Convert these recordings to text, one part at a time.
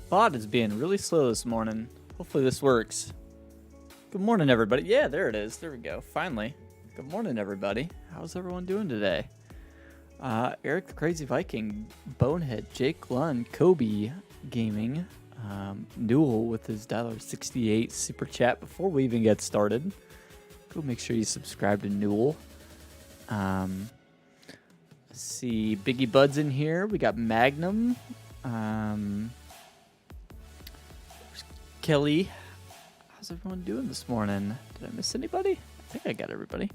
Bot is being really slow this morning. Hopefully this works. Good morning, everybody. Yeah, there it is. There we go. Finally. Good morning, everybody. How's everyone doing today? Eric the Crazy Viking, Bonehead, Jake Lund, Kobe Gaming, Newell with his $1.68 super chat. Before we even get started, go make sure you subscribe to Newell. Let's see, Biggie Bud's in here. We got Magnum. Kelly. How's everyone doing this morning? Did I miss anybody? I think I got everybody.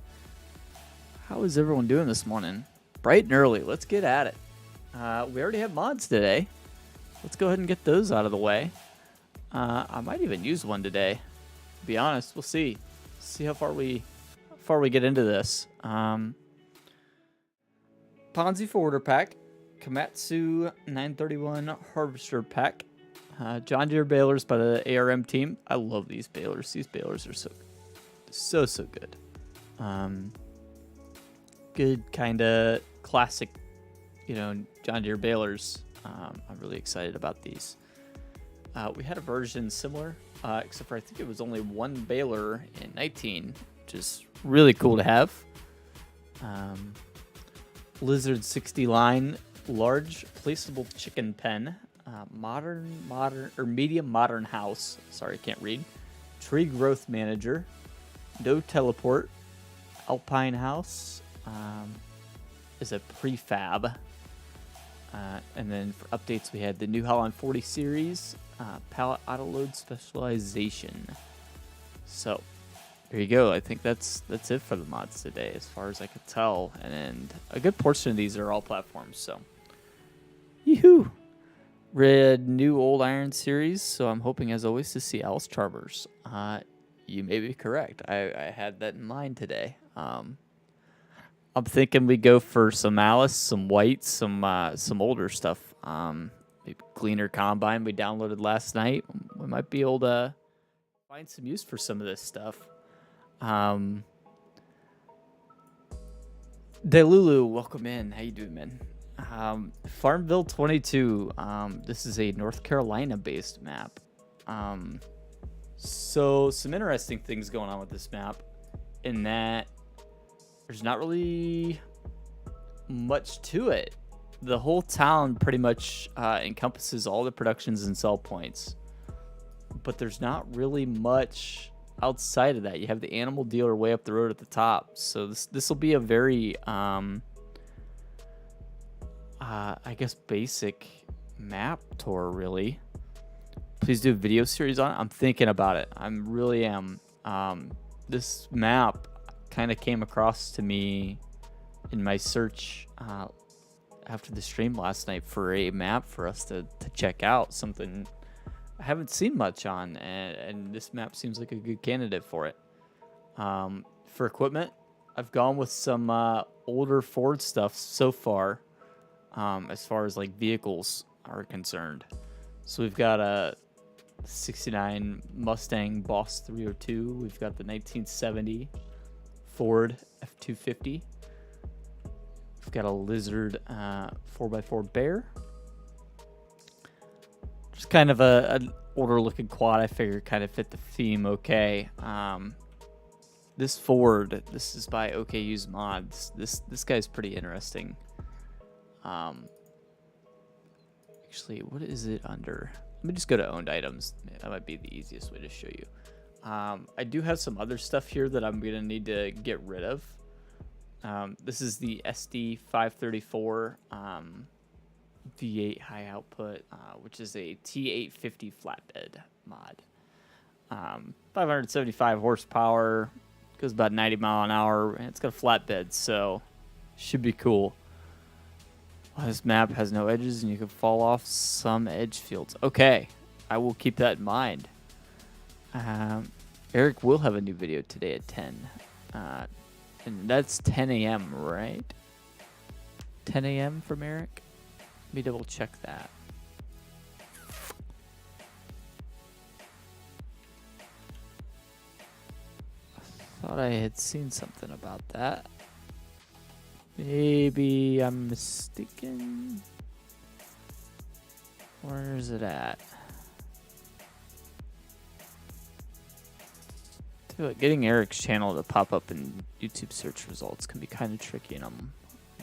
How is everyone doing this morning? Bright and early. Let's get at it. We already have mods today. Let's go ahead and get those out of the way. I might even use one today. To be honest, we'll see. See how far we get into this. Ponzi Forwarder Pack, Komatsu 931 Harvester Pack, John Deere balers by the ARM team. I love these balers. These balers are so good. Good kind of classic, John Deere balers. I'm really excited about these. We had a version similar, except for I think it was only one baler in 19, which is really cool to have. Lizard 60 line, large placeable chicken pen, medium modern house. Sorry, I can't read. Tree growth manager, no teleport, alpine house is a prefab. And then for updates, we had the New Holland 40 series, pallet auto load specialization. So there you go. I think that's it for the mods today, as far as I could tell. And a good portion of these are all platforms. So, yoo-hoo! Read new old iron series, so I'm hoping, as always, to see Alice Charmers. You may be correct. I had that in mind today. I'm thinking we go for some Alice, some whites, some older stuff. Maybe Gleaner Combine we downloaded last night. We might be able to find some use for some of this stuff. Delulu, welcome in. How you doing, man? Farmville 22. This is a North Carolina-based map. So some interesting things going on with this map, in that there's not really much to it. The whole town pretty much encompasses all the productions and sell points, but there's not really much outside of that. You have the animal dealer way up the road at the top, so this will be a very I guess basic map tour, really. Please do a video series on it. I'm thinking about it. I really am. This map kind of came across to me in my search after the stream last night for a map for us to check out. Something I haven't seen much on, and this map seems like a good candidate for it. For equipment, I've gone with some older Ford stuff so far, as far as like vehicles are concerned. So we've got a 69 Mustang Boss 302. We've got the 1970 Ford F250. We've got a Lizard 4x4 Bear. Just kind of an older looking quad. I figured kind of fit the theme okay. This Ford, this is by OKU's Mods. This guy's pretty interesting. Actually, what is it under? Let me just go to owned items. That might be the easiest way to show you. I do have some other stuff here that I'm going to need to get rid of. This is the SD 534 V8 high output, which is a T850 flatbed mod. 575 horsepower, goes about 90 mile an hour, and it's got a flatbed, so should be cool. This map has no edges, and you can fall off some edge fields. Okay, I will keep that in mind. Eric will have a new video today at 10. And that's 10 a.m., right? 10 a.m. from Eric? Let me double check that. I thought I had seen something about that. Maybe I'm mistaken. Where is it at? Tell you what, getting Eric's channel to pop up in YouTube search results can be kind of tricky, and I'm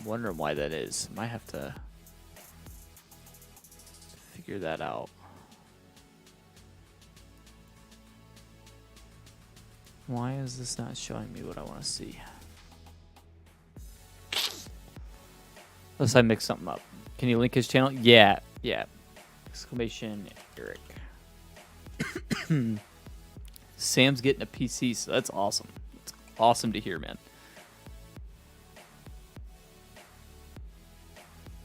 wondering why that is. Might have to figure that out. Why is this not showing me what I want to see? Unless I mix something up. Can you link his channel? Yeah. Exclamation Eric. Sam's getting a PC, so that's awesome. It's awesome to hear, man.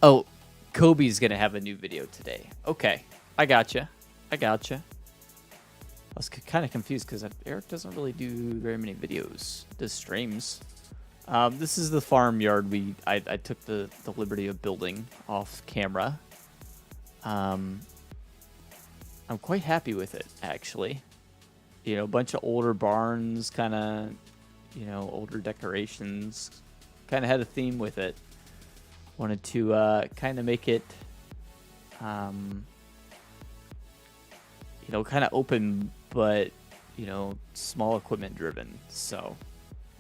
Oh, Kobe's going to have a new video today. Okay. I gotcha. I was kind of confused because Eric doesn't really do very many videos. Does streams. This is the farmyard I took the liberty of building off camera. I'm quite happy with it, actually. You know, a bunch of older barns, kind of, you know, older decorations. Kind of had a theme with it. Wanted to kind of make it, you know, kind of open, but, you know, small equipment driven. So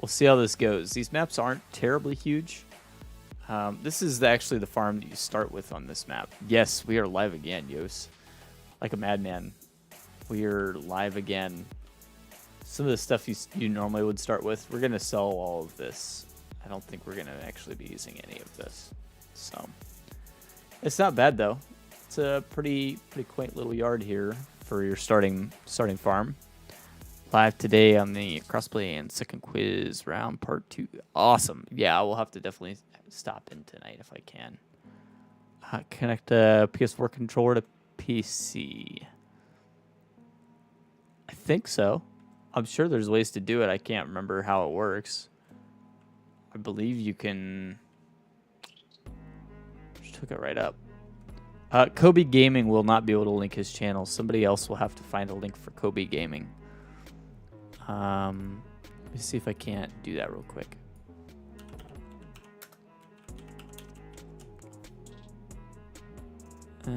we'll see how this goes. These maps aren't terribly huge. This is actually the farm that you start with on this map. Yes, we are live again, Yos. Like a madman. We are live again. Some of the stuff you normally would start with, we're going to sell all of this. I don't think we're going to actually be using any of this. So it's not bad, though. It's a pretty quaint little yard here for your starting farm. Live today on the crossplay and second quiz round part 2. Awesome. Yeah, I will have to definitely stop in tonight if I can. Connect a PS4 controller to PC. I think so. I'm sure there's ways to do it. I can't remember how it works. I believe you can... Just took it right up. Kobe Gaming will not be able to link his channel. Somebody else will have to find a link for Kobe Gaming. Let me see if I can't do that real quick. I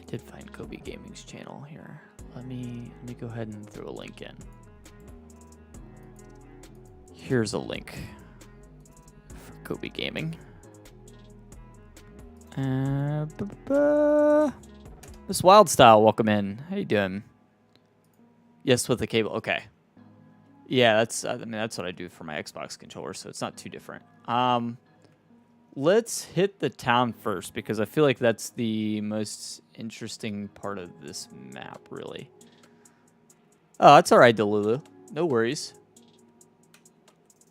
did find Kobe Gaming's channel here. Let me go ahead and throw a link in. Here's a link for Kobe Gaming. Miss Wildstyle, welcome in. How you doing? Yes, with the cable. Okay. Yeah, that's what I do for my Xbox controller, so it's not too different. Let's hit the town first because I feel like that's the most interesting part of this map, really. Oh, that's all right, Delulu. No worries.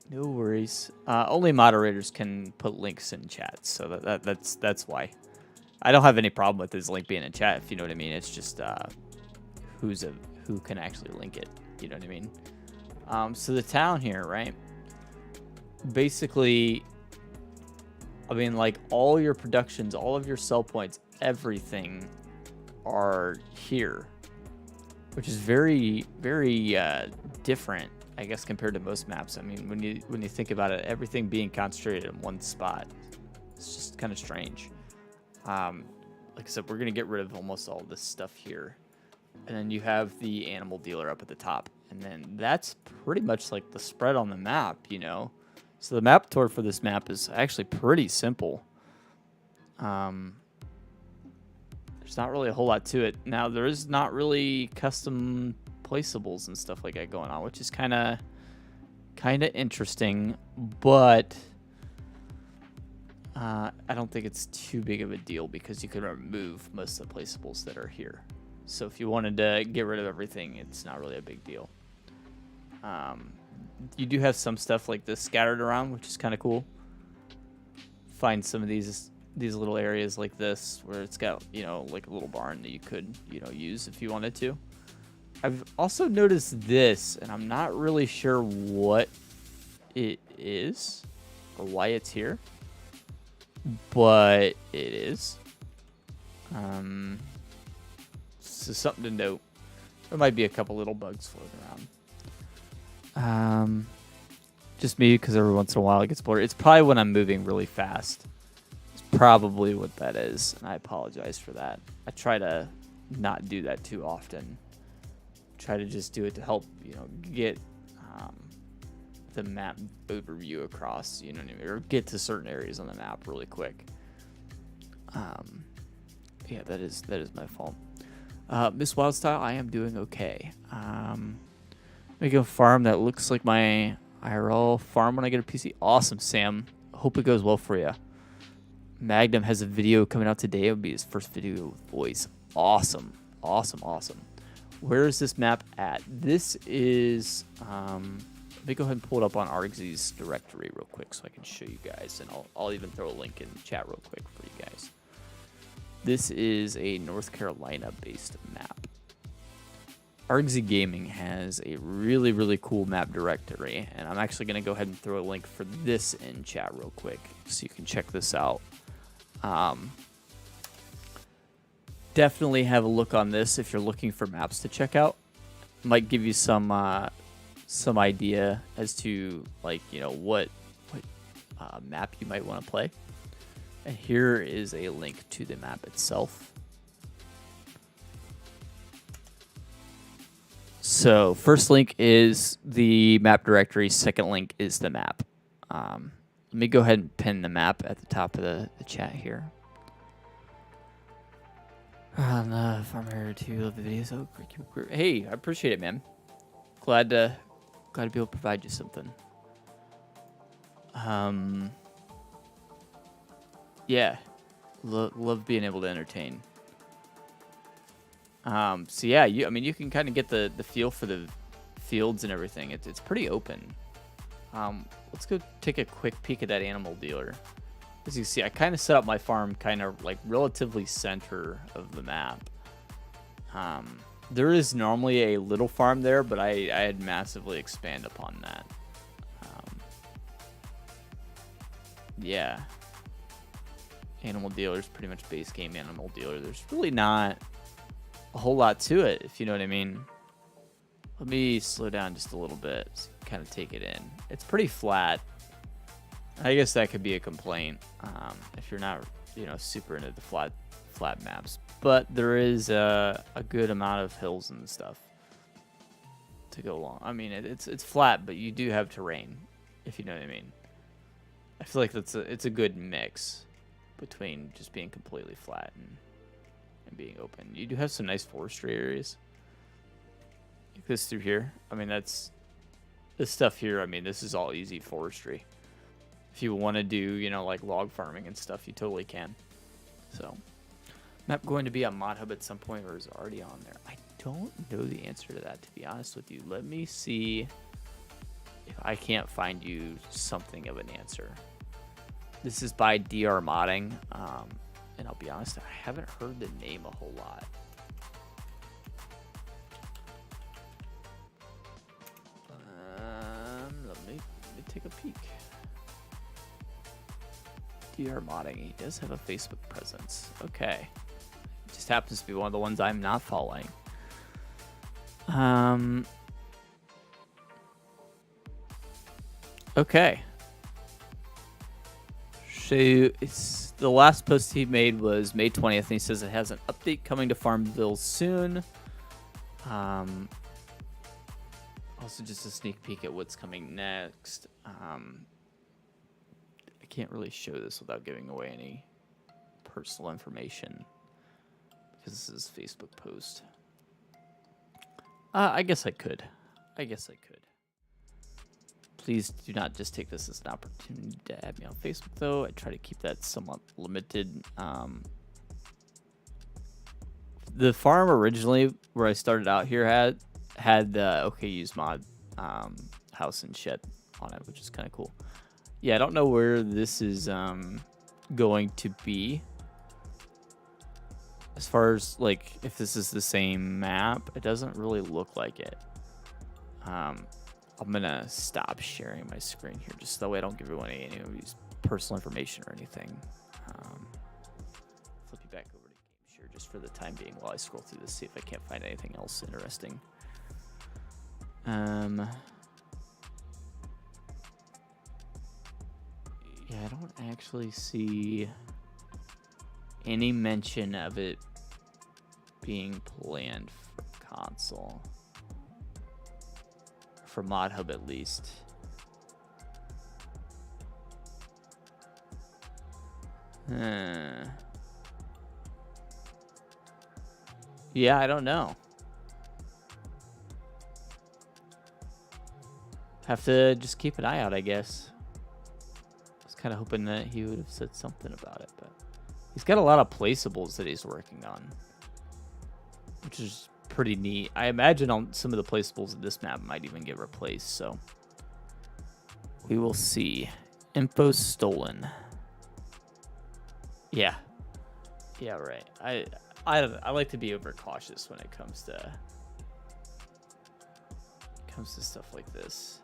No worries. Only moderators can put links in chat, so that's why. I don't have any problem with his link being in chat, if you know what I mean. It's just who can actually link it. You know what I mean? So the town here, right? Basically, I mean, like all your productions, all of your sell points, everything are here, which is very, very different, I guess, compared to most maps. I mean, when you think about it, everything being concentrated in one spot, it's just kind of strange. Like I said, we're gonna get rid of almost all this stuff here, and then you have the animal dealer up at the top, and then that's pretty much like the spread on the map, you know. So the map tour for this map is actually pretty simple. There's not really a whole lot to it. Now, there is not really custom placeables and stuff like that going on, which is kind of interesting, but I don't think it's too big of a deal because you can remove most of the placeables that are here. So if you wanted to get rid of everything, it's not really a big deal. You do have some stuff like this scattered around, which is kind of cool. Find some of these little areas like this where it's got, you know, like a little barn that you could, you know, use if you wanted to. I've also noticed this, and I'm not really sure what it is or why it's here, but it is. So something to note. There might be a couple little bugs floating around. Just me, because every once in a while it gets blurry. It's probably when I'm moving really fast. It's probably what that is, and I apologize for that. I try to not do that too often. Try to just do it to help, get the map overview across, you know what I mean, or get to certain areas on the map really quick. Yeah, that is my fault. Miss Wildstyle, I am doing okay. Making a farm that looks like my IRL farm when I get a PC. Awesome, Sam. Hope it goes well for you. Magnum has a video coming out today. It would be his first video with voice. Awesome. Where is this map at? This is, let me go ahead and pull it up on ArgZ's directory real quick so I can show you guys, and I'll even throw a link in the chat real quick for you guys. This is a North Carolina-based map. ArgZ Gaming has a really, really cool map directory, and I'm actually going to go ahead and throw a link for this in chat real quick so you can check this out. Definitely have a look on this if you're looking for maps to check out. Might give you some idea as to what map you might want to play. And here is a link to the map itself. So first link is the map directory. Second link is the map. Let me go ahead and pin the map at the top of the chat here. Farmville 2, love the videos. Oh, great. Hey, I appreciate it, man. Glad to be able to provide you something. Yeah, love being able to entertain. So yeah, you can kind of get the feel for the fields and everything. It's pretty open. Let's go take a quick peek at that animal dealer. As you see, I kind of set up my farm kind of like relatively center of the map. There is normally a little farm there, but I had massively expanded upon that. Yeah. Animal dealer is pretty much base game animal dealer. There's really not a whole lot to it, if you know what I mean. Let me slow down just a little bit so you can kind of take it in. It's pretty flat. I guess that could be a complaint if you're not, super into the flat maps. But there is a good amount of hills and stuff to go along. I mean, it's flat, but you do have terrain, if you know what I mean. I feel like it's a good mix between just being completely flat and being open. You do have some nice forestry areas. Like this through here. I mean, this stuff here, I mean, this is all easy forestry. If you want to do, like log farming and stuff, you totally can. So, map going to be on ModHub at some point, or is it already on there? I don't know the answer to that, to be honest with you. Let me see if I can't find you something of an answer. This is by DR Modding, and I'll be honest, I haven't heard the name a whole lot. Let me take a peek. DR Modding, he does have a Facebook presence. Okay. It just happens to be one of the ones I'm not following. Okay. So the last post he made was May 20th, and he says it has an update coming to Farmville soon. Also, just a sneak peek at what's coming next. I can't really show this without giving away any personal information because this is a Facebook post. I guess I could. Please do not just take this as an opportunity to add me on Facebook, though. I try to keep that somewhat limited. The farm originally, where I started out here, had the OKU's mod house and shed on it, which is kind of cool. Yeah, I don't know where this is going to be. As far as, like, if this is the same map, it doesn't really look like it. I'm going to stop sharing my screen here just so that way I don't give everyone any of these personal information or anything. Flip you back over to Game Share just for the time being while I scroll through this, see if I can't find anything else interesting. Yeah, I don't actually see any mention of it being planned for console. For Mod Hub, at least. Yeah, I don't know. Have to just keep an eye out, I guess. I was kind of hoping that he would have said something about it, but he's got a lot of placeables that he's working on, which is pretty neat. I imagine on some of the placeables of this map might even get replaced, so we will see. Info stolen. Yeah. Yeah, right. I like to be overcautious when it comes to stuff like this.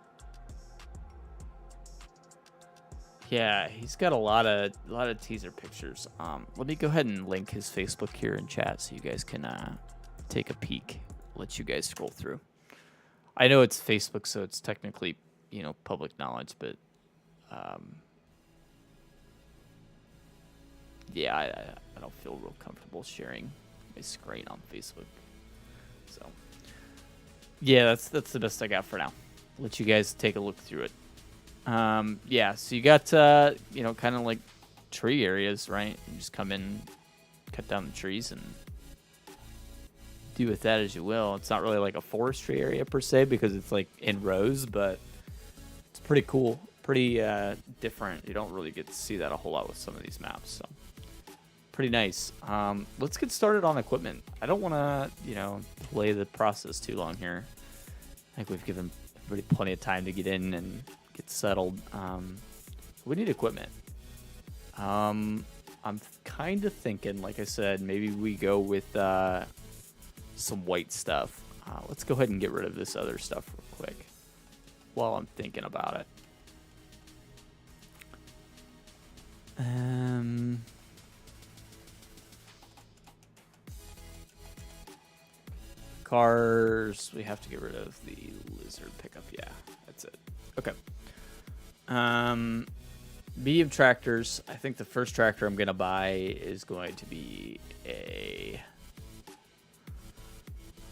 Yeah, he's got a lot of teaser pictures. Let me go ahead and link his Facebook here in chat so you guys can take a peek. Let you guys scroll through. I know it's Facebook, so it's technically, you know, public knowledge, but yeah, I don't feel real comfortable sharing my screen on Facebook. So yeah, that's the best I got for now. Let you guys take a look through it. Yeah, so you got you know, kind of like tree areas, right? You just come in, cut down the trees, and do with that as you will. It's not really like a forestry area per se because it's like in rows, but it's pretty cool, pretty different. You don't really get to see that a whole lot with some of these maps, so pretty nice. Let's get started on equipment. I don't want to, you know, delay the process too long here. I think we've given everybody plenty of time to get in and get settled. We need equipment. I'm kind of thinking, like I said, maybe we go with some white stuff. Let's go ahead and get rid of this other stuff real quick while I'm thinking about it. Cars, we have to get rid of the lizard pickup. Yeah, that's it. Okay. Medium tractors. I think the first tractor I'm gonna buy is going to be a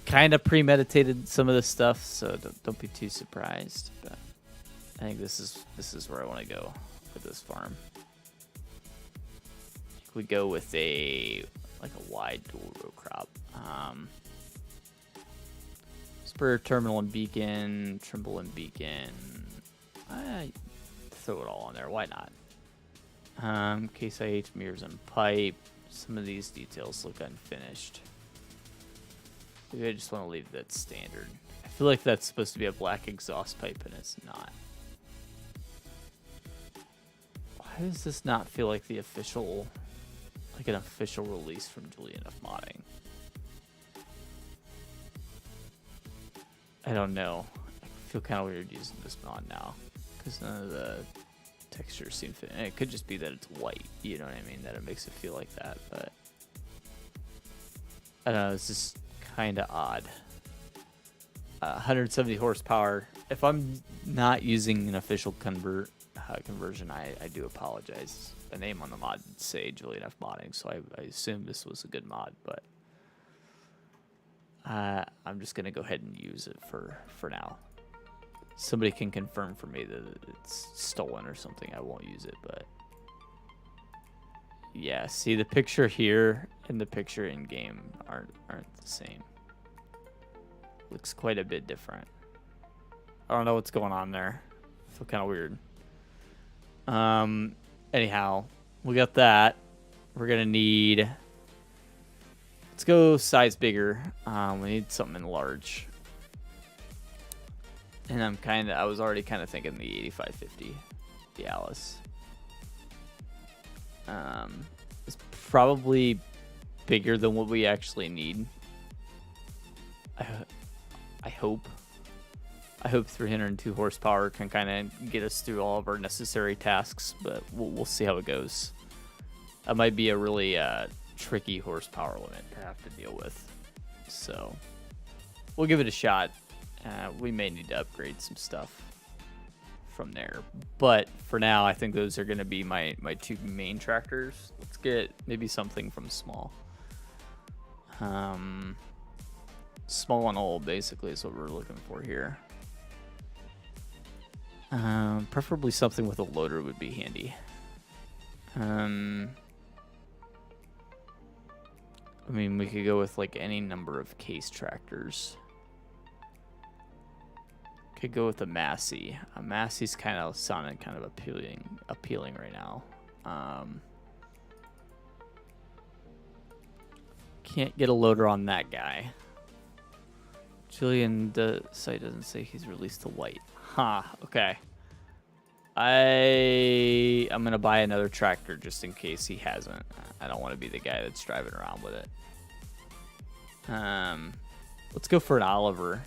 kind of premeditated some of this stuff, so don't be too surprised. But I think this is where I want to go with this farm. We go with a wide dual row crop. Spur, terminal, and beacon, trimble, and beacon. Throw it all on there. Why not? Case IH, mirrors, and pipe. Some of these details look unfinished. Maybe I just want to leave that standard. I feel like that's supposed to be a black exhaust pipe, and it's not. Why does this not feel like the official, like an official release from Julian F. Modding? I don't know. I feel kind of weird using this mod now because none of the textures seem fit. And it could just be that it's white, you know what I mean? That it makes it feel like that, but I don't know. It's just kind of odd. 170 horsepower. If I'm not using an official conversion, I do apologize. The name on the mod did say Julian F. Modding, so I assume this was a good mod, but I'm just gonna go ahead and use it for now. Somebody can confirm for me that it's stolen or something. I won't use it, but yeah. See, the picture here and the picture in game aren't the same. Looks quite a bit different. I don't know what's going on there. I feel kind of weird. Anyhow, we got that. We're gonna need. Let's go size bigger. We need something large. And I was already kind of thinking the 8550, the Alice. It's probably bigger than what we actually need. I hope 302 horsepower can kind of get us through all of our necessary tasks, but we'll see how it goes. That might be a really tricky horsepower limit to have to deal with, so we'll give it a shot. We may need to upgrade some stuff from there. But for now, I think those are going to be my two main tractors. Let's get maybe something from small. Small and old, basically, is what we're looking for here. Preferably something with a loader would be handy. I mean, we could go with like any number of case tractors. Could go with a Massey. A Massey's kind of sounding kind of appealing right now. Can't get a loader on that guy. Julian, the site doesn't say he's released to white. Huh, okay. I'm gonna buy another tractor just in case he hasn't. I don't want to be the guy that's driving around with it. Let's go for an Oliver,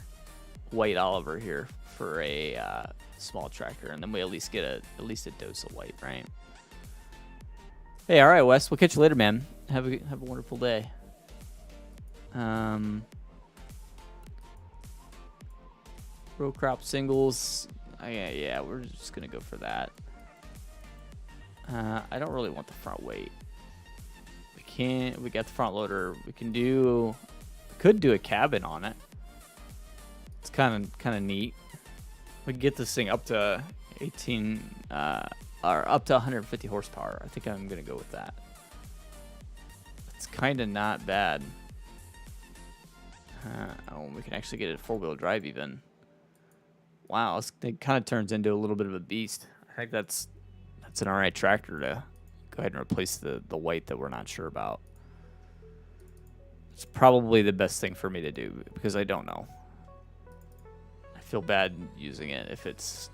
white Oliver here for a small tractor, and then we at least get at least a dose of white, right? Hey, all right, Wes. We'll catch you later, man. Have a wonderful day. Row crop singles. Yeah, we're just gonna go for that. I don't really want the front weight. We got the front loader. We could do a cabin on it. It's kind of neat. We can get this thing up to 18 or up to 150 horsepower. I think I'm gonna go with that. It's kind of not bad. We can actually get it 4-wheel drive even. Wow, it kind of turns into a little bit of a beast. I think that's an alright tractor to go ahead and replace the white that we're not sure about. It's probably the best thing for me to do because I don't know. I feel bad using it if it's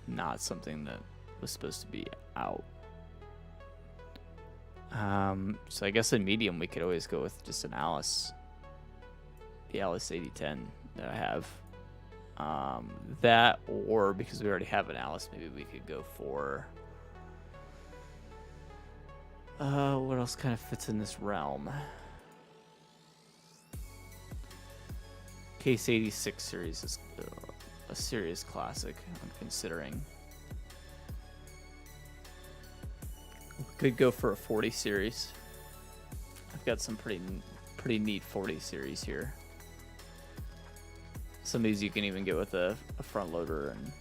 not something that was supposed to be out. So I guess in medium we could always go with just an Alice. The Alice 8010 that I have. That, or because we already have an Alice, maybe we could go for what else kind of fits in this realm? Case 86 series is a serious classic I'm considering. We could go for a 40 series. I've got some pretty neat 40 series here. Some of these you can even get with a front loader and,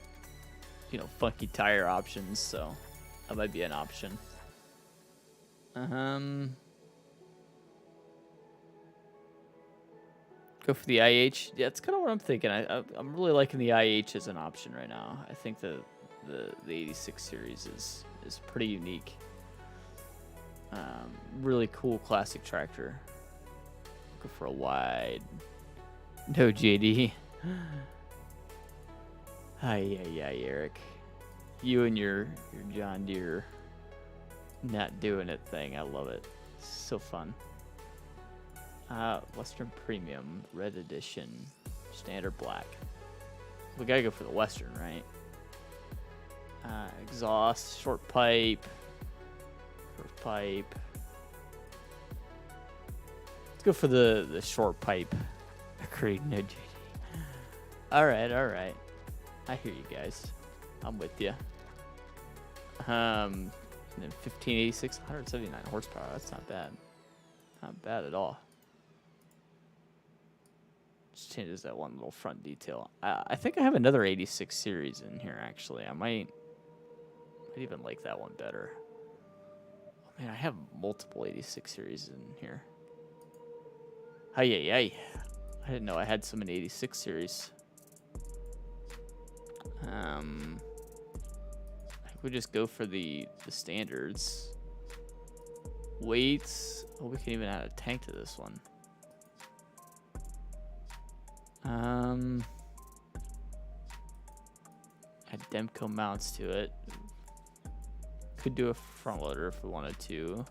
you know, funky tire options, so that might be an option. Go for the IH. Yeah, that's kind of what I'm thinking. I'm really liking the IH as an option right now. I think the 86 series is pretty unique. Really cool classic tractor. Go for a wide. No JD. Hi, Eric. You and your John Deere not doing it thing. I love it. It's so fun. Western Premium, Red Edition, Standard Black. We gotta go for the Western, right? Exhaust, short pipe. Let's go for the short pipe. Agreed, no JD. Alright. I hear you guys. I'm with you. And then 1586, 179 horsepower. That's not bad. Not bad at all. Just changes that one little front detail. I think I have another 86 series in here, actually. I might even like that one better. Oh, man, I have multiple 86 series in here. Hi. I didn't know I had so many 86 series. I think we just go for the standards. Weights. Oh, we can even add a tank to this one. Add Demco mounts to it. Could do a front loader if we wanted to.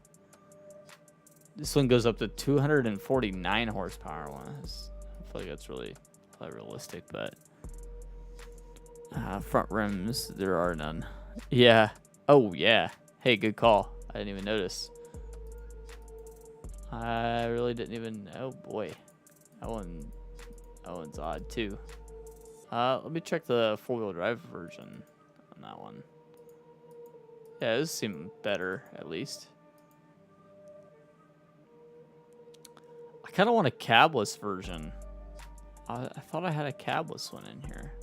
This one goes up to 249 horsepower. I feel like that's really probably realistic, but front rims, there are none. Yeah. Oh, yeah. Hey, good call. I didn't even notice. I really didn't even. Oh boy, that one's odd too. Let me check the 4-wheel drive version. on that one. Yeah, this seemed better, at least. I kind of want a cabless version. I thought I had a cabless one in here.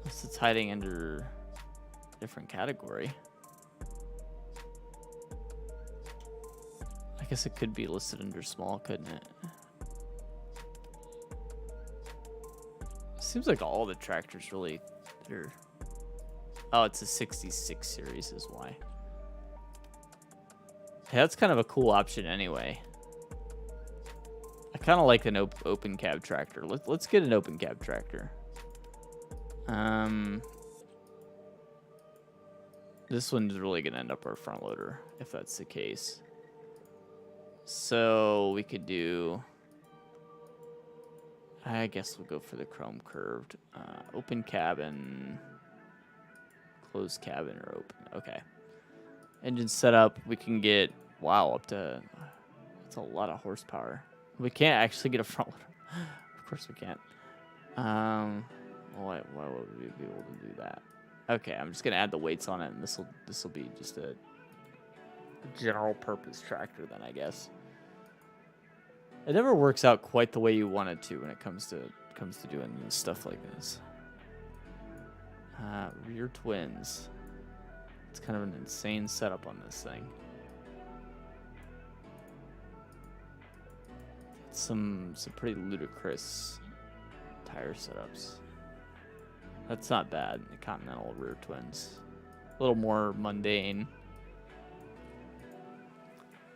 Unless it's hiding under a different category. I guess it could be listed under small, couldn't it? Seems like all the tractors really... Oh, it's a 66 series is why. Yeah, that's kind of a cool option anyway. I kind of like an open cab tractor. Let's get an open cab tractor. This one's really going to end up our front loader, if that's the case. So we could do... I guess we'll go for the chrome curved. Open cabin... Closed cabin or open. Okay. Engine setup, we can get, wow, up to, that's a lot of horsepower. We can't actually get a front loader. Of course we can't. Why would we be able to do that? Okay, I'm just going to add the weights on it, and this will be just a general purpose tractor then, I guess. It never works out quite the way you want it to when it comes to doing stuff like this. Rear twins. It's kind of an insane setup on this thing. Some pretty ludicrous tire setups. That's not bad. The Continental rear twins. A little more mundane.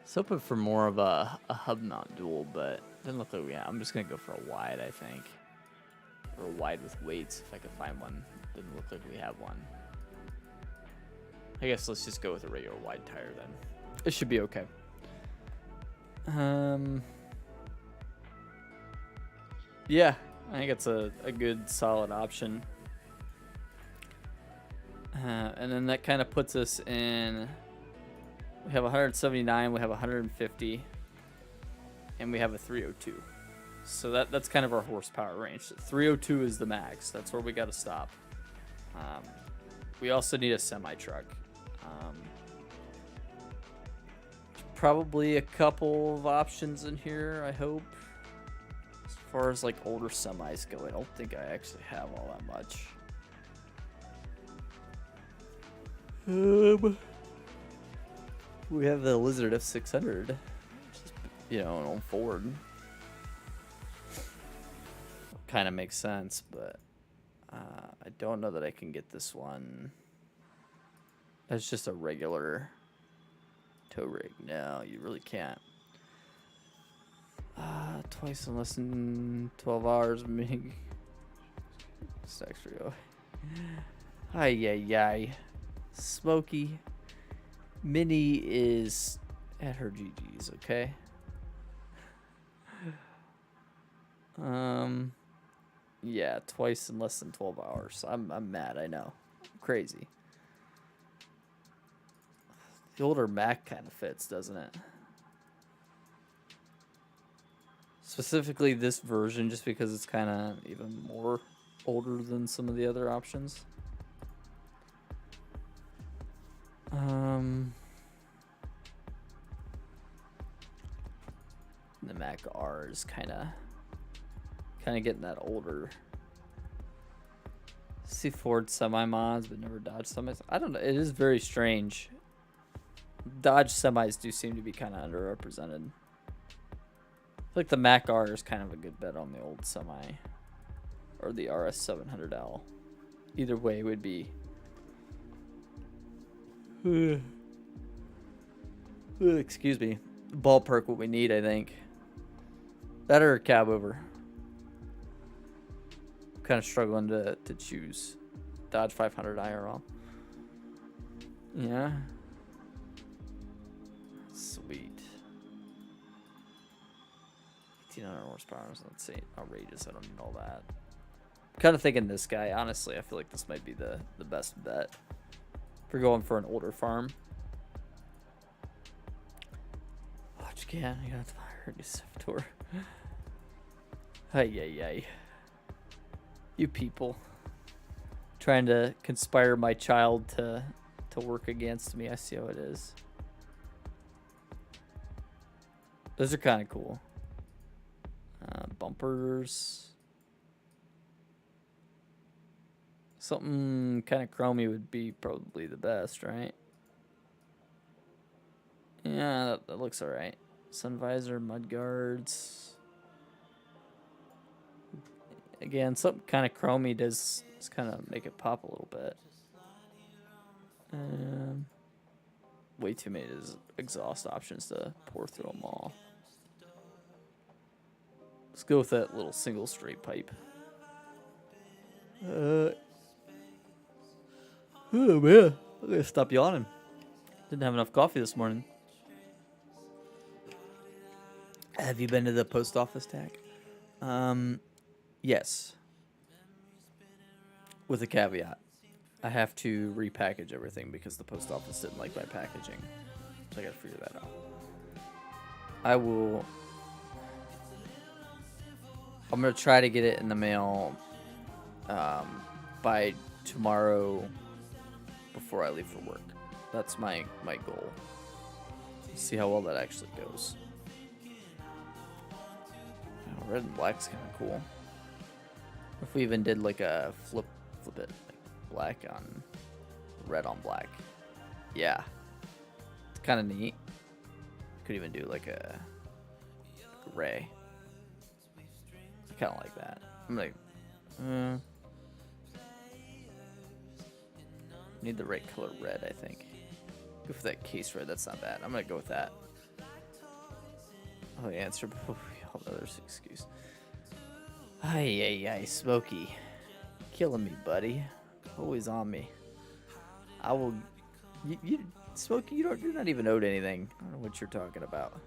Let's hoping for more of a hub mount dual, but doesn't look like we have. I'm just gonna go for a wide, I think. Or a wide with weights if I could find one. Doesn't look like we have one. I guess let's just go with a regular wide tire then. It should be okay. Yeah, I think it's a good solid option. And then that kind of puts us in, we have 179, we have 150, and we have a 302. So that's kind of our horsepower range. 302 is the max. That's where we got to stop. We also need a semi-truck. Probably a couple of options in here, I hope. As far as like older semis go, I don't think I actually have all that much. We have the Lizard F600, which is, you know, an old Ford. Kind of makes sense, but I don't know that I can get this one. That's just a regular tow rig. No, you really can't. Twice in less than 12 hours. Stacks for you. Ay. Smokey. Minnie is at her GG's, okay? Yeah, twice in less than 12 hours. I'm mad, I know. I'm crazy. The older Mac kind of fits, doesn't it? Specifically this version, just because it's kind of even more older than some of the other options. The Mac R is kind of getting that older. See Ford semi-mods, but never Dodge semis. I don't know. It is very strange. Dodge semis do seem to be kind of underrepresented. I feel like the Mac R is kind of a good bet on the old semi. Or the RS700L. Either way would be... excuse me. Ballpark what we need, I think. That or a cab over. I'm kind of struggling to choose. Dodge 500 IRL. Yeah. Sweet. 1800 horsepower. Let's see. Outrageous. I don't need all that. I'm kind of thinking this guy. Honestly, I feel like this might be the best bet. If we're going for an older farm. Watch again. I got the Receptor. Ay. You people. Trying to conspire my child to work against me. I see how it is. Those are kind of cool. Bumpers. Something kind of chromy would be probably the best, right? Yeah, that looks alright. Sun visor, mud guards. Again, something kind of chromy does kind of make it pop a little bit. Way too many exhaust options to pour through them all. Let's go with that little single straight pipe. Oh man, I'm gonna stop yawning. Didn't have enough coffee this morning. Have you been to the post office tag? Yes. With a caveat. I have to repackage everything because the post office didn't like my packaging. So I gotta figure that out. I'm gonna try to get it in the mail by tomorrow before I leave for work. That's my goal. See how well that actually goes. Oh, red and black's kind of cool. If we even did like a flip it, like black on red on black. Yeah, it's kind of neat. Could even do like a gray. I kind of like that. I'm like, need the right color red, I think. Go for that case red. That's not bad. I'm gonna go with that. Oh, the answer. All the others excuse. Ay, Smokey. Killing me, buddy. Always on me. I will. You Smokey, you're not even owed anything. I don't know what you're talking about.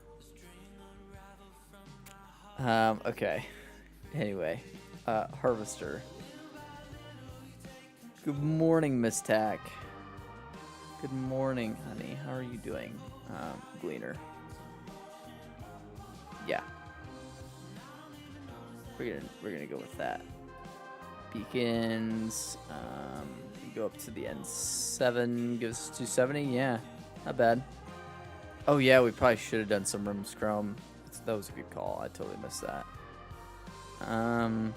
Okay. Anyway, Harvester. Good morning, Miss Tack. Good morning, honey. How are you doing? Gleaner. Yeah. We're gonna go with that. Beacons. You go up to the N7. Gives us 270. Yeah, not bad. Oh yeah, we probably should have done some rims chrome. That was a good call. I totally missed that. I'm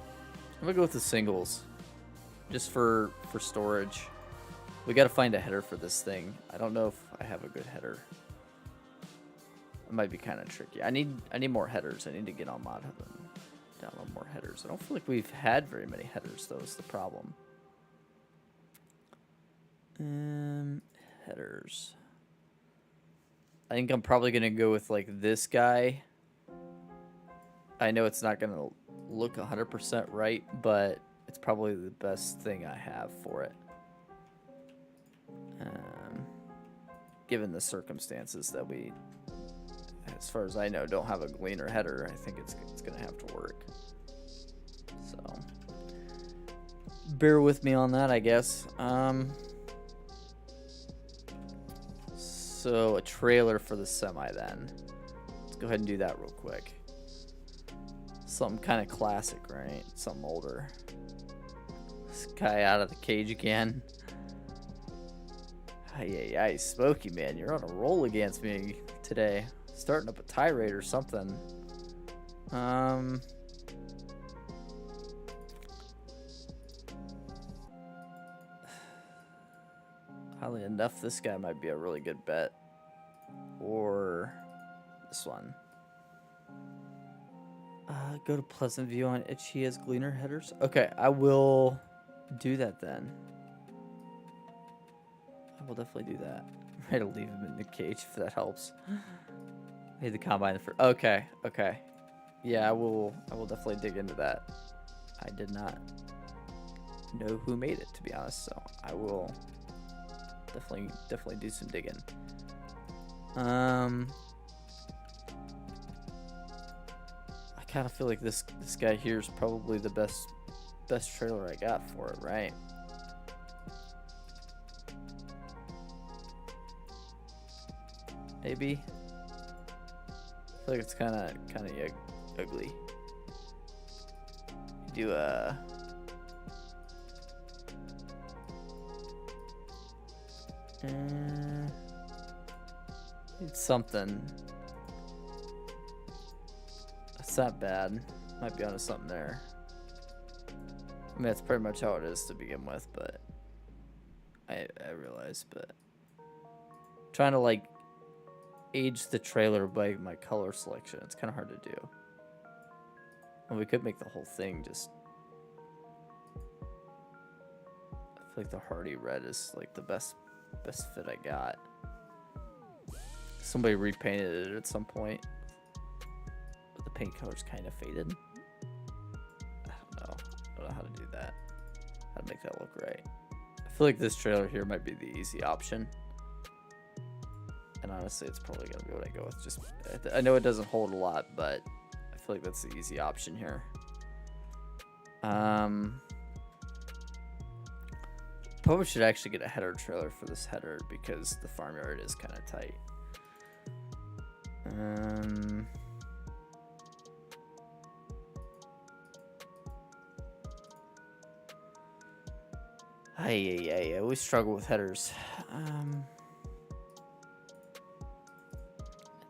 gonna go with the singles, just for storage. We gotta find a header for this thing. I don't know if I have a good header. It might be kind of tricky. I need more headers. I need to get on Mod Hub and download more headers. I don't feel like we've had very many headers though. Is the problem. Headers. I think I'm probably gonna go with like this guy. I know it's not gonna look 100% right, but it's probably the best thing I have for it. Given the circumstances that we, as far as I know, don't have a Gleaner header, I think it's gonna have to work. So bear with me on that, I guess. So a trailer for the semi then. Let's go ahead and do that real quick. Something kind of classic, right? Something older. This guy out of the cage again. Ay, Smokey, man, you're on a roll against me today. Starting up a tirade or something. Oddly enough, this guy might be a really good bet. Or this one. Go to Pleasant View on Itchy as Gleaner headers. Okay, I will do that then. I will definitely do that. I'm ready to leave him in the cage if that helps. I need the combine for. Okay. Yeah, I will definitely dig into that. I did not know who made it, to be honest, so I will definitely do some digging. I kind of feel like this guy here is probably the best trailer I got for it, right? Maybe. I feel like it's kind of ugly. Do Need something. That's not bad. Might be onto something there. I mean, that's pretty much how it is to begin with, but I realize, but trying to like age the trailer by my color selection, it's kind of hard to do. And we could make the whole thing just, I feel like the Hardy red is like the best fit I got. Somebody repainted it at some point, but the paint color's kind of faded. I don't know how to do that. How to make that look right. I feel like this trailer here might be the easy option. And honestly, it's probably going to be what I go with. Just, I know it doesn't hold a lot, but I feel like that's the easy option here. Probably should actually get a header trailer for this header because the farmyard is kind of tight. I always struggle with headers. And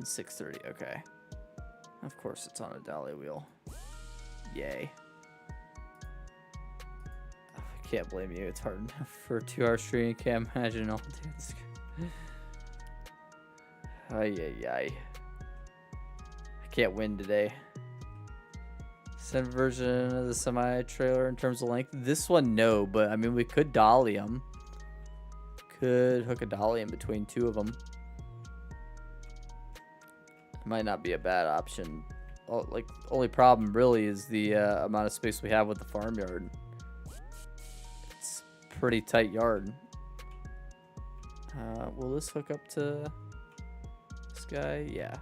630, okay. Of course it's on a dolly wheel. Yay. Oh, I can't blame you. It's hard enough for a 2-hour stream. I can't imagine all doing this. I can't win today. Same version of the semi-trailer in terms of length. This one, no, but I mean, we could dolly them. Could hook a dolly in between two of them. It might not be a bad option. Like, only problem really is the amount of space we have with the farmyard. It's a pretty tight yard. Will this hook up to this guy? Yeah.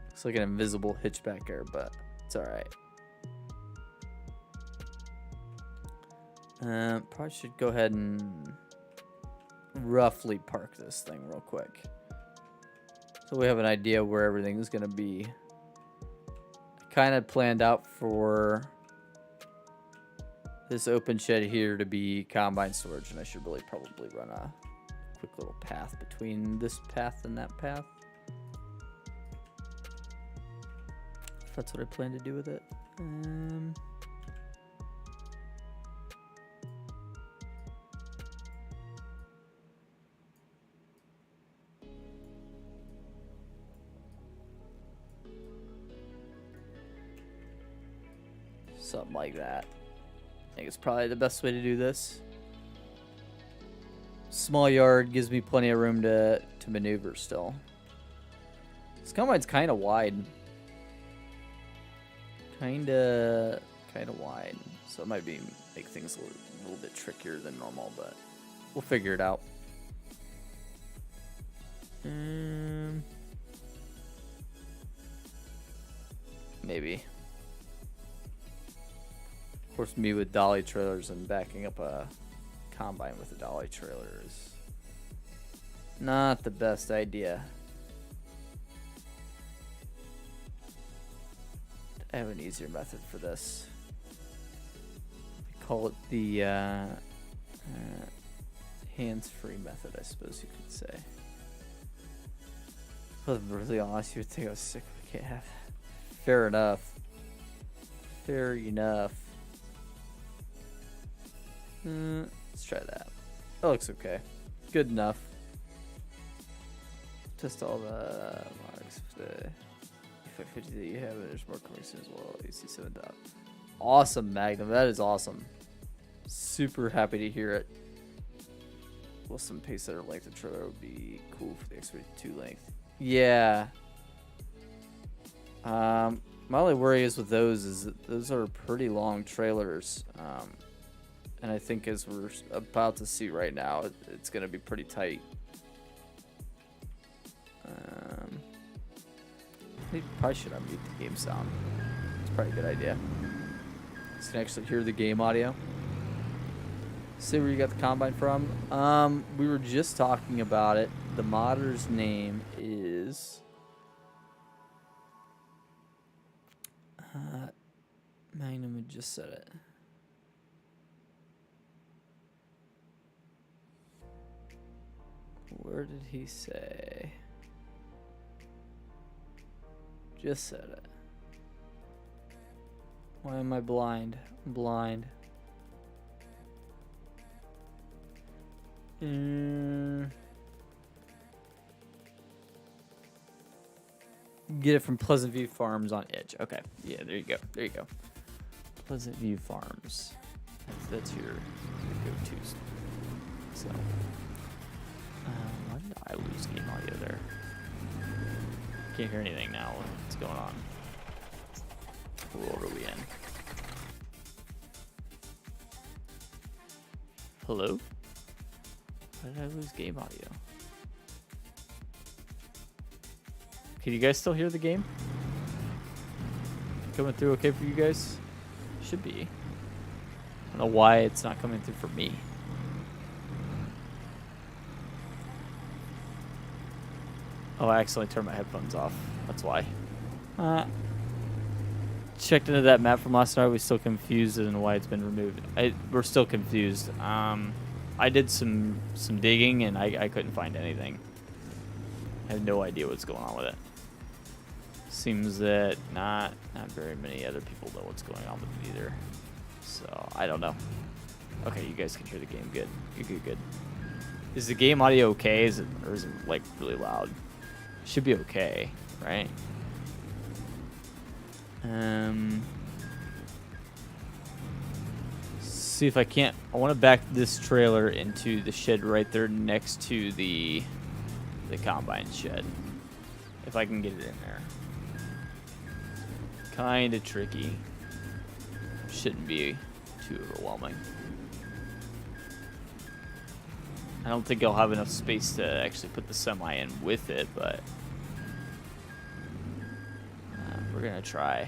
Looks like an invisible hitch back there, but it's alright. Probably should go ahead and roughly park this thing real quick, so we have an idea where everything is going to be. I kind of planned out for this open shed here to be combine storage, and I should really probably run a quick little path between this path and that path. If that's what I plan to do with it. Something like that. I think it's probably the best way to do this. Small yard gives me plenty of room to maneuver still. This combine's kind of wide. Kinda wide, so it might make things a little bit trickier than normal, but we'll figure it out. Maybe. Of course, me with dolly trailers and backing up a combine with a dolly trailer is not the best idea. I have an easier method for this. We call it the hands-free method, I suppose you could say. If I was really honest, you would think I was sick. We can't have that. Fair enough. Fair enough. Let's try that. That looks okay. Good enough. Test all the marks of the 50 that you have, and there's more coming soon as well. You see 7 dot. Awesome, Magnum. That is awesome. Super happy to hear it. Well, some pace setter length of trailer would be cool for the X32 length. Yeah. My only worry is with those is that those are pretty long trailers. And I think as we're about to see right now, it's going to be pretty tight. I probably should unmute the game sound. It's probably a good idea. So you can actually hear the game audio. See where you got the combine from. We were just talking about it. The modder's name is Magnum had just said it. Where did he say? Just said it. Why am I blind? I'm blind. Get it from Pleasant View Farms on Edge. Okay. Yeah, there you go. There you go. Pleasant View Farms. That's your go-tos. So, why did I lose game audio there? Can't hear anything now. What's going on? What world are we in? Hello? Why did I lose game audio? Can you guys still hear the game? Coming through okay for you guys? Should be. I don't know why it's not coming through for me. Oh, I accidentally turned my headphones off. That's why. Checked into that map from last night. We're still confused as to why it's been removed. We're still confused. I did some digging and I couldn't find anything. I have no idea what's going on with it. Seems that not very many other people know what's going on with it either. So I don't know. Okay, you guys can hear the game good. Good. Is the game audio okay? Or is it like really loud? Should be okay, right? See if I can't. I want to back this trailer into the shed right there next to the combine shed. If I can get it in there. Kind of tricky. Shouldn't be too overwhelming. I don't think I'll have enough space to actually put the semi in with it, but we're gonna try.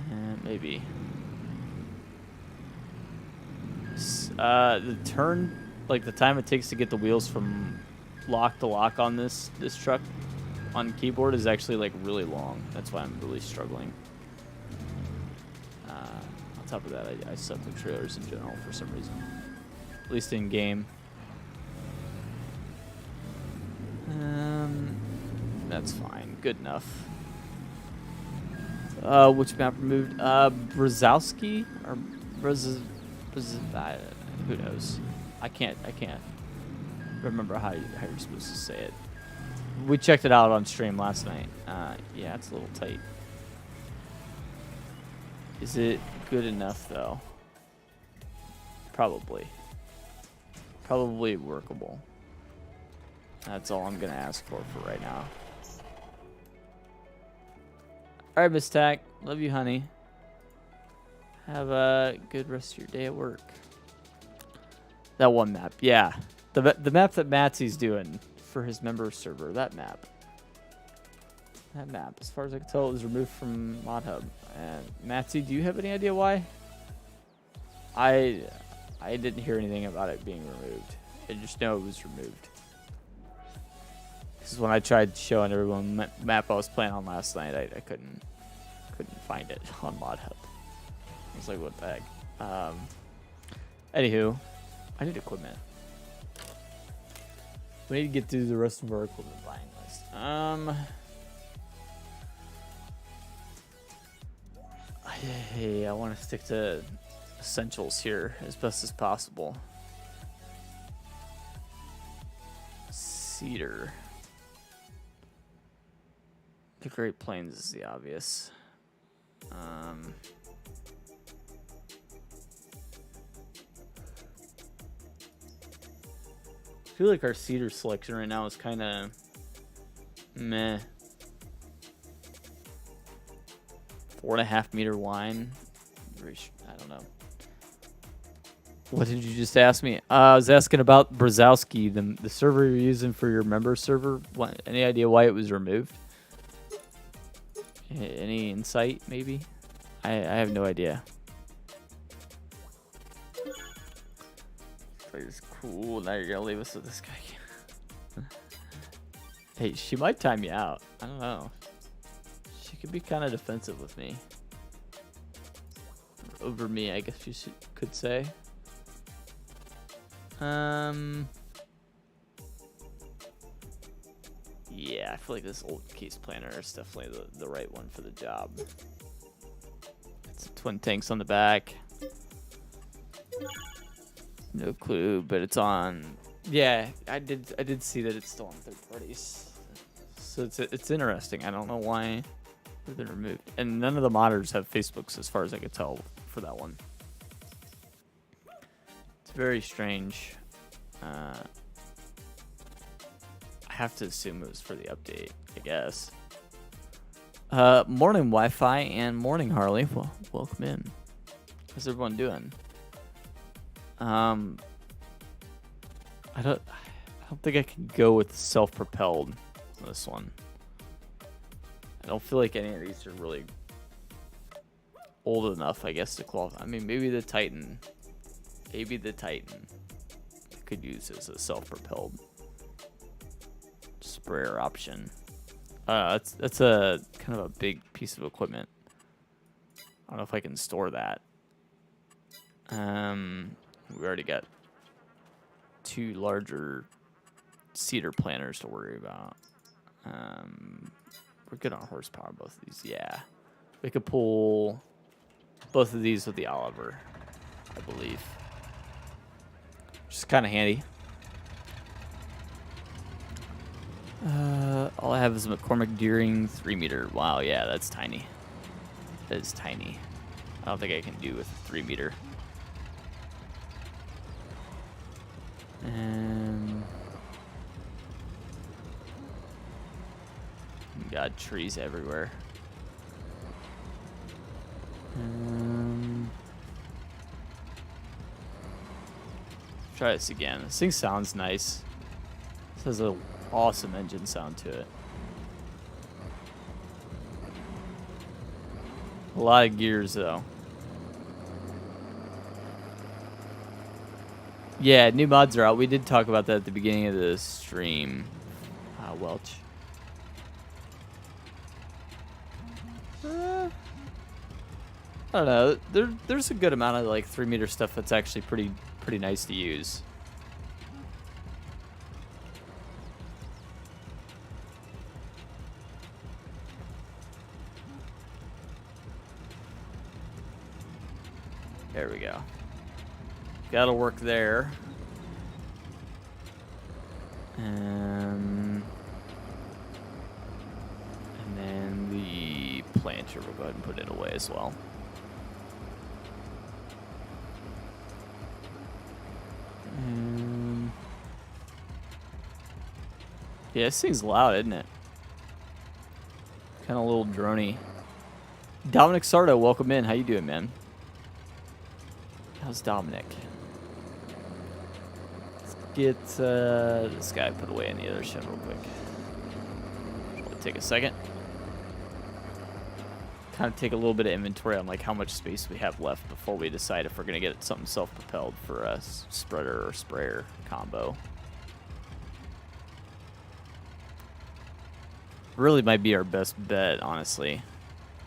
And maybe the turn, like the time it takes to get the wheels from lock to lock on this truck on keyboard is actually like really long. That's why I'm really struggling. On top of that, I suck with trailers in general for some reason, at least in game. That's fine, good enough. Which map removed? Brzezowski or who knows? I can't remember how you're supposed to say it. We checked it out on stream last night. Yeah, it's a little tight. Is it good enough though? Probably workable. That's all I'm gonna ask for right now. All right, Miss Tack, love you, honey. Have a good rest of your day at work. That one map, yeah. The map that Matsy's doing for his member server, that map, as far as I can tell, it was removed from Mod Hub. And Matsy, do you have any idea why? I didn't hear anything about it being removed. I just know it was removed. This is when I tried showing everyone the map I was playing on last night. I couldn't find it on Mod Hub. I was like, what the heck? Anywho, I need equipment. We need to get through the rest of our equipment buying list. Hey, I want to stick to essentials here as best as possible. Cedar. The Great Plains is the obvious. I feel like our cedar selection right now is kind of meh. 4.5 meter line. I don't know. What did you just ask me? I was asking about Brzezowski, the server you're using for your member server. Any idea why it was removed? Any insight, maybe? I have no idea. It's cool. Now you're gonna leave us with this guy. Hey, she might time you out. I don't know. She could be kind of defensive with me. Over me, I guess you could say. Yeah, I feel like this old case planner is definitely the right one for the job. It's twin tanks on the back. No clue, but it's on. Yeah, I did see that it's still on third parties. So it's interesting. I don't know why they've been removed, and none of the modders have Facebooks, as far as I could tell, for that one. It's very strange. I have to assume it was for the update, I guess. Morning Wi-Fi and morning Harley. Well, welcome in. How's everyone doing? I don't think I can go with self-propelled on this one. I don't feel like any of these are really old enough, I guess, to qualify. I mean, maybe the Titan. Maybe the Titan I could use as a self-propelled sprayer option. That's a kind of a big piece of equipment. I don't know if I can store that. We already got 2 larger cedar planters to worry about. We're good on horsepower, both of these. Yeah, we could pull both of these with the Oliver, I believe. Which is kind of handy. All I have is a McCormick Deering 3-meter. Wow, yeah, that's tiny. That is tiny. I don't think I can do with a 3-meter. Got trees everywhere. Try this again. This thing sounds nice. This has an awesome engine sound to it. A lot of gears, though. Yeah, new mods are out. We did talk about that at the beginning of the stream. Welch. I don't know. There's a good amount of like 3-meter stuff that's actually pretty nice to use. There we go. That'll work there. And then the planter, we'll go ahead and put it away as well. Yeah, this thing's loud, isn't it? Kind of a little drony. Dominic Sardo, welcome in. How you doing, man? How's Dominic? Let's get this guy put away in the other shed real quick. It'll take a second. Kind of take a little bit of inventory on like how much space we have left before we decide if we're gonna get something self-propelled for a spreader or sprayer combo. Really might be our best bet, honestly.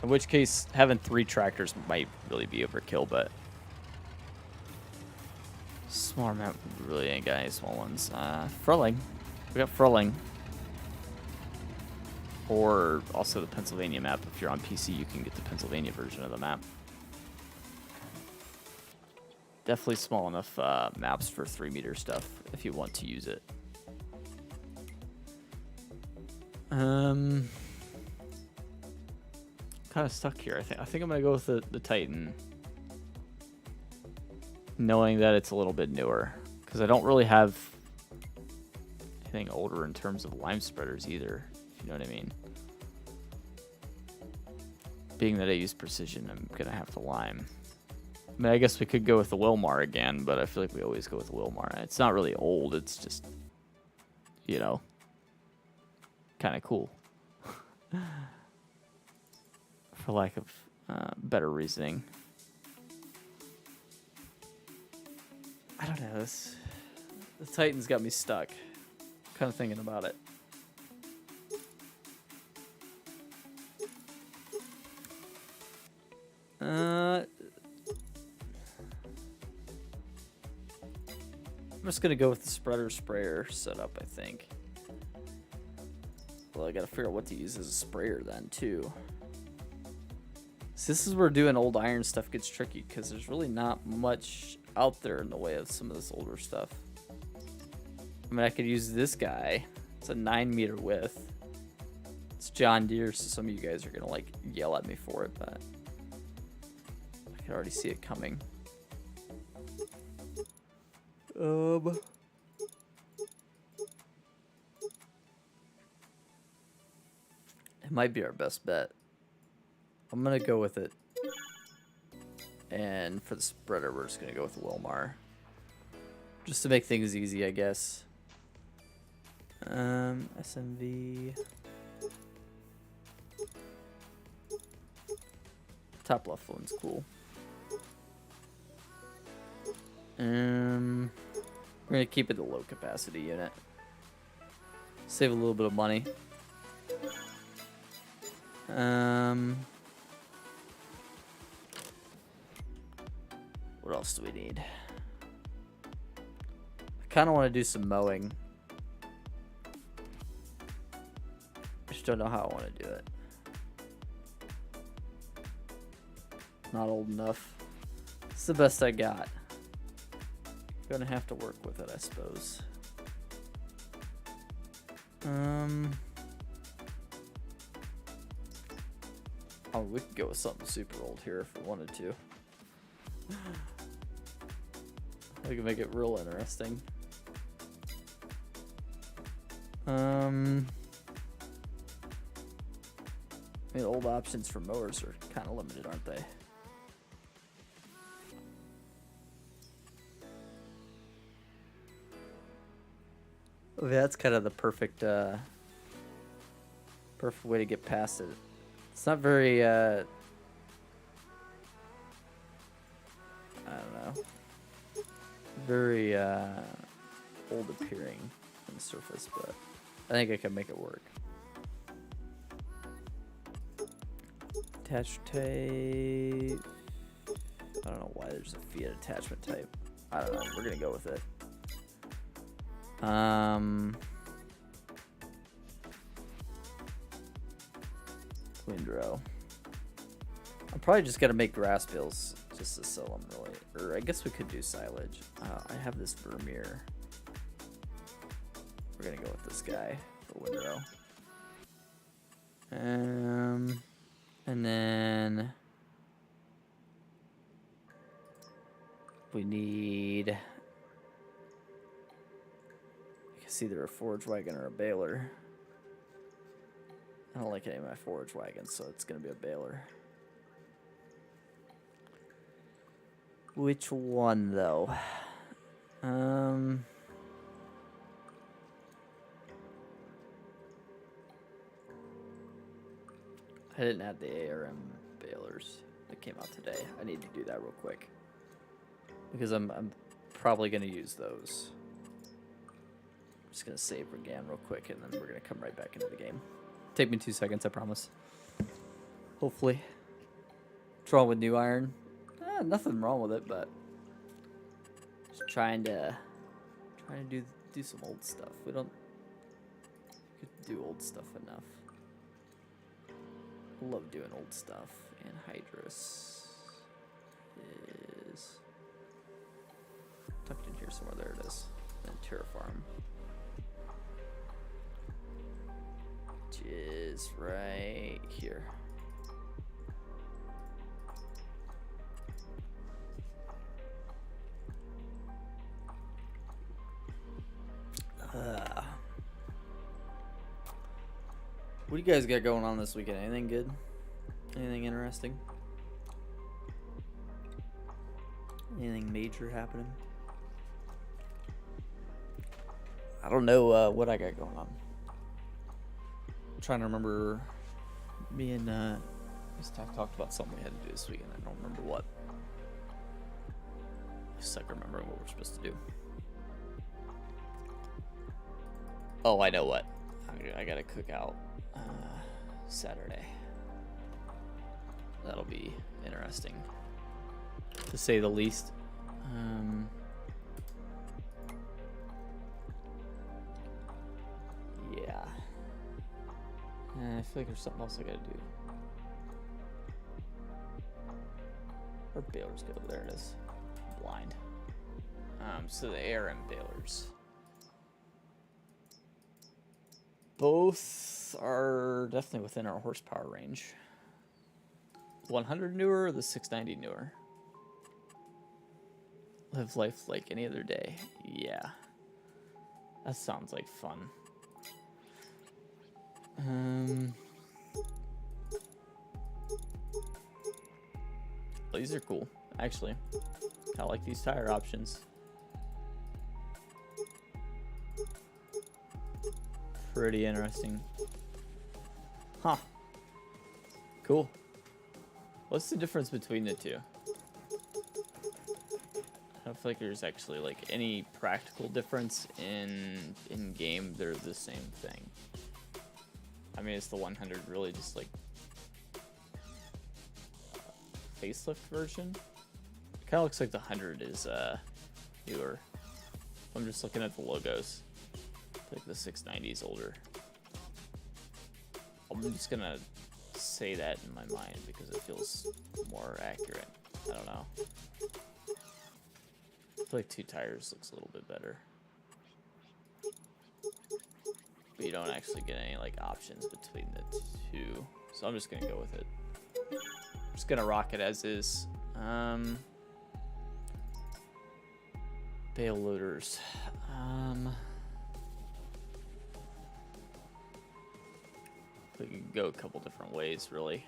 In which case, having 3 tractors might really be overkill, but small map really ain't got any small ones. Frelling. We got Frelling. Or also the Pennsylvania map. If you're on PC, you can get the Pennsylvania version of the map. Definitely small enough maps for 3-meter stuff if you want to use it. Kind of stuck here. I think I'm gonna go with the Titan, knowing that it's a little bit newer, because I don't really have anything older in terms of lime spreaders either, if you know what I mean. Being that I use precision, I'm gonna have to lime. I mean, I guess we could go with the Wilmar again, but I feel like we always go with the Wilmar. It's not really old, it's just, you know, kind of cool. For lack of better reasoning. I don't know, the Titan's got me stuck. Kind of thinking about it. I'm just gonna go with the spreader sprayer setup, I think. Well, I gotta figure out what to use as a sprayer then too. So this is where doing old iron stuff gets tricky because there's really not much out there in the way of some of this older stuff. I mean, I could use this guy. It's a 9-meter width. It's John Deere, so some of you guys are gonna like yell at me for it, but I can already see it coming. It might be our best bet. I'm gonna go with it. And for the spreader, we're just gonna go with Wilmar. Just to make things easy, I guess. SMV. Top left one's cool. We're gonna keep it the low capacity unit. Save a little bit of money. What else do we need? I kind of want to do some mowing. I just don't know how I want to do it. Not old enough. It's the best I got. Gonna have to work with it, I suppose. Oh, we could go with something super old here if we wanted to. We can make it real interesting. I mean, old options for mowers are kind of limited, aren't they? Oh, that's kind of the perfect perfect way to get past it. It's not very I don't know, very old appearing on the surface, but I think I can make it work. Attach tape. I don't know why there's a Fiat attachment type. I don't know. We're gonna go with it. Windrow. I'm probably just gonna make grass bales just to sell them, really. Or I guess we could do silage. I have this Vermeer. We're gonna go with this guy for windrow. And then we need, I guess, either a forage wagon or a baler. I don't like any of my forage wagons, so it's gonna be a baler. Which one, though? I didn't add the ARM balers that came out today. I need to do that real quick because I'm probably gonna use those. I'm just gonna save again real quick, and then we're gonna come right back into the game. Take me 2 seconds, I promise. Hopefully. What's wrong with new iron? Nothing wrong with it, but just trying to do some old stuff. We don't do old stuff enough. Love doing old stuff. And Hydrus is tucked in here somewhere. There it is. And Terraform, which is right here. What do you guys got going on this weekend? Anything good? Anything interesting? Anything major happening? I don't know what I got going on. I'm trying to remember. Me and Stack talked about something we had to do this weekend. I don't remember what. I suck remembering what we're supposed to do. Oh, I know what. I gotta cook out Saturday. That'll be interesting, to say the least. I feel like there's something else I gotta do. Where balers go? There it is. Blind. So the ARM balers. Both are definitely within our horsepower range. 100 newer or the 690 newer? Live life like any other day. Yeah. That sounds like fun. Well, these are cool, actually. I like these tire options. Pretty interesting. Huh. Cool. What's the difference between the two? I don't feel like there's actually like any practical difference in game. They're the same thing. I mean, is the 100 really just like facelift version? It kind of looks like the 100 is newer. I'm just looking at the logos. I think the 690 is older. I'm just gonna say that in my mind because it feels more accurate. I don't know. I feel like 2 tires looks a little bit better. But you don't actually get any like options between the two. So I'm just gonna go with it. I'm just gonna rock it as is. Bale loaders. We could go a couple different ways, really.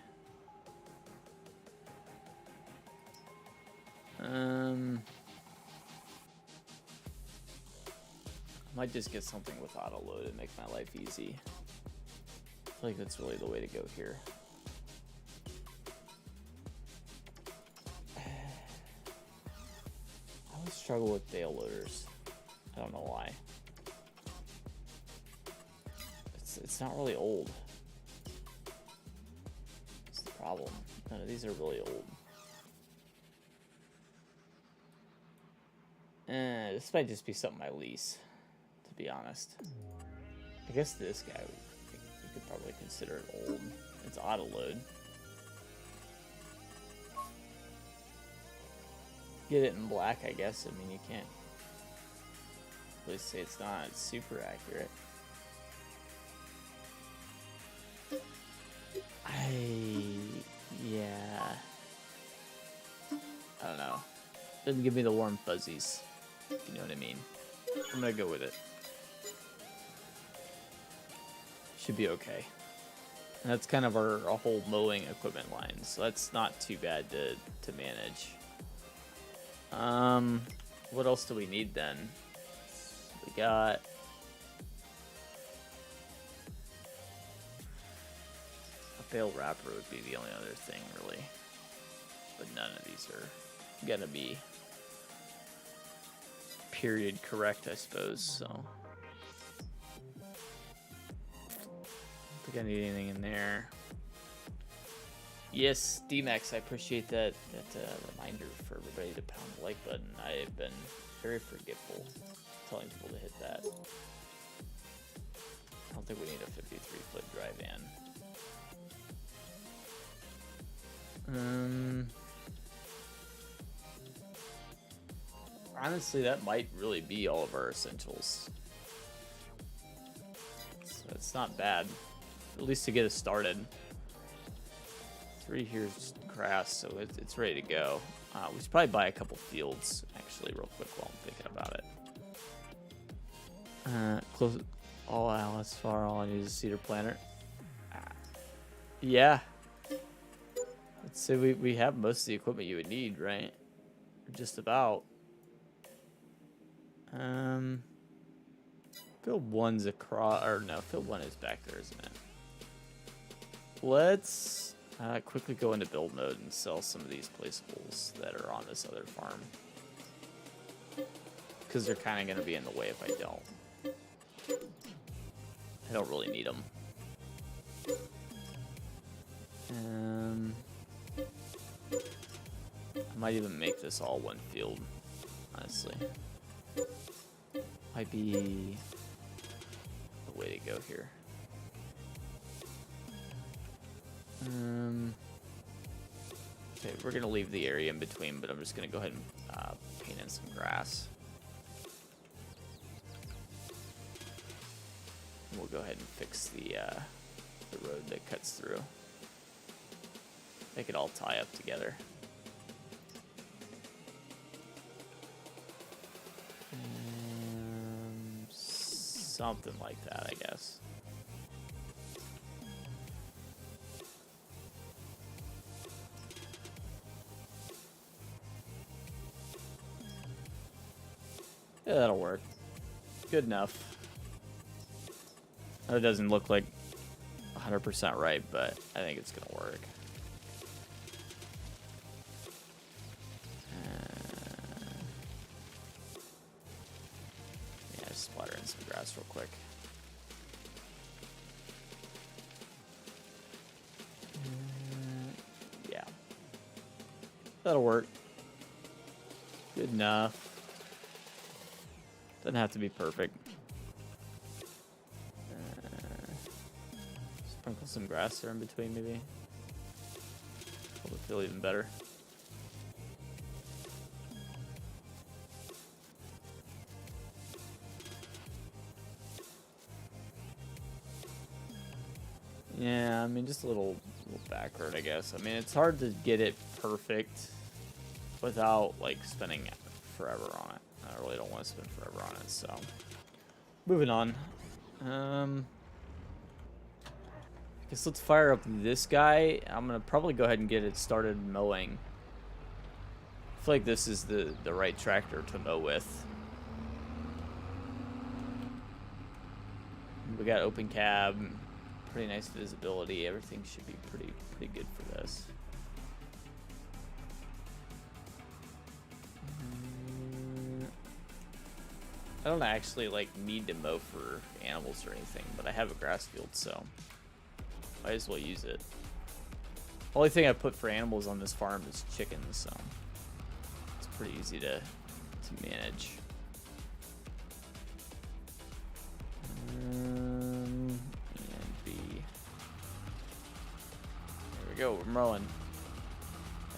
I might just get something with auto load and make my life easy. I feel like that's really the way to go here. I always struggle with bale loaders. I don't know why. It's not really old. That's the problem. None of these are really old. This might just be something I lease, to be honest. I guess this guy, you could probably consider it old. It's auto load. Get it in black, I guess. I mean, you can't really say it's not super accurate. Yeah. I don't know. Doesn't give me the warm fuzzies, if you know what I mean. I'm gonna go with it. Should be okay. And that's kind of our whole mowing equipment line, so that's not too bad to manage. What else do we need then? We got a bale wrapper would be the only other thing, really. But none of these are gonna be period correct, I suppose, so. Don't think I need anything in there. Yes, D-Max, I appreciate that reminder for everybody to pound the like button. I've been very forgetful telling people to hit that. I don't think we need a 53-foot dry van. Honestly, that might really be all of our essentials. So it's not bad, at least to get us started. 3 here's grass, so it's ready to go. We should probably buy a couple fields, actually, real quick while I'm thinking about it. Close all out as far. All I need is a cedar planter. Yeah. Let's say we have most of the equipment you would need, right? Just about. Field 1's across, or no, field 1 is back there, isn't it? Let's quickly go into build mode and sell some of these placeables that are on this other farm. Because they're kind of going to be in the way if I don't. I don't really need them. I might even make this all one field, honestly. Might be the way to go here. Okay, we're gonna leave the area in between, but I'm just gonna go ahead and paint in some grass. We'll go ahead and fix the road that cuts through. Make it all tie up together. Something like that, I guess. Yeah, that'll work. Good enough. It doesn't look like 100% right, but I think it's gonna work. Yeah, just splatter in some grass real quick. Yeah, that'll work. Good enough. Doesn't have to be perfect. Sprinkle some grass there in between, maybe. It'll feel even better. Yeah, I mean, just a little back road, I guess. I mean, it's hard to get it perfect without, like, spending forever on it. I really don't want to spend forever on it, so. Moving on. I guess let's fire up this guy. I'm going to probably go ahead and get it started mowing. I feel like this is the right tractor to mow with. We got open cab. Pretty nice visibility. Everything should be pretty good for this. I don't actually like need to mow for animals or anything, but I have a grass field, so might as well use it. Only thing I put for animals on this farm is chickens, so it's pretty easy to manage. And B. There we go. We're mowing.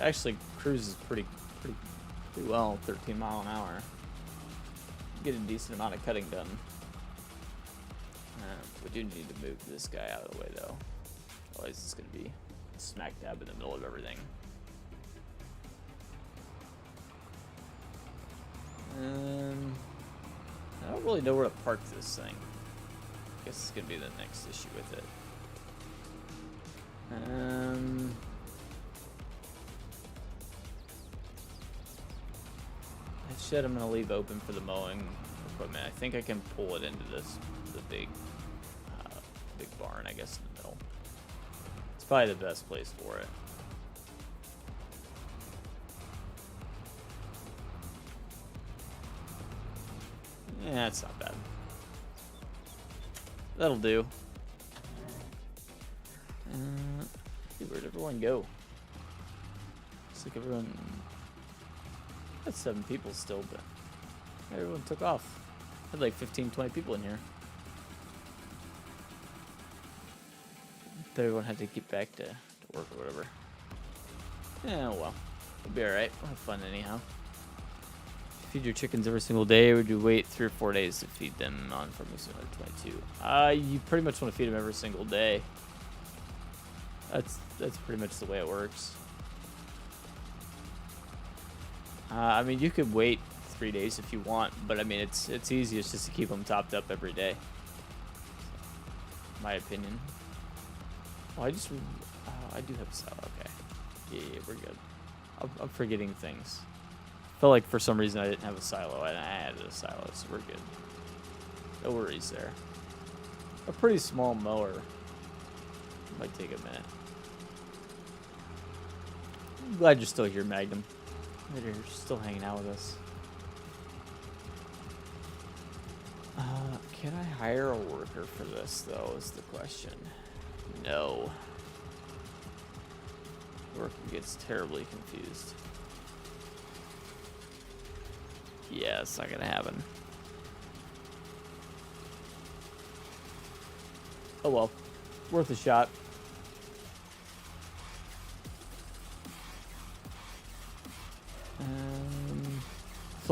It actually cruises pretty well, 13 miles an hour. Get a decent amount of cutting done. We do need to move this guy out of the way, though. Otherwise, it's going to be smack dab in the middle of everything. I don't really know where to park this thing. I guess it's going to be the next issue with it. That shed I'm going to leave open for the mowing equipment. I think I can pull it into the big barn, I guess, in the middle. It's probably the best place for it. Yeah, it's not bad. That'll do. Dude, where'd everyone go? Looks like everyone... That's 7 people still, but everyone took off. Had like 15, 20 people in here. But everyone had to get back to work or whatever. Yeah, well. We'll be alright. We'll have fun anyhow. Feed your chickens every single day, or do you wait 3 or 4 days to feed them on Farmville 22? You pretty much want to feed them every single day. That's pretty much the way it works. I mean, you could wait 3 days if you want, but I mean, it's easiest just to keep them topped up every day. My opinion. Oh, I do have a silo. Okay. Yeah, we're good. I'm forgetting things. Felt like for some reason I didn't have a silo, and I added a silo, so we're good. No worries there. A pretty small mower. Might take a minute. I'm glad you're still here, Magnum. Glad you're still hanging out with us. Can I hire a worker for this, though, is the question. No. Worker gets terribly confused. Yeah, it's not gonna happen. Oh well. Worth a shot.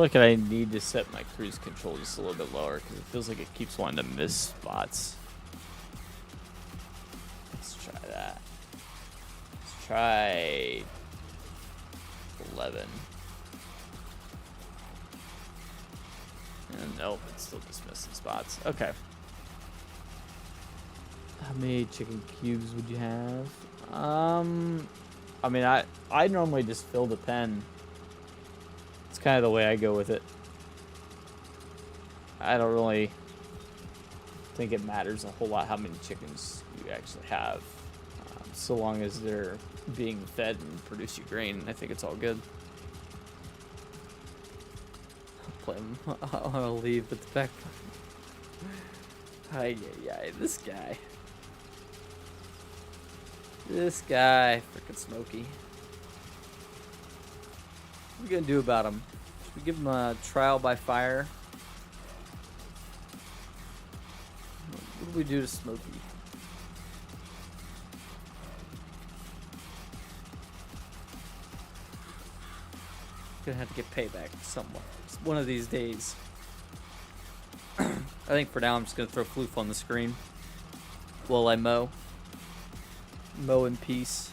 feel like I need to set my cruise control just a little bit lower because it feels like it keeps wanting to miss spots. Let's try that. Let's try 11. And nope, it's still just missing spots. Okay. How many chicken cubes would you have? I mean, I normally just fill the pen. It's kind of the way I go with it. I don't really think it matters a whole lot how many chickens you actually have. So long as they're being fed and produce you grain, I think it's all good. I'll leave with the back. Hi, this guy. This guy, frickin' Smokey. What are we gonna do about him? Should we give him a trial by fire? What do we do to Smokey? Gonna have to get payback somewhat. One of these days. I think for now I'm just gonna throw Floof on the screen while I mow. Mow in peace.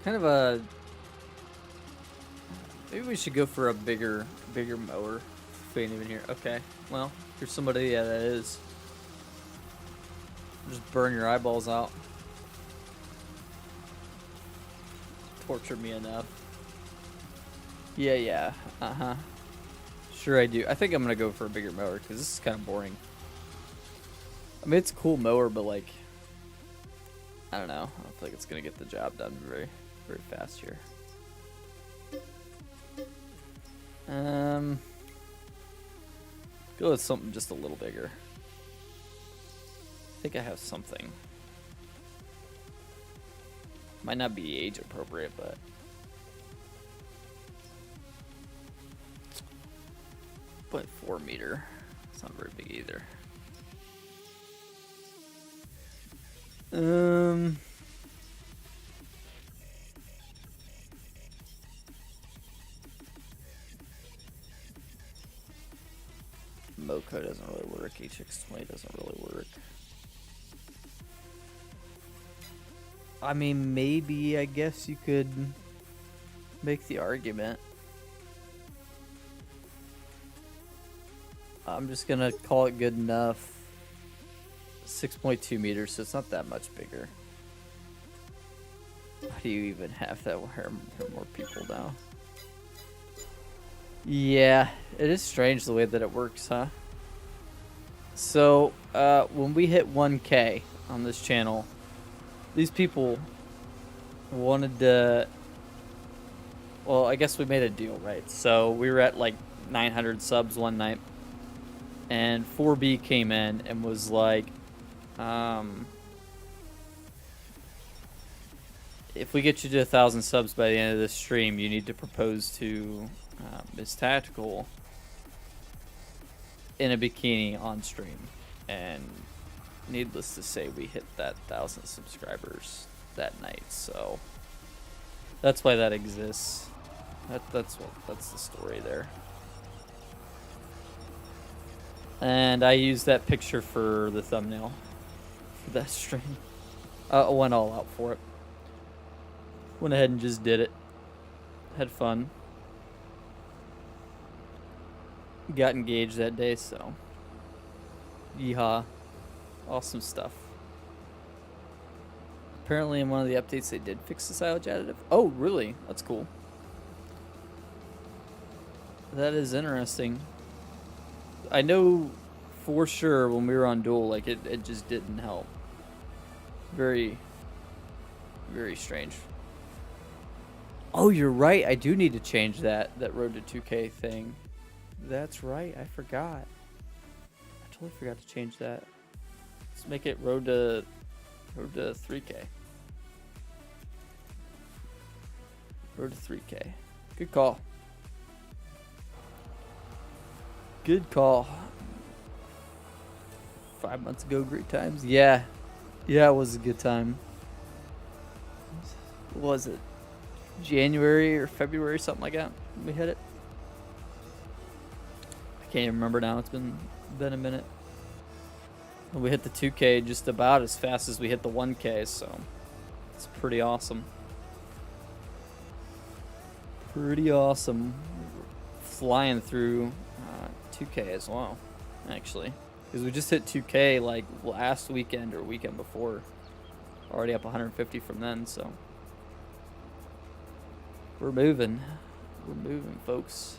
Kind of a. Maybe we should go for a bigger mower. If we ain't even here. Okay. Well, there's somebody. Yeah, that is. Just burn your eyeballs out. Torture me enough. Yeah. Sure I do. I think I'm gonna go for a bigger mower because this is kind of boring. I mean, it's a cool mower, but like, I don't know. I don't feel like it's gonna get the job done very fast here. Go with something just a little bigger. I think I have something. Might not be age appropriate, but 0.4 meter. It's not very big either. Moco doesn't really work. HX20 doesn't really work. I mean, maybe, I guess you could make the argument. I'm just gonna call it good enough. 6.2 meters, so it's not that much bigger. Why do you even have that? Where are more people now? Yeah, it is strange the way that it works, huh? So, when we hit 1K on this channel, these people wanted to... Well, I guess we made a deal, right? So, we were at like 900 subs one night, and 4B came in and was like, if we get you to 1,000 subs by the end of this stream, you need to propose to Miss Tactical in a bikini on stream. And needless to say, we hit that 1,000 subscribers that night. So that's why that exists. That's the story there. And I used that picture for the thumbnail for that stream. I went all out for it. Went ahead and just did it. Had fun. Got engaged that day, so. Yeehaw. Awesome stuff. Apparently in one of the updates they did fix the silage additive. Oh, really? That's cool. That is interesting. I know for sure when we were on duel, like it just didn't help. Very, very strange. Oh, you're right. I do need to change that road to 2K thing. That's right. I forgot. I totally forgot to change that. Let's make it road to 3K. Road to 3K. Good call. Good call. 5 months ago, great times. Yeah. Yeah, it was a good time. What was it? January or February, something like that. We hit it. I can't even remember now. It's been a minute. We hit the 2K just about as fast as we hit the 1K, so it's pretty awesome. Pretty awesome. Flying through 2K as well, actually. Because we just hit 2K like last weekend or weekend before. Already up 150 from then, so. We're moving. We're moving, folks.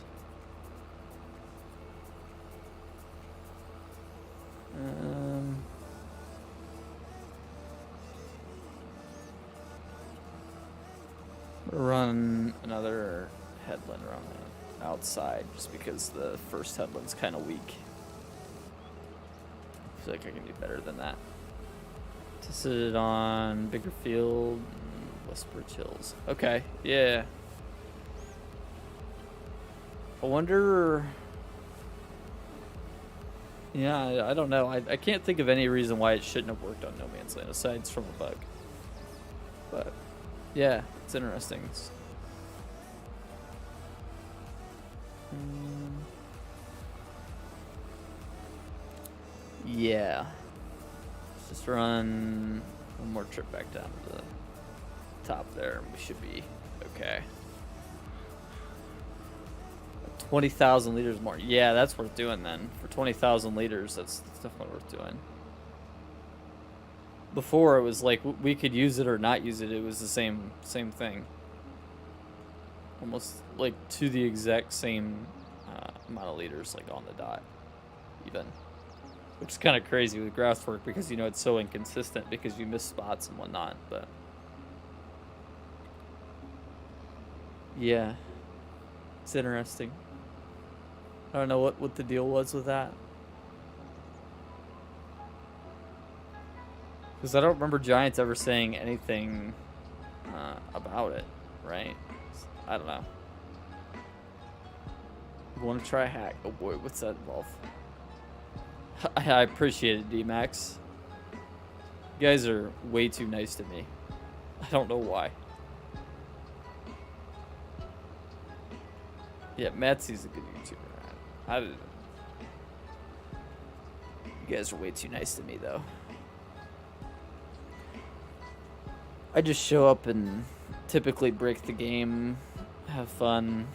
We're running another headland around the outside just because the first headland's kind of weak. I feel like I can do better than that. Tested it on Bigger Field, Westbridge Hills. Okay, yeah. I wonder. Yeah, I don't know. I can't think of any reason why it shouldn't have worked on No Man's Land aside from a bug. But yeah, it's interesting. Yeah. Let's just run one more trip back down to the top there, and we should be okay. 20,000 liters more. Yeah, that's worth doing then. For 20,000 liters, that's definitely worth doing. Before, it was like we could use it or not use it. It was the same thing. Almost like to the exact same amount of liters, like on the dot, even. Which is kind of crazy with grass work because, you know, it's so inconsistent because you miss spots and whatnot, but. Yeah. It's interesting. I don't know what the deal was with that. Because I don't remember Giants ever saying anything about it, right? I don't know. You want to try a hack? Oh boy, what's that involve? I appreciate it, D-Max. You guys are way too nice to me. I don't know why. Yeah, Matsy's a good YouTuber. I don't know. You guys are way too nice to me, though. I just show up and typically break the game, have fun,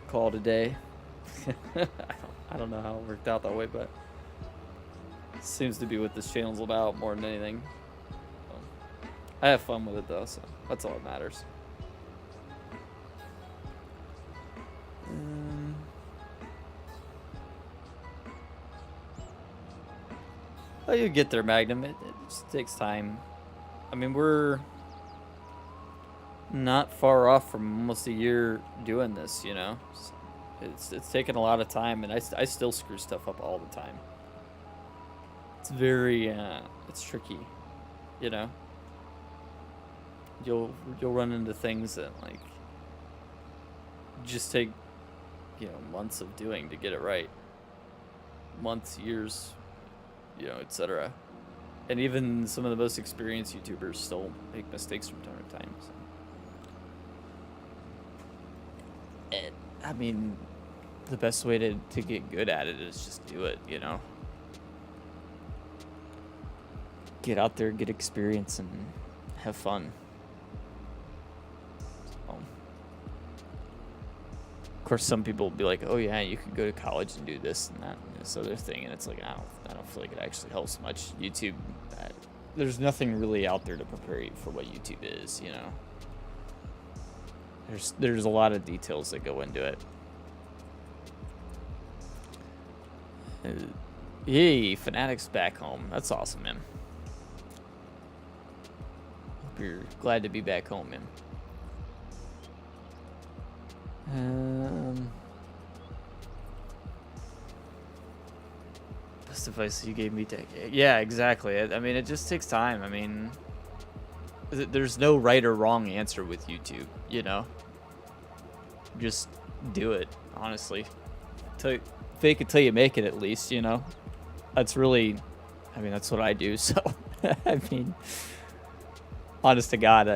call it a day. I don't know how it worked out that way, but it seems to be what this channel's about more than anything. So, I have fun with it, though, so that's all that matters. Oh, you get there, Magnum. It just takes time. I mean, we're not far off from almost a year doing this, you know? It's taken a lot of time, and I still screw stuff up all the time. It's very, it's tricky, you know? You'll run into things that, like, just take, you know, months of doing to get it right. Months, years, you know, etc. And even some of the most experienced YouTubers still make mistakes from time to time. So. And, I mean, the best way to get good at it is just do it, you know? Get out there, get experience, and have fun. So. Of course, some people will be like, oh yeah, you could go to college and do this and that and this other thing, and it's like, I don't feel like it actually helps much. YouTube, there's nothing really out there to prepare you for what YouTube is, you know. There's a lot of details that go into it. Hey, Fanatic's back home. That's awesome, man. Hope you're glad to be back home, man. Best advice you gave me to... Yeah, exactly. I mean, it just takes time. I mean, there's no right or wrong answer with YouTube, you know? Just do it, honestly. it till you make it, at least, you know. That's really, I mean, that's what I do. So, I mean, honest to God,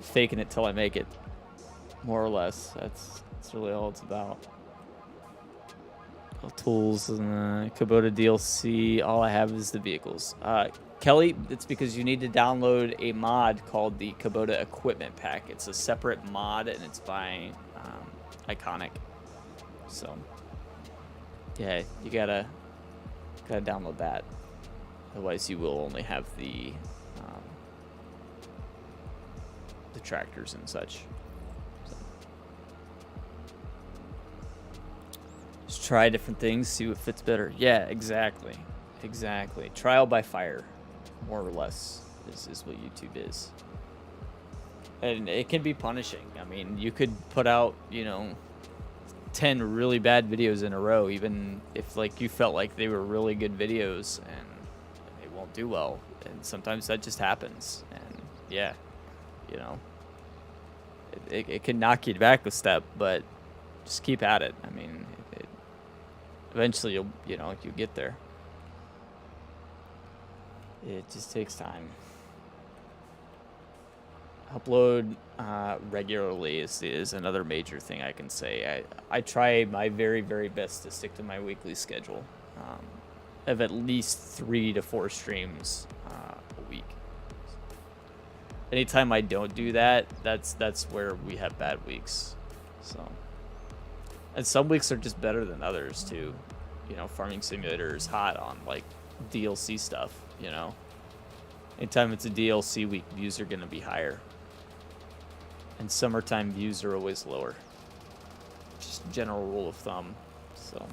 faking it till I make it, more or less. That's really all it's about. Tools and Kubota DLC. All I have is the vehicles. Kelly, it's because you need to download a mod called the Kubota Equipment Pack. It's a separate mod, and it's by Iconic. So, yeah, you gotta download that. Otherwise, you will only have the tractors and such. So. Just try different things, see what fits better. Yeah, exactly. Trial by fire, more or less, is what YouTube is. And it can be punishing. I mean, you could put out, 10 really bad videos in a row, even if, like, you felt like they were really good videos, and they won't do well. And sometimes that just happens. And, yeah, it can knock you back a step, but just keep at it. I mean, eventually you'll get there. It just takes time. Upload regularly is another major thing I can say. I try my very, very best to stick to my weekly schedule of at least 3 to 4 streams a week. Anytime I don't do that, that's where we have bad weeks. So, and some weeks are just better than others too. Farming Simulator is hot on like DLC stuff. Anytime it's a DLC week, views are going to be higher. And summertime views are always lower. Just a general rule of thumb. So,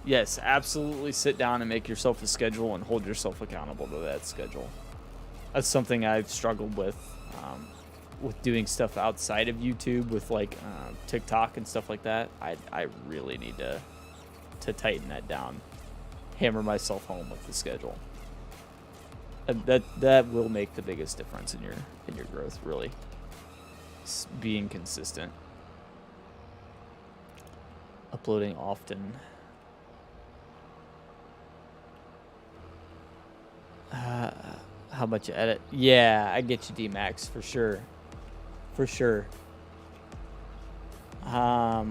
yes, absolutely sit down and make yourself a schedule and hold yourself accountable to that schedule. That's something I've struggled with doing stuff outside of YouTube, with like TikTok and stuff like that. I really need to tighten that down, hammer myself home with the schedule. That will make the biggest difference in your growth, really. Being consistent, uploading often. How much you edit? Yeah, I get you, D-Max, for sure. Yeah,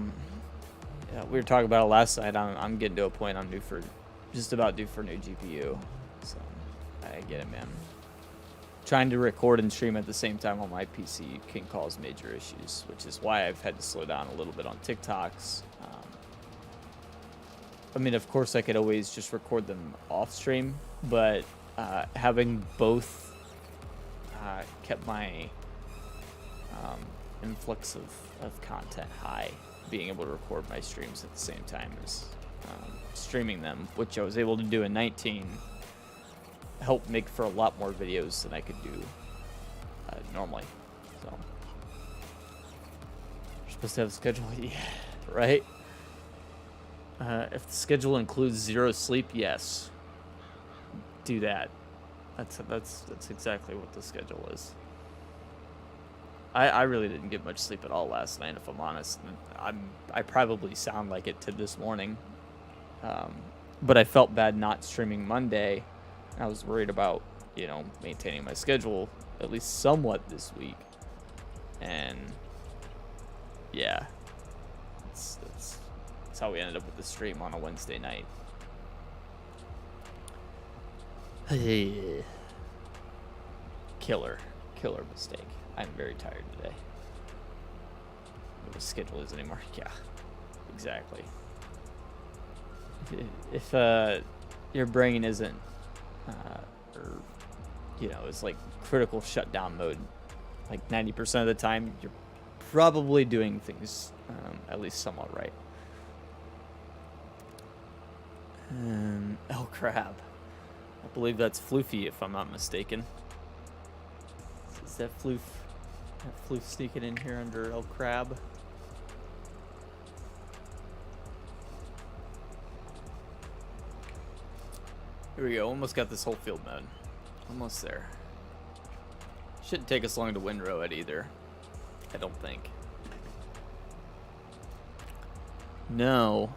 we were talking about it last night. I'm getting to a point I'm just about due for a new GPU. So I get it, man. Trying to record and stream at the same time on my PC can cause major issues, which is why I've had to slow down a little bit on TikToks. I mean, of course, I could always just record them off stream, but having both kept my influx of content high. Being able to record my streams at the same time as streaming them, which I was able to do in 19, helped make for a lot more videos than I could do normally. So, you're supposed to have a schedule, yeah, right? If the schedule includes 0 sleep, yes, do that. That's exactly what the schedule is. I really didn't get much sleep at all last night, if I'm honest. I probably sound like it to this morning, but I felt bad not streaming Monday. I was worried about maintaining my schedule at least somewhat this week, and yeah, that's how we ended up with the stream on a Wednesday night. Killer mistake. I'm very tired today. What the schedule is anymore? Yeah, exactly. If your brain isn't, it's like critical shutdown mode, like 90% of the time, you're probably doing things at least somewhat right. Oh crap! I believe that's Floofy, if I'm not mistaken. Is that Floof? That Floof sneaking in here under El Crab? Here we go. Almost got this whole field mowed. Almost there. Shouldn't take us long to windrow it either. I don't think. No.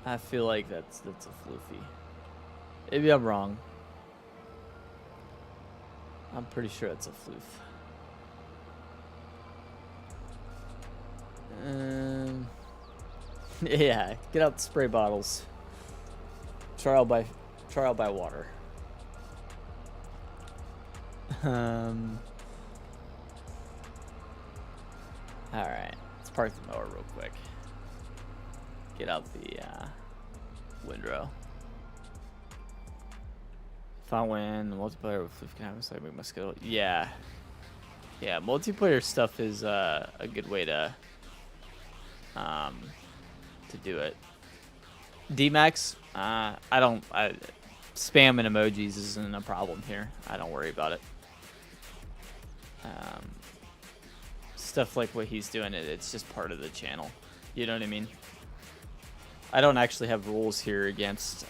I feel like that's a floofy. Maybe I'm wrong. I'm pretty sure it's a floof. Yeah, get out the spray bottles. Trial by water. All right, let's park the mower real quick. Get out the windrow. If I win, the multiplayer with floof can happen, so I make my schedule. Yeah, multiplayer stuff is a good way to do it. D-Max, spam and emojis isn't a problem here. I don't worry about it. Stuff like what he's doing, it's just part of the channel. You know what I mean? I don't actually have rules here against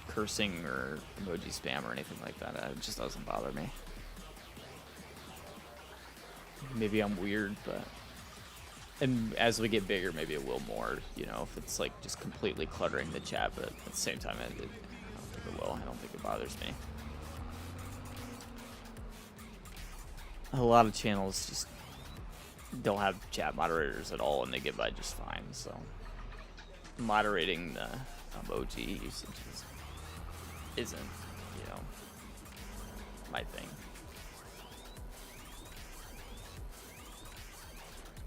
cursing or emoji spam or anything like that. It just doesn't bother me. Maybe I'm weird, but... And as we get bigger, maybe it will more, you know, if it's like just completely cluttering the chat, but at the same time, I don't think it will. I don't think it bothers me. A lot of channels just don't have chat moderators at all, and they get by just fine, so moderating the emoji usage isn't, you know, my thing.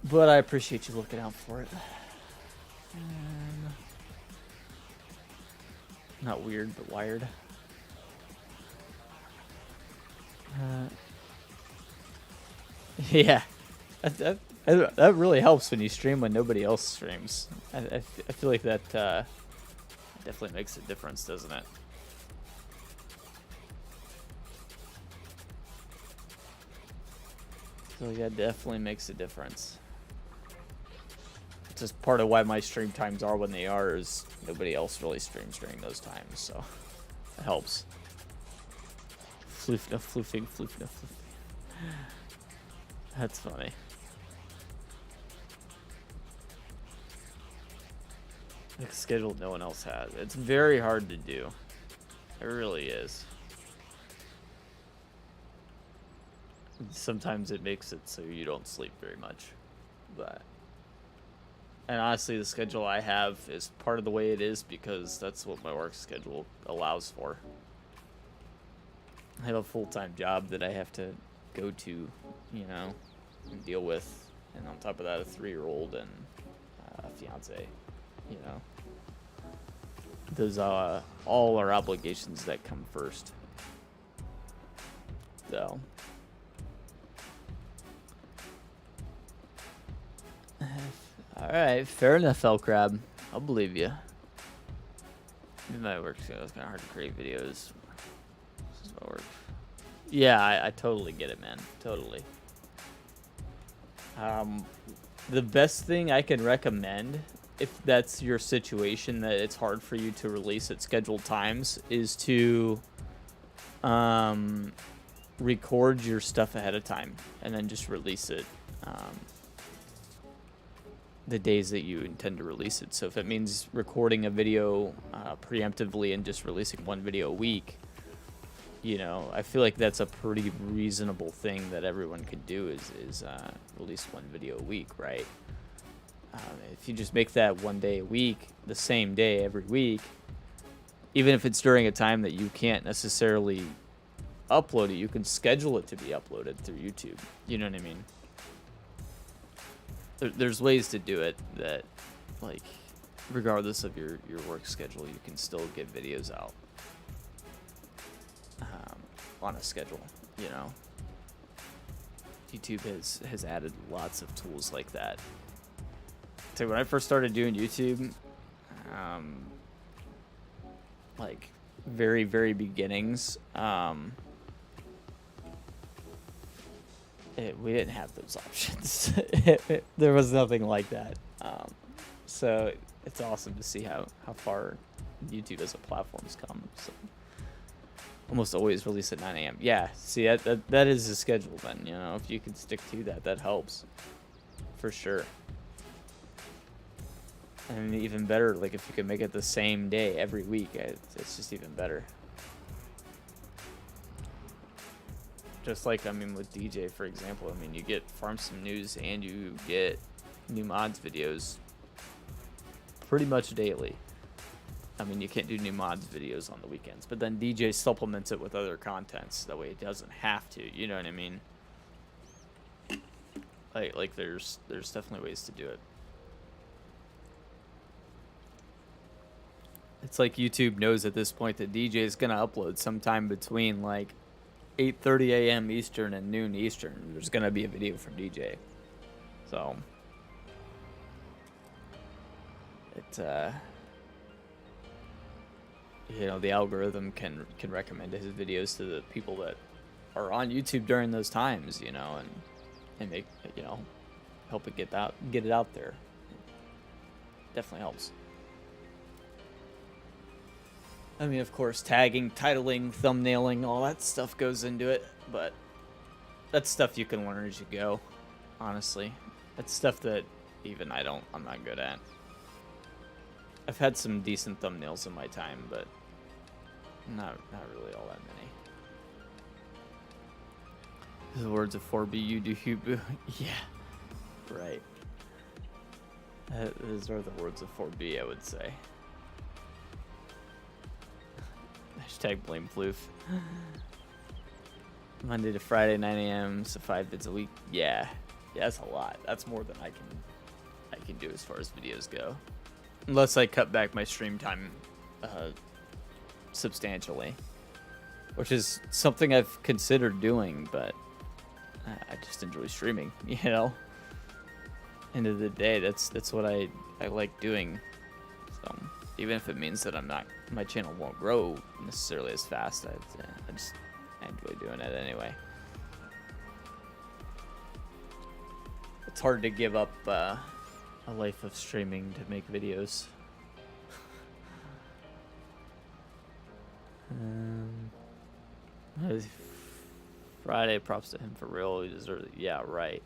But I appreciate you looking out for it. Not weird, but wired. Yeah, that really helps when you stream when nobody else streams. I feel like that definitely makes a difference, doesn't it? So yeah, definitely makes a difference. It's just part of why my stream times are when they are, is nobody else really streams during those times, so it helps. Floofing. That's funny. Like schedule no one else has. It's very hard to do. It really is. Sometimes it makes it so you don't sleep very much, but and honestly the schedule I have is part of the way it is because that's what my work schedule allows for. I have a full-time job that I have to go to, you know, and deal with, and on top of that a 3-year-old and a fiance, you know. Those all are obligations that come first. So alright, fair enough, El Crab. I'll believe you. My work schedule is kind of hard to create videos. This is what works. Yeah, I totally get it, man. Totally. The best thing I can recommend, if that's your situation, that it's hard for you to release at scheduled times, is to record your stuff ahead of time and then just release it the days that you intend to release it. So if it means recording a video preemptively and just releasing one video a week, you know, I feel like that's a pretty reasonable thing that everyone could do, is release one video a week, right? If you just make that one day a week, the same day every week, even if it's during a time that you can't necessarily upload it, you can schedule it to be uploaded through YouTube. You know what I mean? There's ways to do it that, like, regardless of your work schedule, you can still get videos out on a schedule, you know. YouTube has added lots of tools like that. So when I first started doing YouTube, like very, very beginnings, we didn't have those options. There was nothing like that. So it's awesome to see how far YouTube as a platform's come. So almost always release at 9 a.m. Yeah, see, that is the schedule then, you know. If you can stick to that, that helps. For sure. And even better, like if you could make it the same day every week, it's just even better. Just like, I mean, with DJ, for example, I mean, you get Farm Sim news and you get new mods videos pretty much daily. I mean, you can't do new mods videos on the weekends, but then DJ supplements it with other contents. That way it doesn't have to, you know what I mean? Like there's definitely ways to do it. It's like YouTube knows at this point that DJ is going to upload sometime between like 8:30 a.m. Eastern and noon Eastern. There's going to be a video from DJ. So it you know, the algorithm can recommend his videos to the people that are on YouTube during those times, you know, and make, you know, help it get it out there. Definitely helps. I mean, of course, tagging, titling, thumbnailing, all that stuff goes into it, but that's stuff you can learn as you go, honestly. That's stuff that even I'm not good at. I've had some decent thumbnails in my time, but not really all that many. The words of 4B, you do Hubu. Yeah, right. Those are the words of 4B, I would say. Hashtag blame Floof. Monday to Friday, 9 a.m. So 5 vids a week. Yeah, that's a lot. That's more than I can do as far as videos go. Unless I cut back my stream time substantially, which is something I've considered doing, but I just enjoy streaming. You know, end of the day, that's what I like doing. So even if it means that my channel won't grow necessarily as fast, I enjoy doing it anyway. It's hard to give up a life of streaming to make videos. Friday, props to him for real. He deserves it. Yeah, right.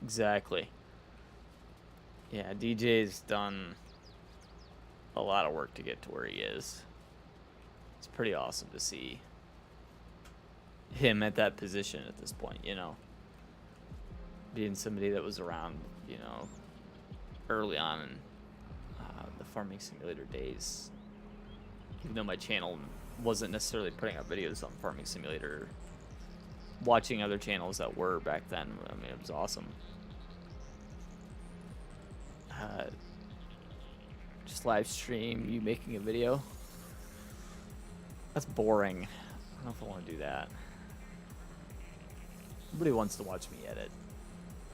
Exactly. Yeah, DJ's done a lot of work to get to where he is. It's pretty awesome to see him at that position at this point, you know. Being somebody that was around, you know, early on in the Farming Simulator days. Even though my channel wasn't necessarily putting out videos on Farming Simulator, watching other channels that were back then, I mean, it was awesome. Just live stream you making a video. That's boring. I don't know if I want to do that. Nobody wants to watch me edit.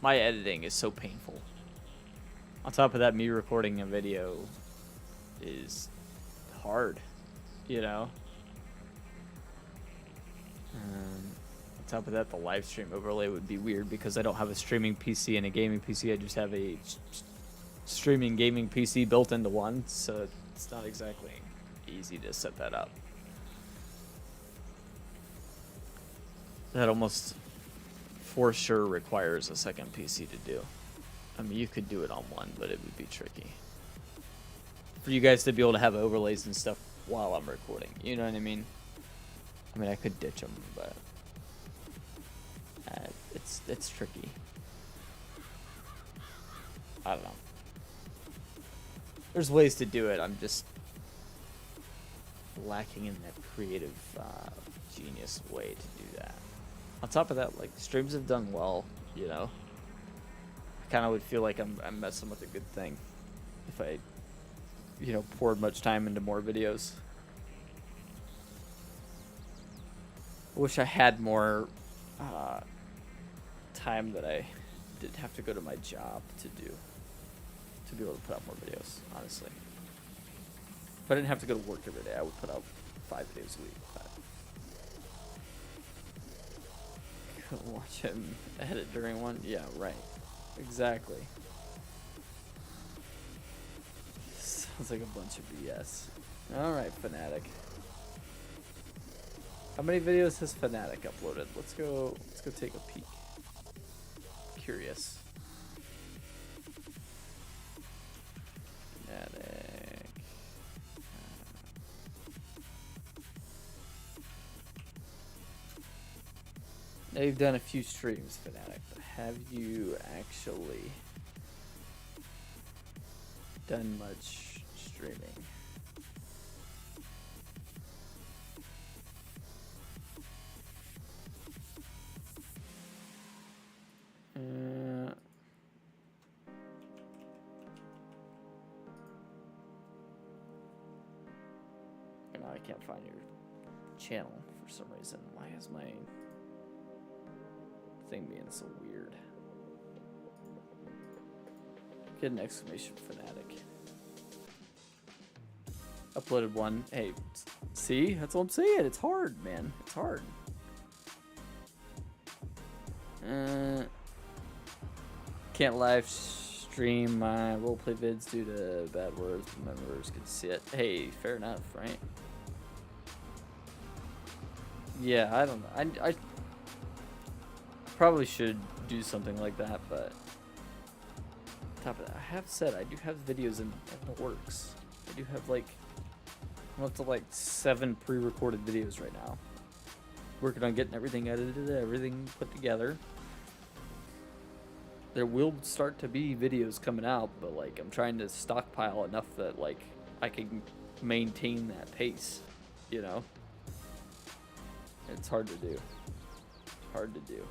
My editing is so painful. On top of that, me recording a video is hard, you know? On top of that, the live stream overlay would be weird because I don't have a streaming PC and a gaming PC. I just have a streaming gaming PC built into one, so it's not exactly easy to set that up. That almost for sure requires a second PC to do. I mean, you could do it on one, but it would be tricky. For you guys to be able to have overlays and stuff while I'm recording, you know what I mean? I mean, I could ditch them, but it's tricky. I don't know. There's ways to do it. I'm just lacking in that creative genius way to do that. On top of that, like, streams have done well, you know. I kind of would feel like I'm messing with a good thing if I, you know, poured much time into more videos. I wish I had more time that I didn't have to go to my job to do, to be able to put out more videos, honestly. If I didn't have to go to work every day, I would put out 5 videos a week. But watch him edit during one? Yeah, right. Exactly. Sounds like a bunch of BS. Alright, Fanatic. How many videos has Fanatic uploaded? Let's go take a peek. Curious. Fanatic. Now you've done a few streams, Fanatic, but have you actually done much streaming? No, I can't find your channel for some reason. Why is my thing being so weird? Get an exclamation Fanatic. Uploaded one. Hey, see? That's what I'm saying. It's hard, man. It's hard. Can't live stream my roleplay vids due to bad words. Members can see it. Hey, fair enough, right? Yeah, I don't know. I probably should do something like that, but on top of that, I have said I do have videos in the works. I do have like, I'm up to like 7 pre-recorded videos right now. Working on getting everything edited, everything put together. There will start to be videos coming out, but like I'm trying to stockpile enough that like I can maintain that pace, you know? It's hard to do. Hard to do.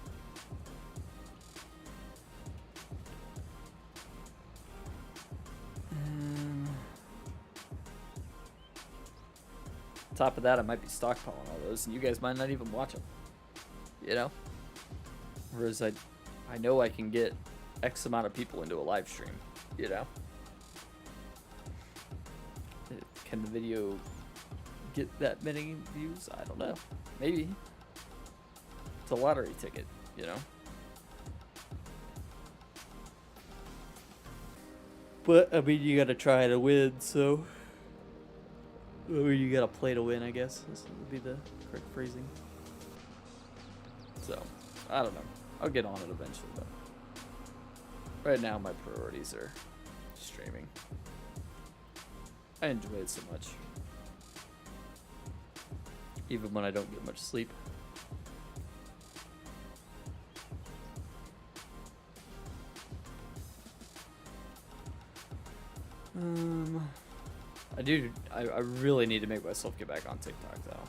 Top of that, I might be stockpiling all those, and you guys might not even watch them. You know? Whereas I know I can get X amount of people into a live stream. You know? Can the video get that many views? I don't know. Maybe. It's a lottery ticket, you know? But, I mean, you gotta try to win, so... Or you gotta play to win, I guess. This would be the correct phrasing. So, I don't know. I'll get on it eventually, though. Right now, my priorities are streaming. I enjoy it so much. Even when I don't get much sleep. I really need to make myself get back on TikTok, though.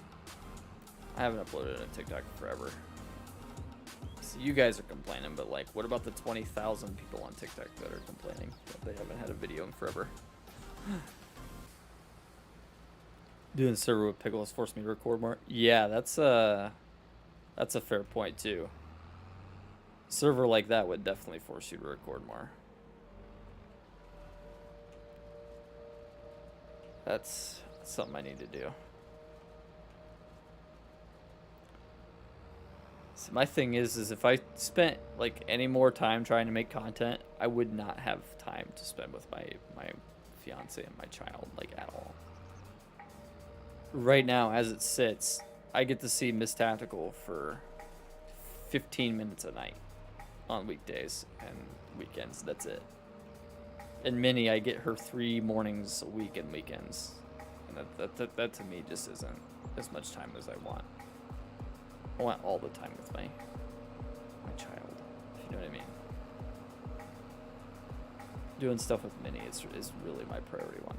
I haven't uploaded a TikTok in forever. So you guys are complaining, but like, what about the 20,000 people on TikTok that are complaining that they haven't had a video in forever? Doing server with Pickle has forced me to record more. Yeah, that's a fair point too. Server like that would definitely force you to record more. That's something I need to do. So my thing is if I spent like any more time trying to make content, I would not have time to spend with my fiance and my child, like, at all. Right now, as it sits, I get to see Miss Tactical for 15 minutes a night on weekdays and weekends. That's it. And Minnie, I get her 3 mornings a week and weekends. And that to me just isn't as much time as I want. I want all the time with my child, if you know what I mean. Doing stuff with Minnie is really my priority one.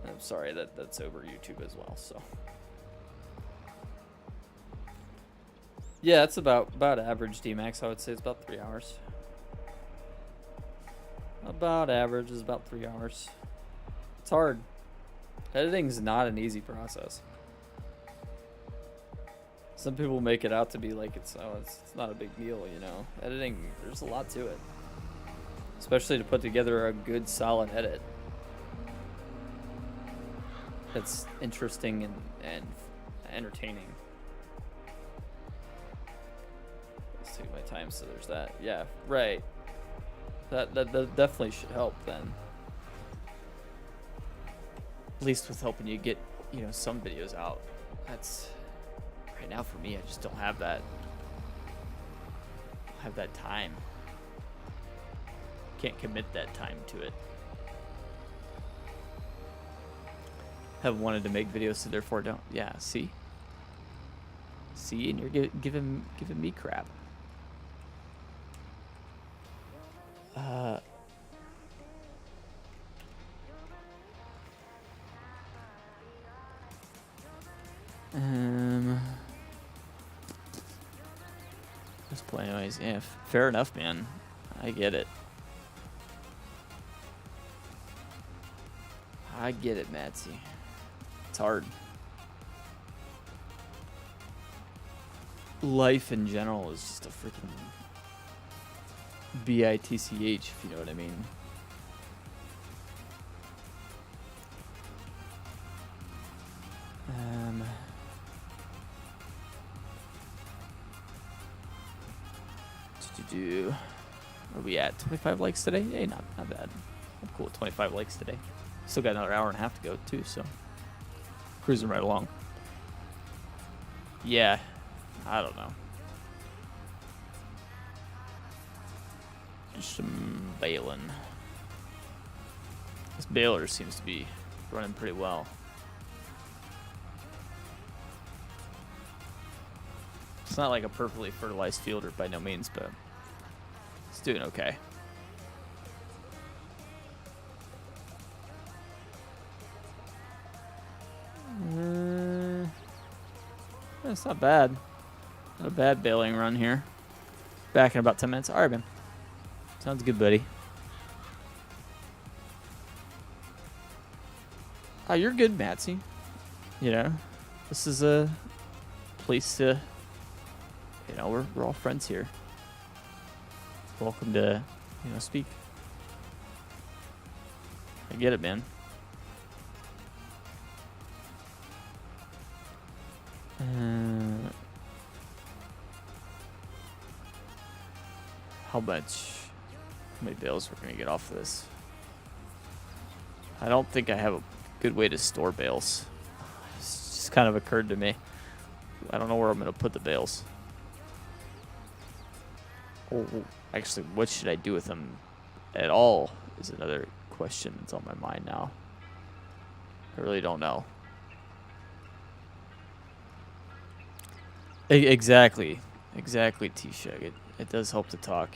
And I'm sorry that's over YouTube as well, so. Yeah, it's about average DMAX. I would say it's about 3 hours. About average is about 3 hours. It's hard. Editing's not an easy process. Some people make it out to be like it's not a big deal, you know. Editing, there's a lot to it. Especially to put together a good, solid edit. That's interesting and entertaining. Let's take my time, so there's that. Yeah, right. That definitely should help then. At least with helping you get, you know, some videos out. That's right now for me, I just don't have that time. Can't commit that time to it. Have wanted to make videos, so therefore don't. Yeah, see? See, and you're giving me crap. Just play anyways. Yeah, fair enough, man. I get it. I get it, Matsy. It's hard. Life in general is just a freaking bitch, if you know what I mean. Where are we at? 25 likes today? Hey, not bad. I'm cool with 25 likes today. Still got another hour and a half to go too, so cruising right along. Yeah, I don't know. Just some bailing. This baler seems to be running pretty well. It's not like a perfectly fertilized fielder by no means, but it's doing okay. It's not bad. Not a bad bailing run here. Back in about 10 minutes. All right, man. Sounds good, buddy. Oh, you're good, Matsy. You know, this is a place to, you know, we're all friends here. Welcome to, you know, speak. I get it, man. How many bales we're gonna get off of this? I don't think I have a good way to store bales. It's just kind of occurred to me. I don't know where I'm gonna put the bales. Oh, actually, what should I do with them at all is another question that's on my mind now. I really don't know. Exactly, T-Shug. It does help to talk.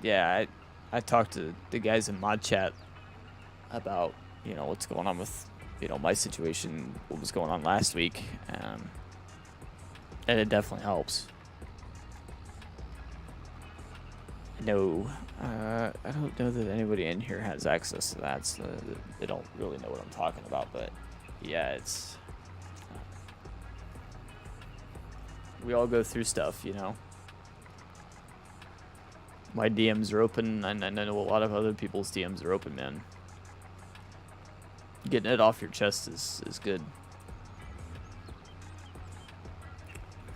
Yeah, I talked to the guys in mod chat about, you know, what's going on with, you know, my situation, what was going on last week, and it definitely helps. No, I don't know that anybody in here has access to that, so they don't really know what I'm talking about, but yeah, it's... we all go through stuff, you know. My DMs are open, and I know a lot of other people's DMs are open, man. Getting it off your chest is good.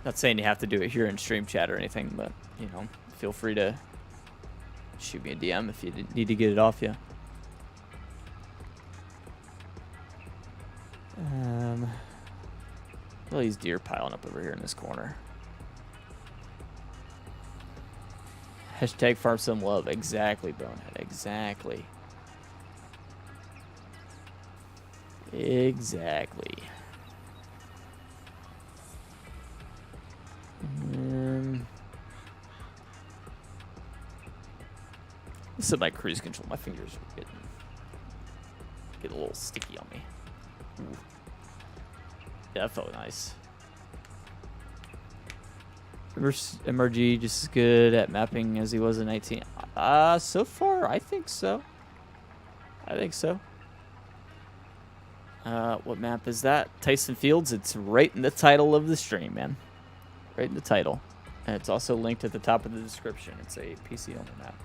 Not saying you have to do it here in stream chat or anything, but, you know, feel free to shoot me a DM if you need to get it off you. All these deer piling up over here in this corner. Hashtag farm some love. Exactly, Bonehead. Exactly. Exactly. This is my cruise control. My fingers are getting a little sticky on me. Ooh. Yeah, that felt nice. MRG just as good at mapping as he was in 19. So far, I think so. What map is that? Tyson Fields. It's right in the title of the stream, man. Right in the title. And it's also linked at the top of the description. It's a PC only map.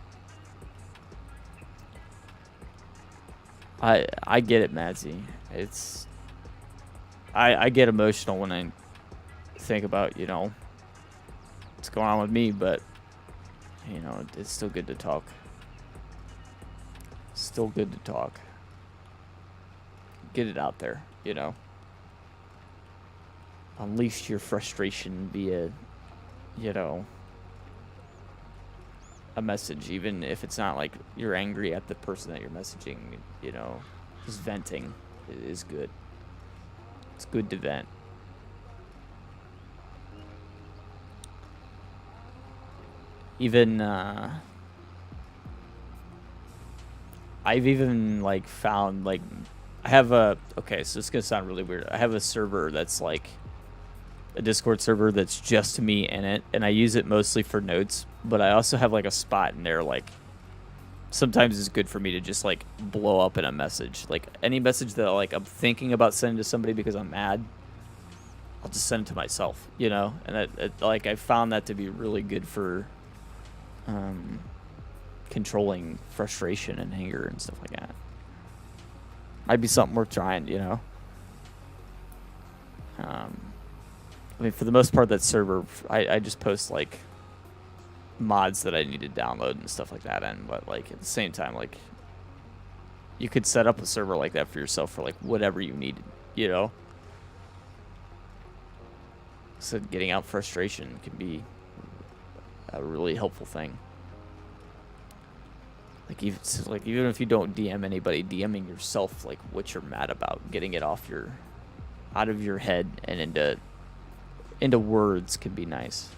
I get it, Madsy. It's... I get emotional when I think about, you know, what's going on with me, but, you know, it's still good to talk. Still good to talk. Get it out there, you know. Unleash your frustration via, you know, a message, even if it's not like you're angry at the person that you're messaging, you know. Just venting is good. It's good to vent. Even I've even like found like I have a okay, so it's gonna sound really weird. I have a server that's like a Discord server that's just me in it, and I use it mostly for notes, but I also have like a spot in there like sometimes it's good for me to just like blow up in a message. Like any message that like I'm thinking about sending to somebody because I'm mad, I'll just send it to myself, you know? And like I found that to be really good for controlling frustration and anger and stuff like that. Might be something worth trying, you know? I mean, for the most part, that server, I just post like mods that I need to download and stuff like that. And but like at the same time, like you could set up a server like that for yourself for like whatever you need, you know? So getting out frustration can be a really helpful thing. Like even if you don't DM anybody, DMing yourself like what you're mad about, getting it out of your head and into words can be nice.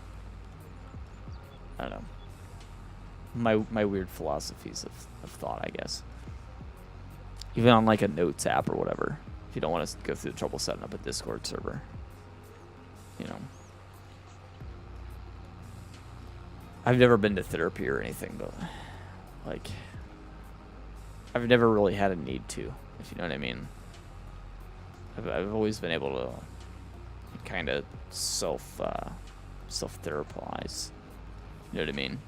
I don't know. My weird philosophies of thought, I guess. Even on like a notes app or whatever, if you don't want to go through the trouble setting up a Discord server, you know. I've never been to therapy or anything, but like I've never really had a need to, if you know what I mean. I've always been able to kind of self-therapize. You know what I mean?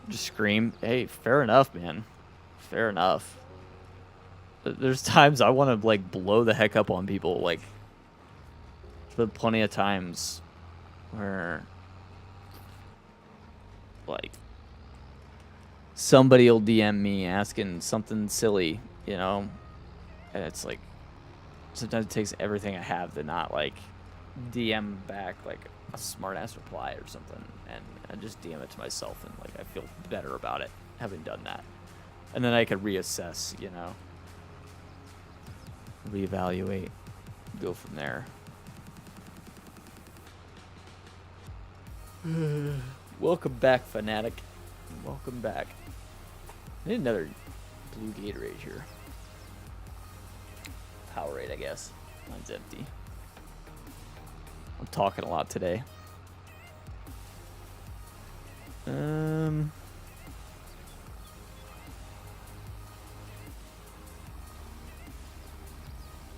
Just scream. Hey, fair enough, man. Fair enough. There's times I want to like blow the heck up on people. Like, there's been plenty of times where like somebody will DM me asking something silly, you know, and it's like sometimes it takes everything I have to not like DM back like a smart ass reply or something, and I just DM it to myself, and like I feel better about it having done that, and then I could reassess, you know, reevaluate, go from there. Welcome back, fanatic. Welcome back. I need another blue Gatorade here. Powerade, I guess. Mine's empty. I'm talking a lot today.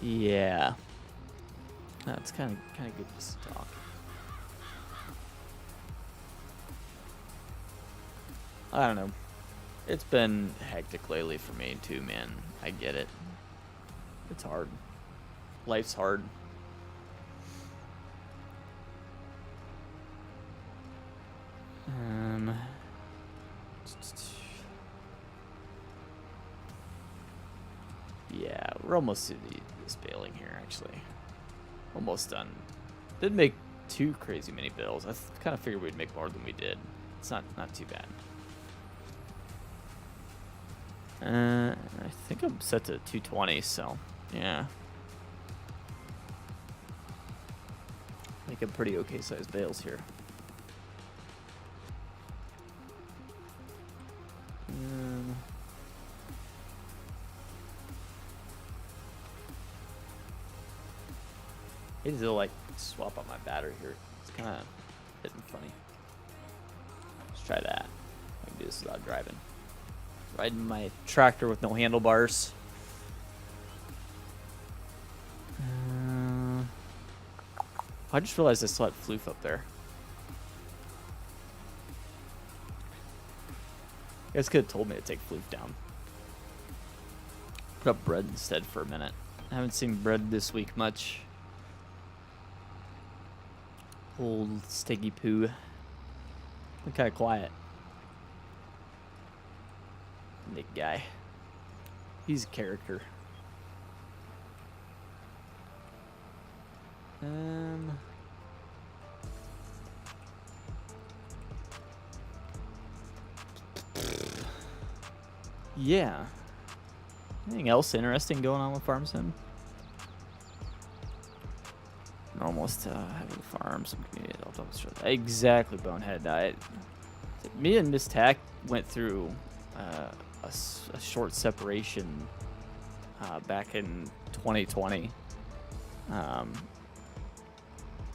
Yeah. No, it's kind of good to talk. I don't know. It's been hectic lately for me too, man. I get it. It's hard. Life's hard. Yeah, we're almost to this bailing here, actually. Almost done. Didn't make too crazy many bills. I kind of figured we'd make more than we did. It's not too bad. I think I'm set to 220, so yeah. Making pretty okay sized bales here. I need to like swap out my battery here. It's kind of hitting funny. Let's try that. I can do this without driving. Riding my tractor with no handlebars. I just realized I still had floof up there. You guys could have told me to take floof down. Put up bread instead for a minute. I haven't seen bread this week much. Old sticky poo. Been kind of quiet. Nick guy. He's a character. Yeah. Anything else interesting going on with Farm Sim? Almost having farms, some community. Exactly, Bonehead. Me and Miss Tack went through a short separation back in 2020.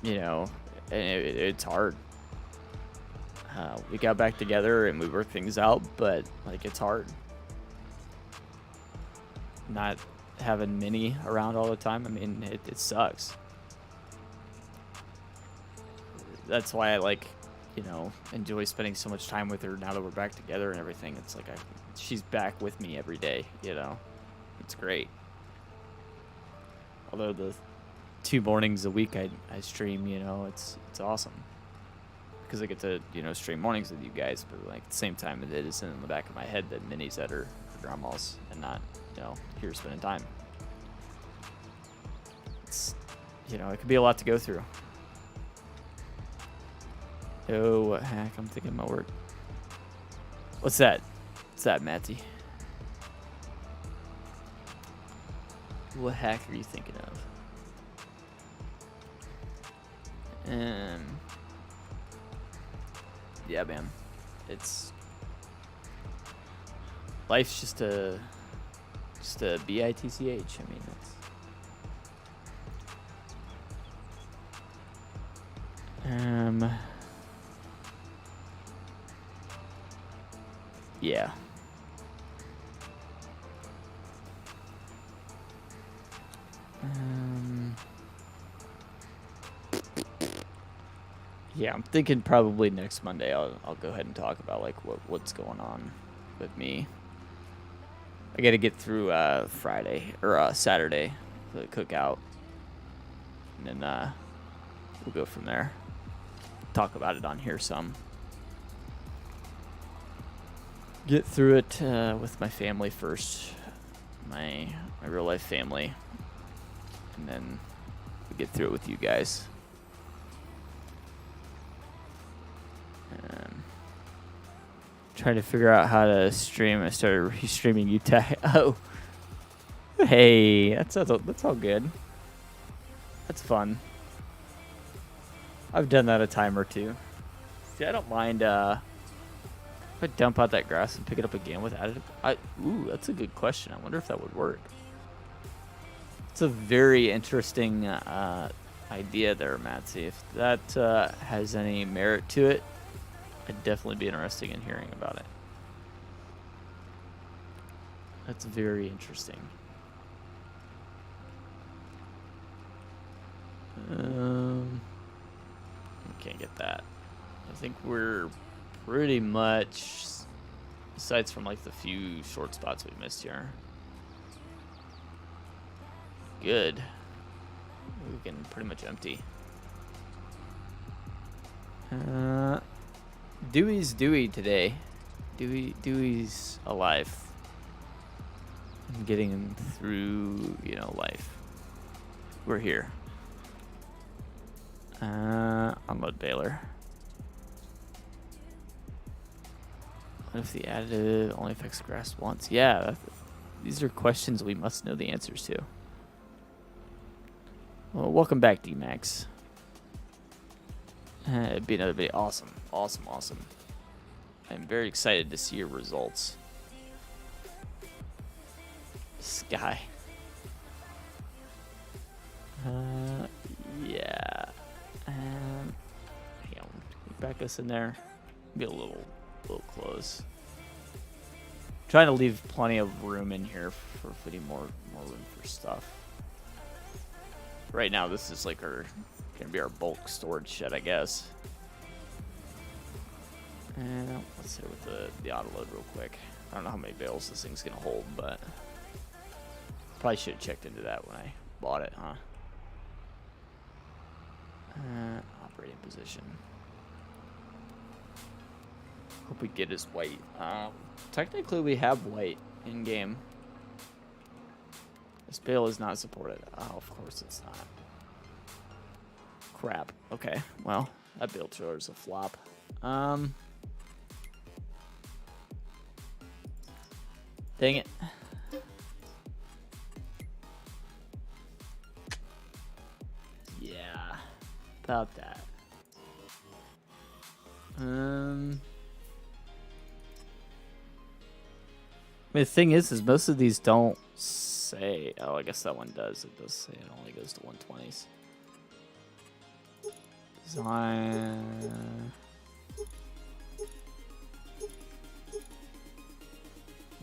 You know, and it's hard. We got back together and we worked things out, but like it's hard. Not having Minnie around all the time. I mean, it sucks. That's why I like, you know, enjoy spending so much time with her now that we're back together and everything. It's like she's back with me every day, you know. It's great. Although the 2 mornings a week I stream, you know, it's awesome. Because I get to, you know, stream mornings with you guys, but like at the same time it is in the back of my head that Minnie's at her grandma's and not, you know, here spending time. It's, you know, it could be a lot to go through. Oh, what heck? I'm thinking about work. What's that? What's that, Matty? What hack are you thinking of? Yeah, man. It's life's just a bitch. I mean, it's yeah. Yeah, I'm thinking probably next Monday I'll go ahead and talk about like what's going on with me. I got to get through Friday or Saturday for the cookout, and then we'll go from there. Talk about it on here some. Get through it with my family first, my real life family, and then we get through it with you guys. Trying to figure out how to stream. I started streaming UTAC. Oh, hey, that's all good. That's fun. I've done that a time or two. See, I don't mind. If I dump out that grass and pick it up again with additive, ooh, that's a good question. I wonder if that would work. It's a very interesting idea there, Matsy. If that has any merit to it, I'd definitely be interested in hearing about it. That's very interesting. Can't get that. I think we're pretty much, besides from like the few short spots we missed here, good. We can pretty much empty. Dewey's Dewey today. Dewey's alive. I'm getting him through, you know, life. We're here. Unload baler. What if the additive only affects grass once? Yeah, these are questions we must know the answers to. Well, welcome back, D-Max. It'd be another video. Awesome. I'm very excited to see your results. Sky. Yeah. Hang on. Back us in there. Be a little close. Trying to leave plenty of room in here for putting more room for stuff. Right now, this is like gonna be our bulk storage shed, I guess. And let's hit it with the auto load real quick. I don't know how many bales this thing's gonna hold, but probably should have checked into that when I bought it, huh? Operating position. Hope we get his white. Technically, we have white in game. This bale is not supported. Oh, of course it's not. Crap. Okay. Well, that bale trailer is a flop. Dang it. about that. I mean, the thing is most of these don't say. Oh, I guess that one does. It does say it only goes to 120s. Design.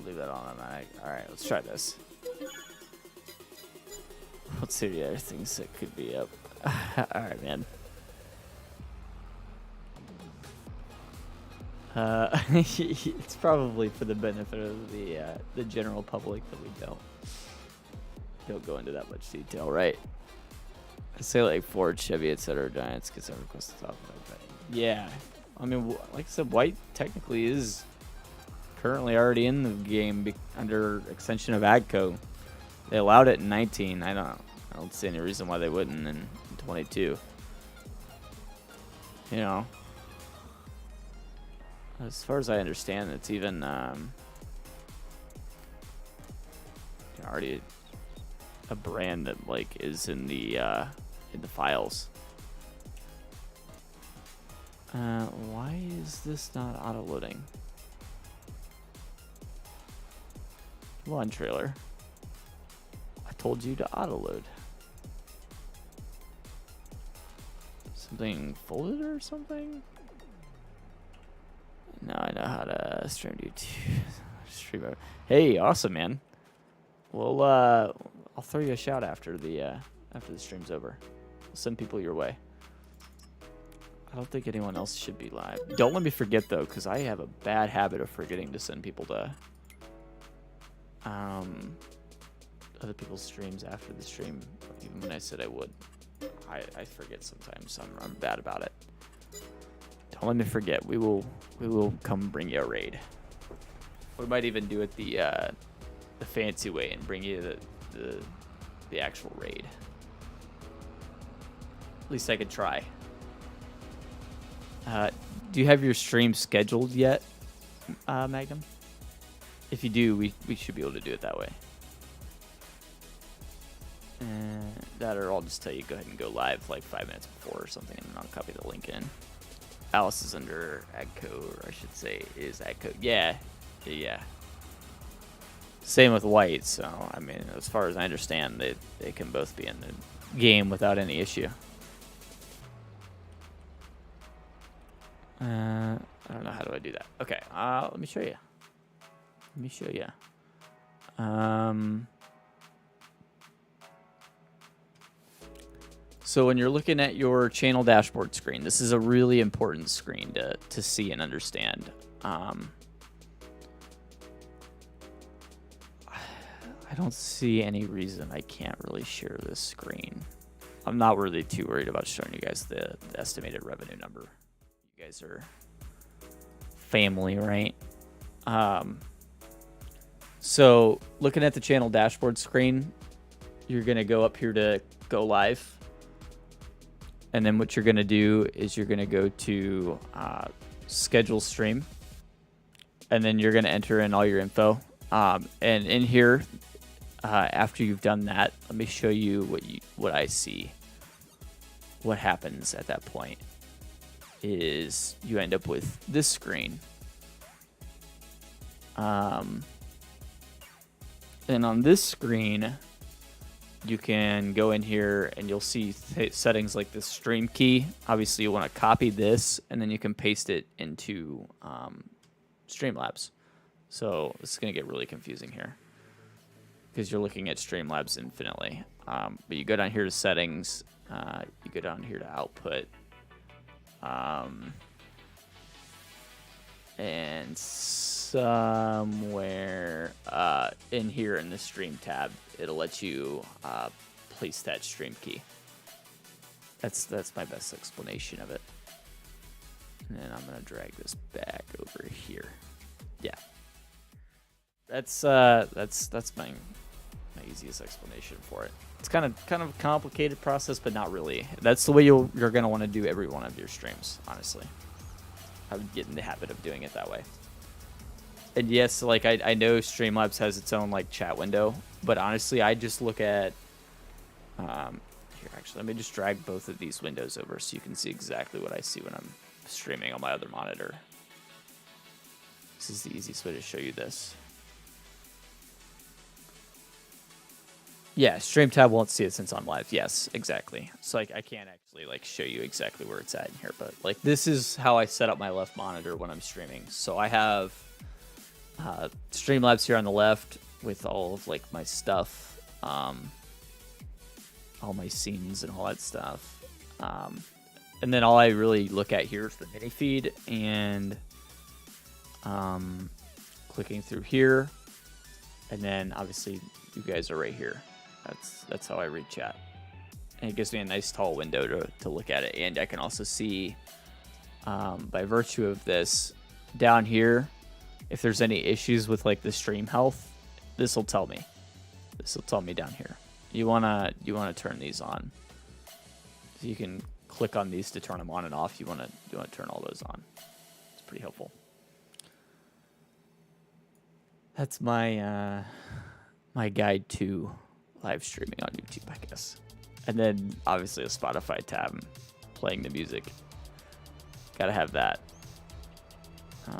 Leave that on automatic. All right, let's try this. Let's see the other things that could be up. All right, man. It's probably for the benefit of the general public that we don't go into that much detail, right? I say like Ford, Chevy, etc. Giants because I request the top of that. Yeah, I mean, like I said, white technically is currently already in the game under extension of AGCO. They allowed it in 19. I don't see any reason why they wouldn't in 22. You know, as far as I understand, it's even already a brand that like is in the files. Why is this not auto loading? Come on, trailer. I told you to auto load. Something folded or something? Now I know how to stream stream over. Hey, awesome, man. Well, I'll throw you a shout after the stream's over. I'll send people your way. I don't think anyone else should be live. Don't let me forget though, because I have a bad habit of forgetting to send people to other people's streams after the stream, even when I said I would. I forget sometimes. I'm bad about it. Don't let me forget. We will come bring you a raid. We might even do it the fancy way and bring you the actual raid. At least I could try. Do you have your stream scheduled yet, Magnum? If you do, we should be able to do it that way. That or I'll just tell you go ahead and go live like 5 minutes before or something, and I'll copy the link in. Alice is under AGCO, or I should say is AGCO. Yeah. Same with white, so I mean, as far as I understand, they can both be in the game without any issue. I don't know, how do I do that? Okay, let me show you. So when you're looking at your channel dashboard screen, this is a really important screen to see and understand. I don't see any reason I can't really share this screen. I'm not really too worried about showing you guys the estimated revenue number. You guys are family, right? So looking at the channel dashboard screen, you're going to go up here to go live. And then what you're going to do is you're going to go to schedule stream. And then you're going to enter in all your info. And in here, after you've done that, let me show you what I see. What happens at that point is you end up with this screen. And on this screen, you can go in here and you'll see settings like this stream key. Obviously, you want to copy this, and then you can paste it into Streamlabs. So this is going to get really confusing here because you're looking at Streamlabs infinitely. But you go down here to settings. You go down here to output. And somewhere in here in the stream tab, it'll let you place that stream key. That's my best explanation of it. And then I'm gonna drag this back over here. Yeah, that's my easiest explanation for it. It's kind of a complicated process, but not really. That's the way you're gonna want to do every one of your streams, honestly. I would get in the habit of doing it that way. And yes, like I know Streamlabs has its own like chat window, but honestly, I just look at here. Actually, let me just drag both of these windows over so you can see exactly what I see when I'm streaming on my other monitor. This is the easiest way to show you this. Yeah, stream tab won't see it since I'm live. Yes, exactly. So like I can't actually like show you exactly where it's at in here, but like this is how I set up my left monitor when I'm streaming. So I have Streamlabs here on the left with all of like my stuff, all my scenes and all that stuff. And then all I really look at here is the mini feed and clicking through here, and then obviously you guys are right here. That's how I read chat, and it gives me a nice tall window to look at it. And I can also see by virtue of this down here if there's any issues with like the stream health. This will tell me. This will tell me down here. You wanna turn these on. So you can click on these to turn them on and off. You wanna turn all those on. It's pretty helpful. That's my my guide to live streaming on YouTube, I guess. And then obviously a Spotify tab, playing the music. Gotta have that. And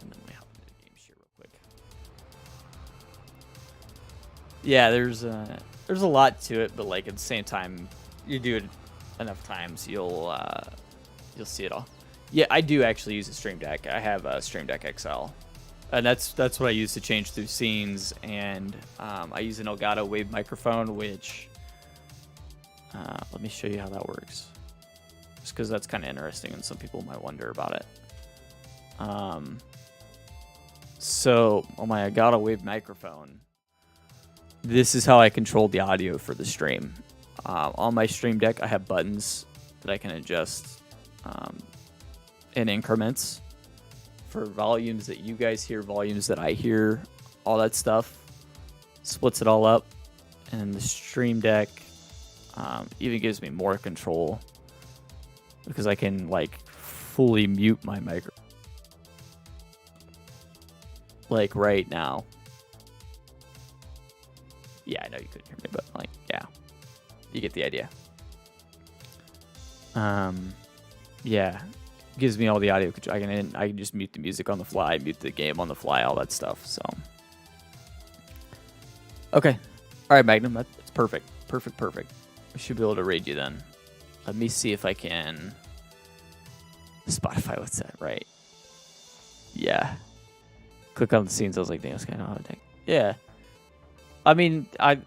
then we hop into the game share real quick. Yeah, there's a lot to it, but like at the same time, you do it enough times, you'll see it all. Yeah, I do actually use a Stream Deck. I have a Stream Deck XL. And that's what I use to change through scenes, and I use an Elgato Wave microphone, which let me show you how that works, just because that's kind of interesting and some people might wonder about it. So on my Elgato Wave microphone, this is how I control the audio for the stream. On my Stream Deck, I have buttons that I can adjust in increments. For volumes that you guys hear, volumes that I hear, all that stuff, splits it all up. And the Stream Deck even gives me more control because I can like fully mute my microphone. Like right now. Yeah, I know you couldn't hear me, but like, yeah, you get the idea. Yeah. Gives me all the audio control. I can just mute the music on the fly, mute the game on the fly, all that stuff. So, okay, all right, Magnum, that's perfect, perfect. I should be able to raid you then. Let me see if I can. Spotify, what's that? Right? Yeah. Click on the scenes. I was like, dang, it's kind of hard. Yeah. I mean, I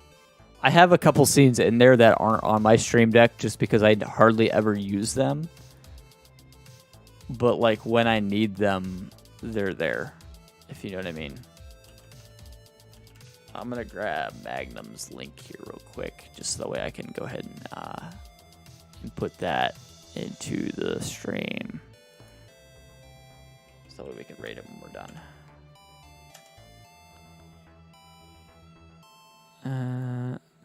have a couple scenes in there that aren't on my Stream Deck just because I hardly ever use them. But like when I need them, they're there, if you know what I mean. I'm gonna grab Magnum's link here real quick, just so that way I can go ahead and put that into the stream, so that way we can rate it when we're done.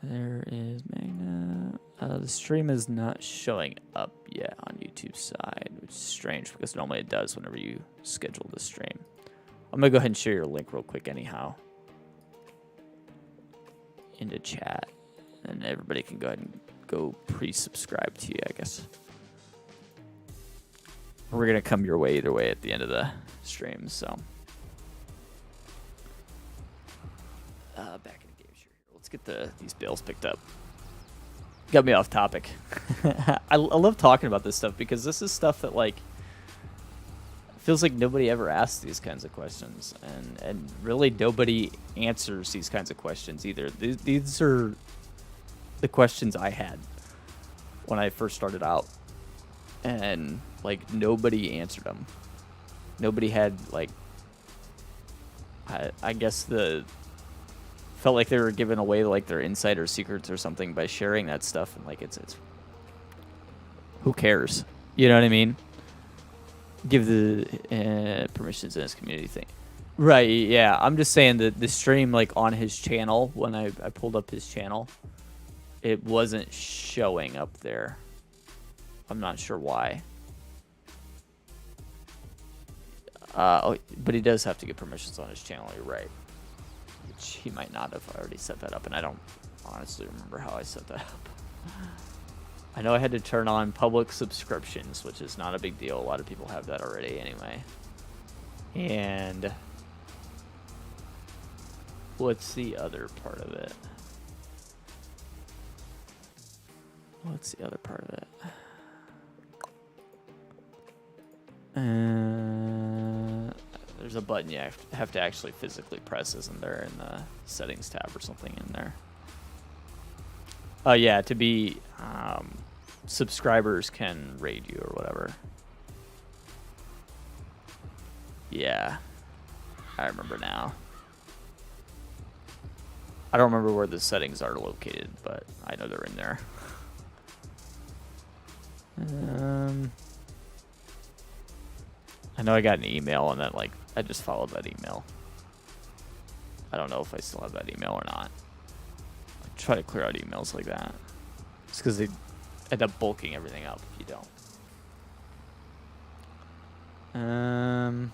There is Magnum. The stream is not showing up yet on YouTube's side, which is strange because normally it does whenever you schedule the stream. I'm going to go ahead and share your link real quick anyhow into chat, and everybody can go ahead and go pre-subscribe to you, I guess. We're going to come your way either way at the end of the stream, so. Back in the game share here. Let's get these bales picked up. Got me off topic. I love talking about this stuff because this is stuff that like feels like nobody ever asks these kinds of questions, and really nobody answers these kinds of questions either. These are the questions I had when I first started out, and like nobody answered them. Nobody had like I guess felt like they were giving away like their insider secrets or something by sharing that stuff, and like it's who cares, you know what I mean? Give the permissions in his community thing, right? Yeah, I'm just saying that the stream like on his channel, when I pulled up his channel, it wasn't showing up there. I'm not sure why. But he does have to get permissions on his channel, you're right. He might not have already set that up, and I don't honestly remember how I set that up. I know I had to turn on public subscriptions, which is not a big deal. A lot of people have that already anyway. And what's the other part of it? What's the other part of it? There's a button you have to actually physically press, isn't there, in the settings tab or something in there? Yeah, to be subscribers can raid you or whatever. Yeah, I remember now. I don't remember where the settings are located, but I know they're in there. I know I got an email and then like I just followed that email. I don't know if I still have that email or not. I try to clear out emails like that. It's because they end up bulking everything up if you don't.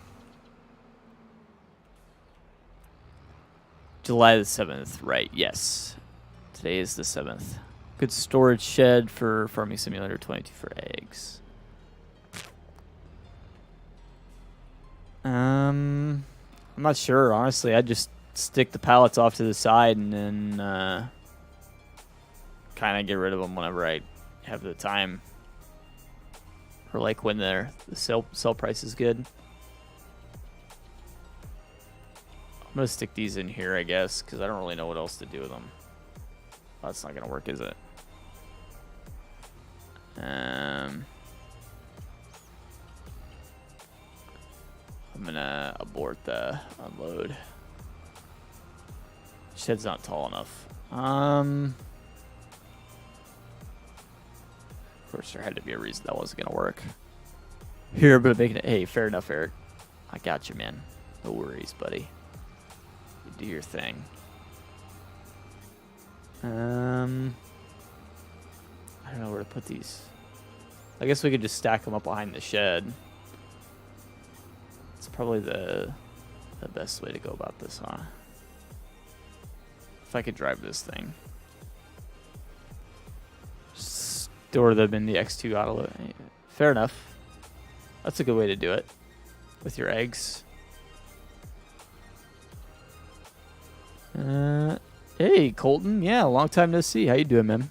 July the 7th, right? Yes. Today is the 7th. Good storage shed for Farming Simulator 22 for eggs. I'm not sure, honestly. I just stick the pallets off to the side and then kind of get rid of them whenever I have the time, or like when the sell price is good. I'm gonna stick these in here, I guess, because I don't really know what else to do with them. Well, that's not gonna work, is it? I'm gonna abort the unload. Shed's not tall enough. Of course, there had to be a reason that wasn't gonna work. Here, but making it. Hey, fair enough, Eric. I got you, man. No worries, buddy. You do your thing. I don't know where to put these. I guess we could just stack them up behind the shed. It's probably the best way to go about this, huh? If I could drive this thing. Store them in the X2 auto. Fair enough. That's a good way to do it. With your eggs. Hey, Colton. Yeah, long time no see. How you doing, man?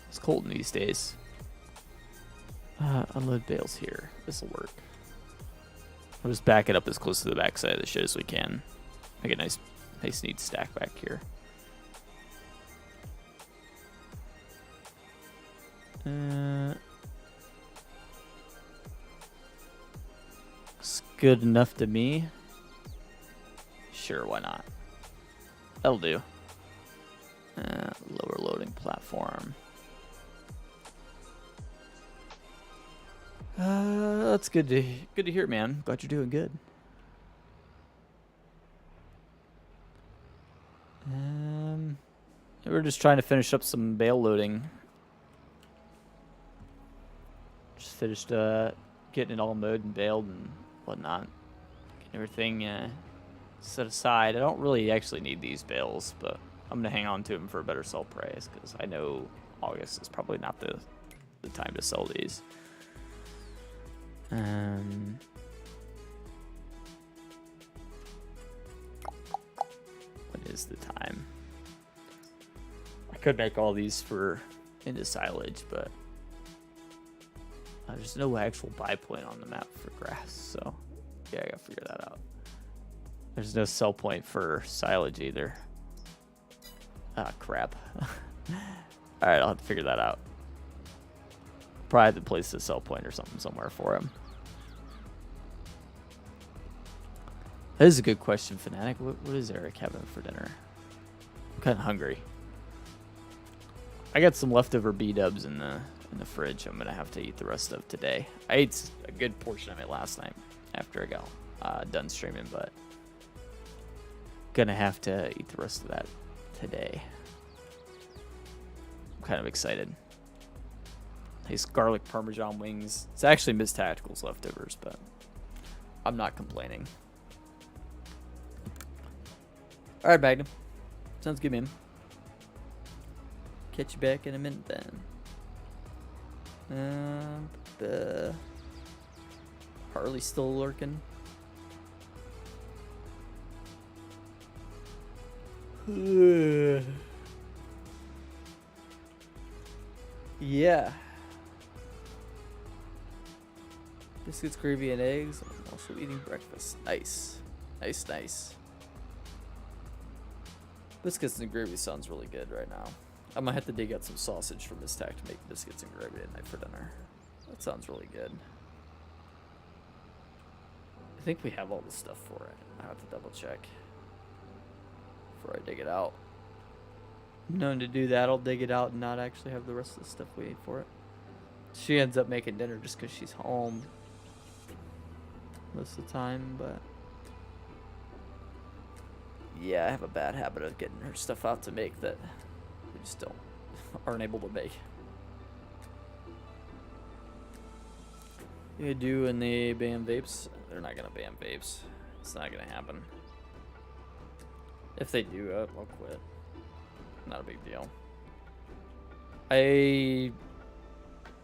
It's Colton these days. Unload bales here. This'll work. We'll just back it up as close to the back side of the shed as we can. Make a nice neat stack back here. It's good enough to me. Sure, why not? That'll do. Lower loading platform. That's good to hear, man. Glad you're doing good. We're just trying to finish up some bale loading. Just finished getting it all mowed and baled and whatnot. Getting everything set aside. I don't really actually need these bales, but I'm gonna hang on to them for a better sell price because I know August is probably not the time to sell these. When is the time? I could make all these for into silage, but there's no actual buy point on the map for grass, so yeah, I gotta figure that out. There's no sell point for silage either. Ah, crap. Alright, I'll have to figure that out. Probably have to place a sell point or something somewhere for him. That is a good question, Fnatic. What is Eric having for dinner? I'm kind of hungry. I got some leftover B-dubs in the fridge. I'm gonna have to eat the rest of today. I ate a good portion of it last night after I got done streaming, but gonna have to eat the rest of that today. I'm kind of excited. Nice garlic parmesan wings. It's actually Miss Tactical's leftovers, but I'm not complaining. All right, Magnum. Sounds good, man. Catch you back in a minute then. The Harley still lurking. Yeah. Biscuits, gravy, and eggs. I'm also eating breakfast. Nice. Nice, nice. Biscuits and gravy sounds really good right now. I might have to dig out some sausage from this tack to make biscuits and gravy tonight for dinner. That sounds really good. I think we have all the stuff for it. I have to double check before I dig it out. Known to do that, I'll dig it out and not actually have the rest of the stuff we need for it. She ends up making dinner just because she's home most of the time, but yeah, I have a bad habit of getting her stuff out to make that we just aren't able to make. You do when they ban vapes? They're not gonna ban vapes. It's not gonna happen. If they do, I'll quit. Not a big deal. I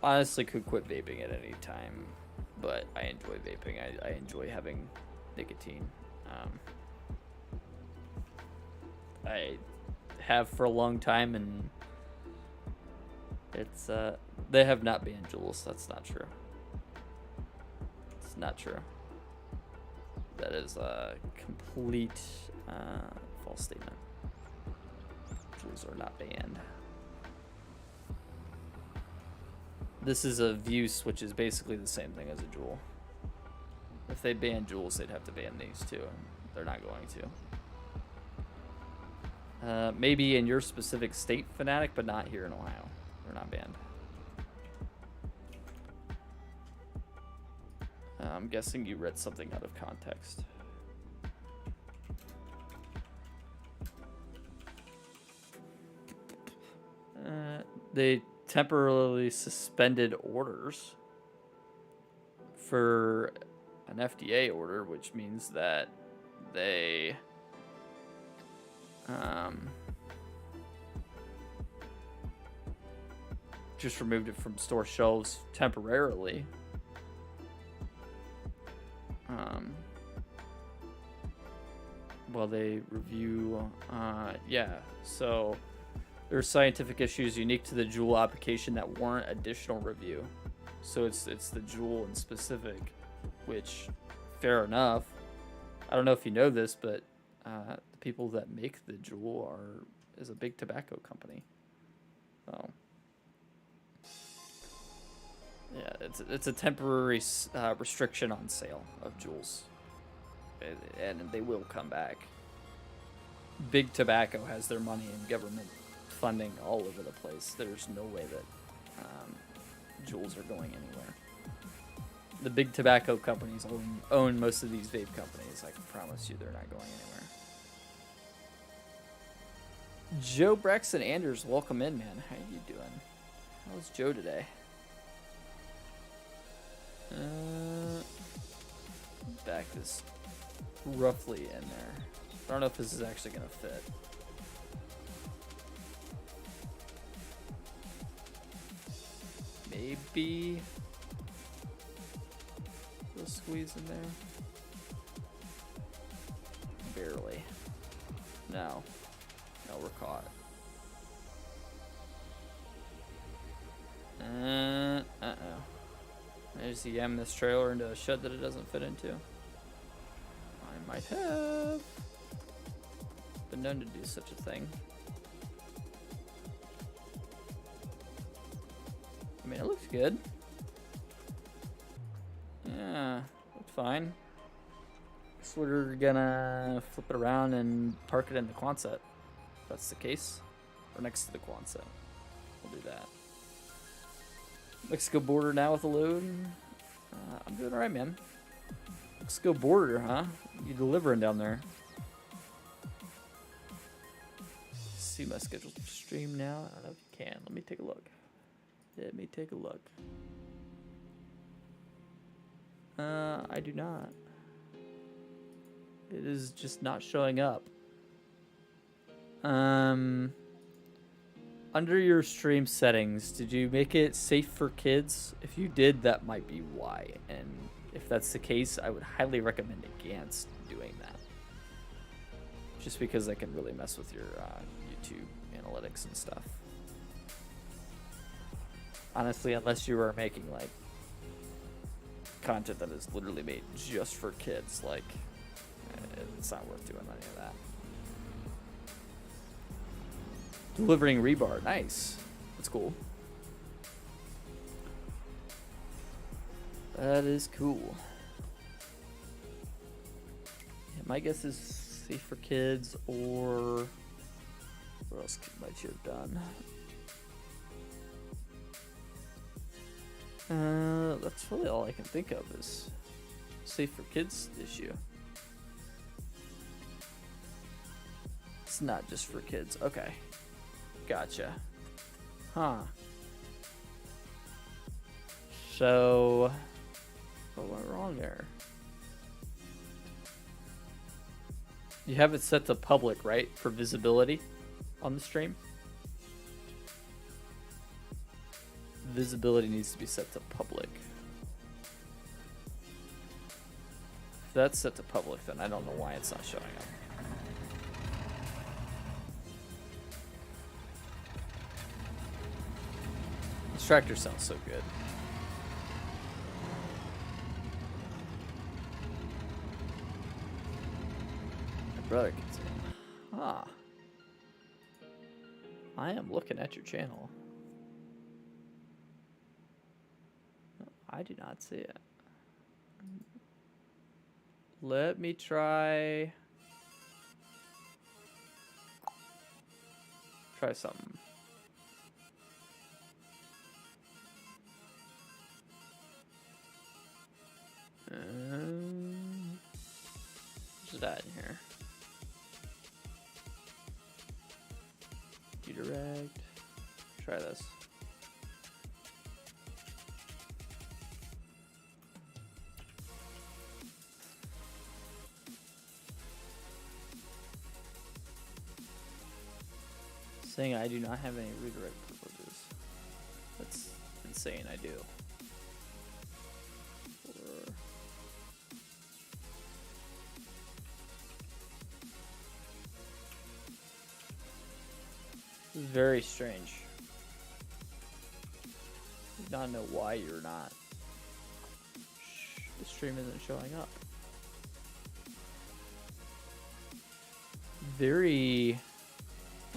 honestly could quit vaping at any time, but I enjoy vaping. I enjoy having nicotine. I have for a long time, and it's they have not banned Juuls. That's not true. It's not true. That is a complete false statement. Juuls are not banned. This is a Vuse, which is basically the same thing as a Juul. If they ban Juuls, they'd have to ban these too, and they're not going to. Maybe in your specific state, Fanatic, but not here in Ohio. They're not banned. I'm guessing you read something out of context. They temporarily suspended orders for an FDA order, which means that they just removed it from store shelves temporarily. While they review, yeah, so there's scientific issues unique to the Juul application that warrant additional review. So it's the Juul in specific, which, fair enough. I don't know if you know this, but the people that make the Juul is a big tobacco company. So yeah, it's a temporary restriction on sale of Juuls, and they will come back. Big tobacco has their money in government funding all over the place. There's no way that Juuls are going anywhere. The big tobacco companies own most of these vape companies. I can promise you they're not going anywhere. Joe Braxton Anders, welcome in, man. How you doing? How's Joe today? Back this roughly in there. I don't know if this is actually gonna fit. Maybe we'll squeeze in there. Barely. No, we're caught. There's the yam this trailer into a shed that it doesn't fit into. I might have been known to do such a thing. I mean, it looks good. Yeah, looks fine. So we're gonna flip it around and park it in the Quonset. If that's the case. Or next to the Quonset. We'll do that. Mexico border now with a load. I'm doing alright, man. Mexico border, huh? You delivering down there? See my scheduled stream now. I don't know if you can. Let me take a look. I do not. It is just not showing up. Under your stream settings, did you make it safe for kids? If you did, that might be why. And if that's the case, I would highly recommend against doing that. Just because that can really mess with your YouTube analytics and stuff. Honestly, unless you are making like content that is literally made just for kids, like it's not worth doing any of that. Delivering rebar, nice. That's cool. That is cool. Yeah, my guess is safe for kids, or what else might you have done? That's really all I can think of is safe for kids issue. It's not just for kids. Okay. Gotcha. Huh. So, what went wrong there? You have it set to public, right? For visibility on the stream? Visibility needs to be set to public. If that's set to public, then I don't know why it's not showing up. This tractor sounds so good. My brother gets in. Huh. I am looking at your channel. I do not see it. Let me try something. What's that in here? Redirect. Try this. Saying I do not have any redirect privileges. That's insane. I do. This is very strange. I do not know why you're not. The stream isn't showing up. Very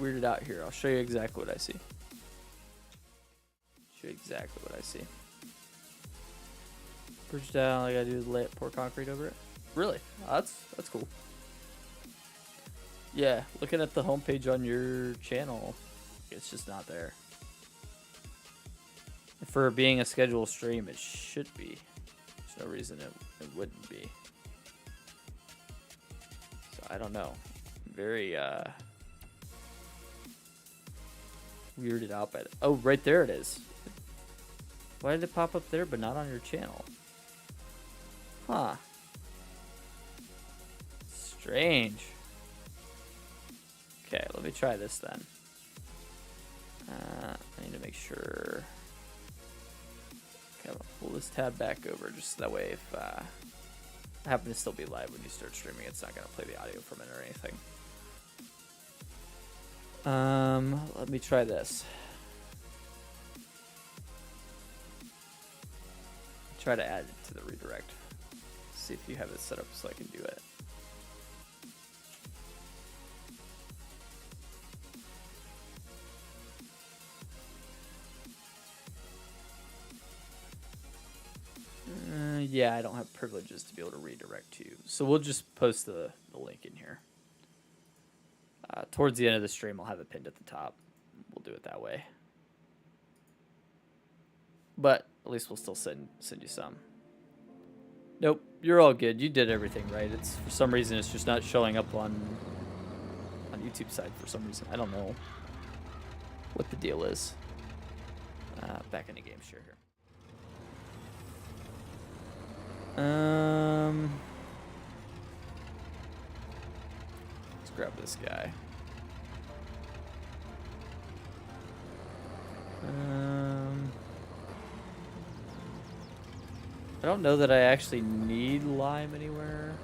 weirded out here. I'll show you exactly what I see. Show you exactly what I see. Bridge down, all I gotta do is pour concrete over it. Really? Oh, that's cool. Yeah, looking at the homepage on your channel, it's just not there. For being a scheduled stream, it should be. There's no reason it wouldn't be. So I don't know. Very weirded out by it. Oh, right there it is. Why did it pop up there but not on your channel? Huh. Strange. Okay, let me try this then. I need to make sure. Okay, I'm gonna pull this tab back over just that way if I happen to still be live when you start streaming, it's not gonna play the audio from it or anything. Let me try this. Try to add it to the redirect. See if you have it set up so I can do it. Yeah, I don't have privileges to be able to redirect to you. So we'll just post the link in here. Towards the end of the stream, I'll have it pinned at the top. We'll do it that way. But at least we'll still send you some. Nope, you're all good. You did everything right. It's for some reason it's just not showing up on YouTube side for some reason. I don't know what the deal is. Back in the game share here. Let's grab this guy. I don't know that I actually need lime anywhere.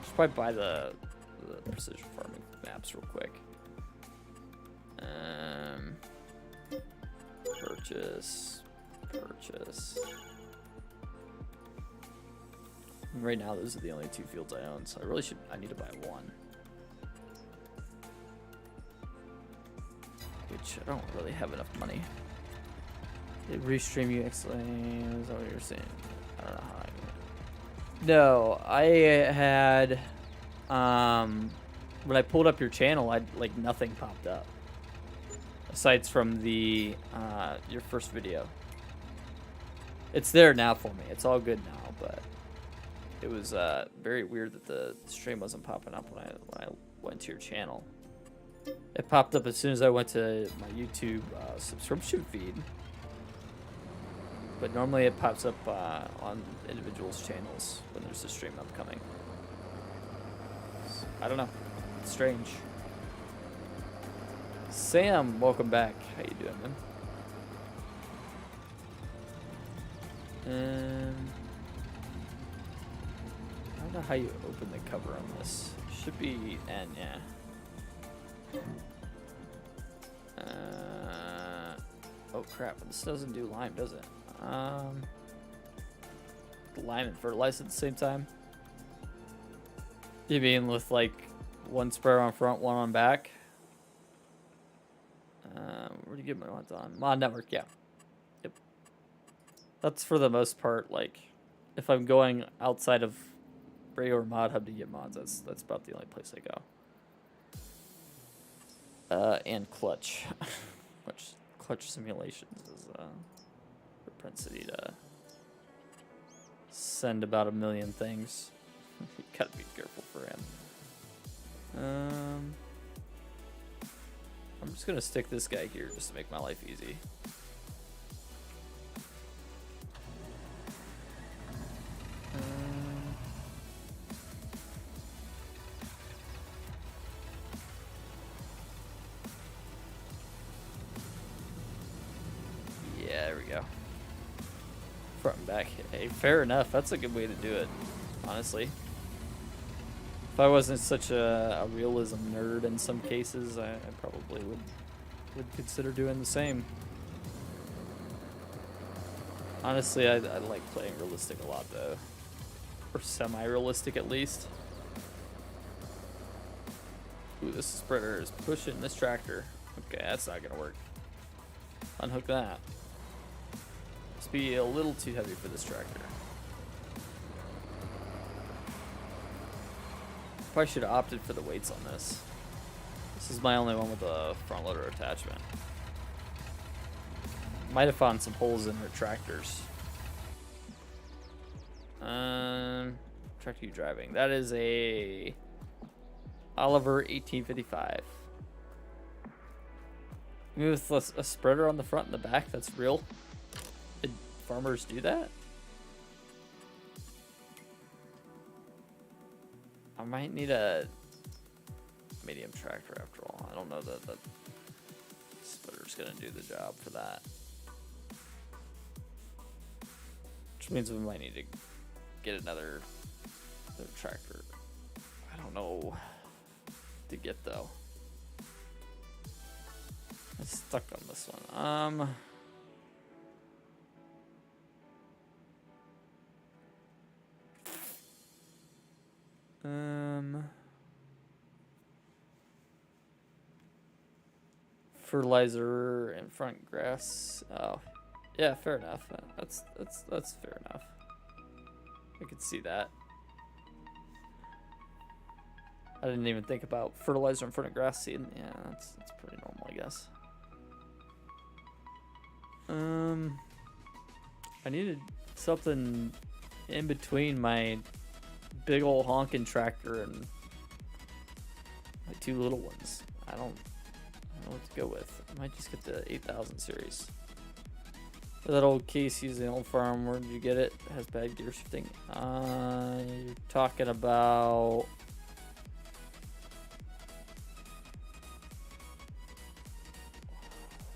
Just probably buy the precision farming maps real quick. Purchase. Right now, those are the only 2 fields I own, so I need to buy 1. Which I don't really have enough money. They restream you explain, is that what you're saying? I don't know how No, I had when I pulled up your channel, like nothing popped up. Aside from the your first video. It's there now for me. It's all good now, but it was very weird that the stream wasn't popping up when I went to your channel. It popped up as soon as I went to my YouTube subscription feed. But normally it pops up on individuals' channels when there's a stream upcoming. So, I don't know. It's strange. Sam, welcome back. How you doing, man? I don't know how you open the cover on this. Should be N, yeah. Oh crap! This doesn't do lime, does it? Lime and fertilizer at the same time. You mean with like 1 sprayer on front, 1 on back? Where do you get my mods on? Mod network, yeah. Yep. That's for the most part. Like, if I'm going outside of regular mod hub to get mods, that's about the only place I go. And clutch, which clutch simulations is propensity to send about 1 million things. You gotta be careful for him. I'm just gonna stick this guy here just to make my life easy. Yeah, there we go. Front and back. Hey, fair enough. That's a good way to do it, honestly. If I wasn't such a realism nerd in some cases, I probably would consider doing the same. Honestly, I like playing realistic a lot, though. Or semi-realistic, at least. Ooh, this spreader is pushing this tractor. Okay, that's not gonna work. Unhook that. Must be a little too heavy for this tractor. Probably should have opted for the weights on this. This is my only one with a front loader attachment. Might have found some holes in her tractors. Tractor you driving? That is a Oliver 1855. Maybe with a spreader on the front and the back. That's real. Did farmers do that? I might need a medium tractor after all. I don't know that the splitter's gonna do the job for that. Which means we might need to get another tractor. I don't know to get though. I'm stuck on this one. Fertilizer and front grass. Oh, yeah, fair enough. That's fair enough. I could see that. I didn't even think about fertilizer in front of grass seed. Yeah, that's pretty normal, I guess. I needed something in between my big old honking tractor and my 2 little ones. I don't know what to go with. I might just get the 8000 series. That old case using the old farm, where did you get it? It has bad gear shifting. You're talking about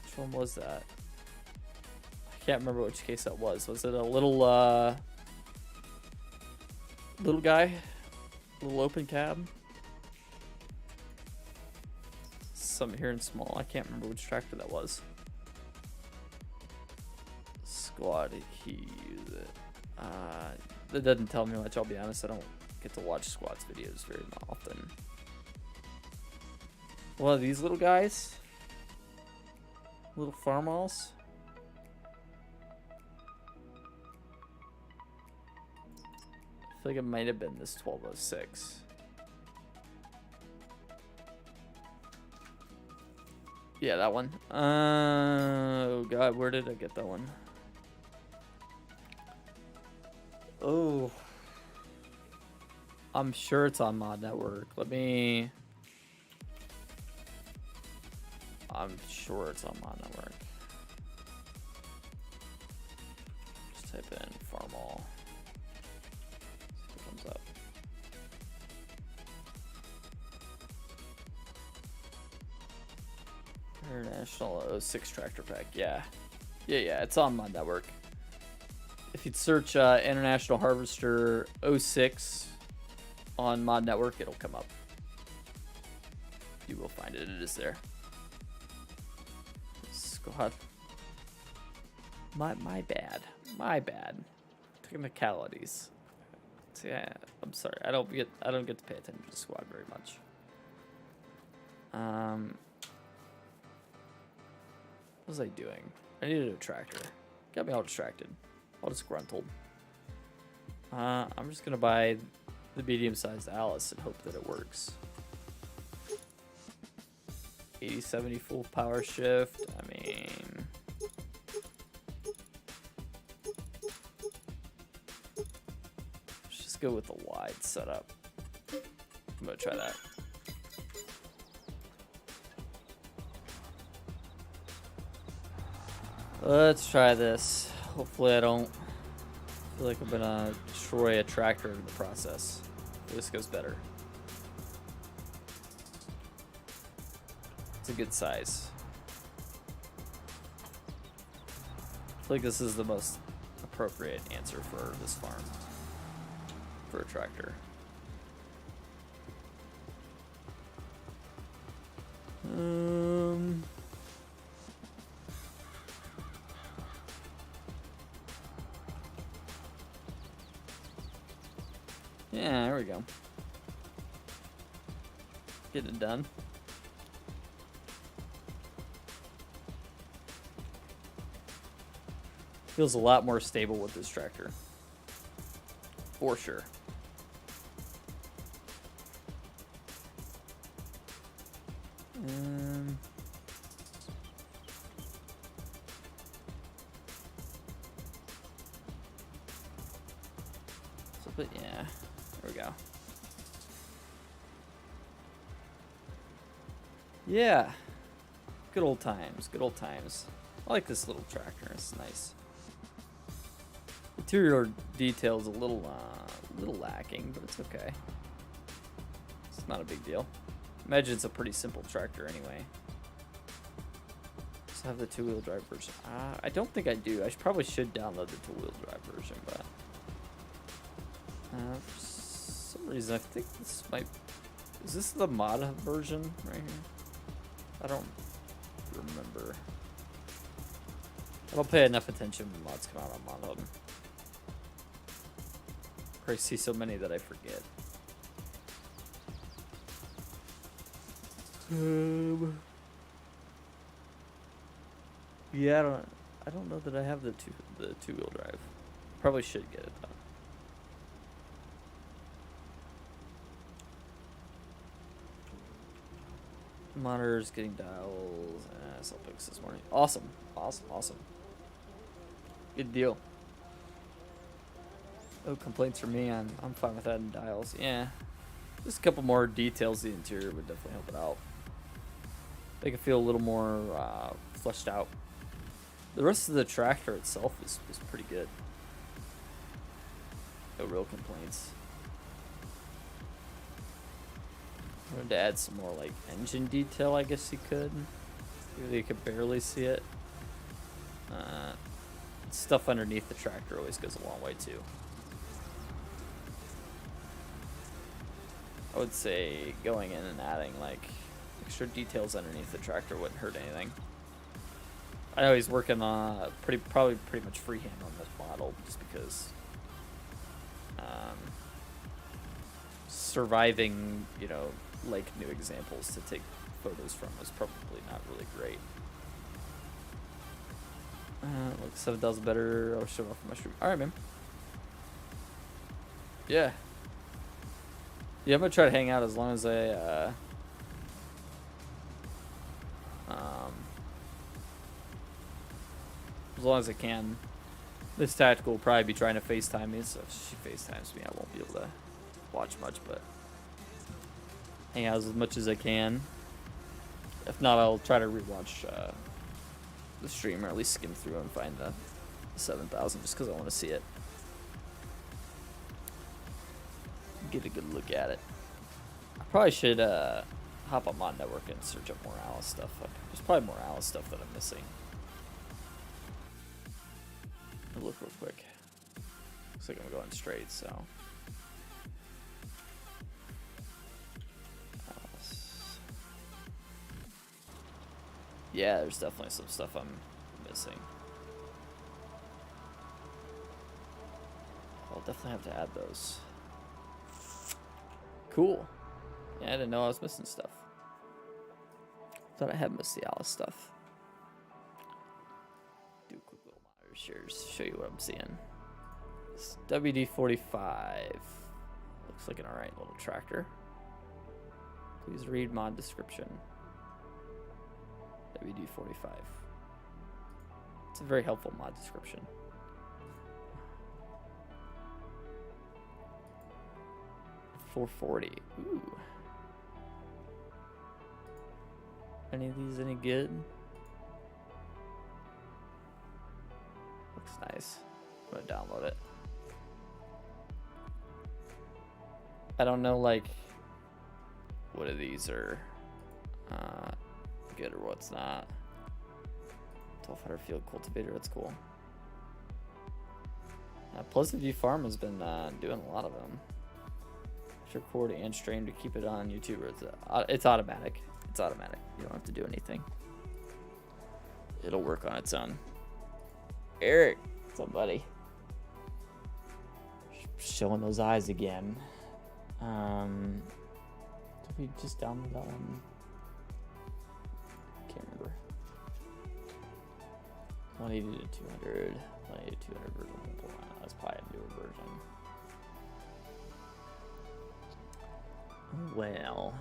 which one was that? can't remember which case that was. Was it a little guy? Little open cab? Something here in small. I can't remember which tractor that was. Squad keys. That doesn't tell me much, I'll be honest. I don't get to watch squads videos very often. One of these little guys? Little farmhouse? I feel like it might have been this 1206. Yeah, that one. Oh god, where did I get that one? Oh. I'm sure it's on Mod Network. I'm sure it's on Mod Network. Just type in Farmville. See what comes up. International 06 Tractor Pack. Yeah, it's on Mod Network. If you'd search International Harvester 06 on Mod Network, it'll come up. You will find it. It is there. Squad. My bad. Technicalities. Yeah, I'm sorry. I don't get to pay attention to squad very much. What was I doing? I needed a tractor. Got me all distracted. All disgruntled. I'm just gonna buy the medium-sized Alice and hope that it works. 80/70 full power shift. I mean, let's just go with the wide setup. I'm gonna try that. Let's try this. Hopefully I don't feel like I'm gonna destroy a tractor in the process. This goes better. It's a good size. I feel like this is the most appropriate answer for this farm. For a tractor. Yeah, there we go. Get it done. Feels a lot more stable with this tractor. For sure. But yeah, there we go. Yeah, good old times, good old times. I like this little tractor, it's nice. Interior detail's a little lacking, but it's okay. It's not a big deal. Imagine it's a pretty simple tractor anyway. Just have the two-wheel drive version. I don't think I do. I probably should download the two-wheel drive version, but for some reason I think this might. Is this the mod version right here? I don't remember. I don't pay enough attention when mods come out on mod hub. I see so many that I forget. Yeah, I don't know that I have the two-wheel drive. Probably should get it though. Monitors getting dials. Celtics this morning. Awesome. Good deal. No complaints from me. I'm fine with adding dials. Yeah. Just a couple more details. The interior would definitely help it out. Make it feel a little more fleshed out. The rest of the tractor itself is pretty good. No real complaints. I wanted to add some more like engine detail, I guess you could. Really, you could barely see it. stuff underneath the tractor always goes a long way too. I would say going in and adding like extra details underneath the tractor wouldn't hurt anything. I know he's working probably pretty much freehand on this model just because surviving, you know, like new examples to take photos from is probably not really great. Like 7,000 better. I'll show off my stream. All right, man. Yeah. Yeah, I'm gonna try to hang out as long as I can. This tactical will probably be trying to FaceTime me, so if she FaceTimes me, I won't be able to watch much, but hang out as much as I can. If not, I'll try to rewatch the stream, or at least skim through and find the 7,000 just because I want to see it. Get a good look at it. I probably should hop on Mod Network and search up more Alice stuff. There's probably more Alice stuff that I'm missing. I'll look real quick. Looks like I'm going straight, so. Alice. Yeah, there's definitely some stuff I'm missing. I'll definitely have to add those. Cool. Yeah, I didn't know I was missing stuff. Thought I had missed the Alice stuff. Do a quick little monitor shares, show you what I'm seeing. This WD-45 looks like an alright little tractor. Please read mod description. WD-45. It's a very helpful mod description. $440. Ooh. Any of these any good? Looks nice. I'm gonna download it. I don't know, like, what of these are good or what's not. 1200 field cultivator, that's cool. Pleasant View Farm has been doing a lot of them. Record and stream to keep it on YouTube. It's automatic. It's automatic. You don't have to do anything. It'll work on its own. Eric, what's up, buddy? Showing those eyes again. Did we just download that one? Can't remember. 180 to 200. 180 to 200 version 1.1. That's probably a newer version. Well,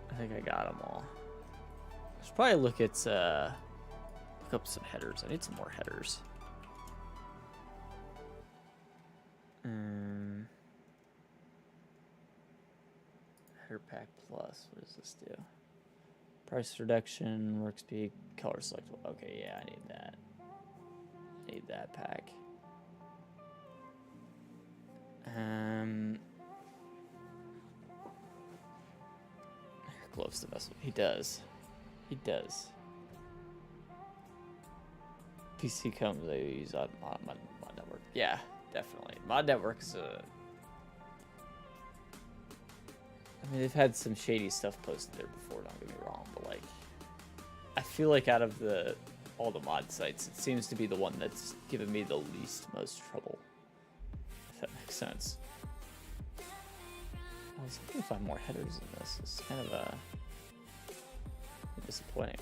I think I got them all. I should probably look up some headers. I need some more headers. Header pack plus. What does this do? Price reduction, work speed, color selectable. Okay, yeah, I need that. I need that pack. Gloves to mess with. He does. He does. PC comes, they use on Mod Network. Yeah, definitely. Mod Network is a... I mean, they've had some shady stuff posted there before, don't get me wrong, but like, I feel like out of all the mod sites, it seems to be the one that's given me the most trouble. If that makes sense. I was hoping to find more headers in this. It's kind of disappointing.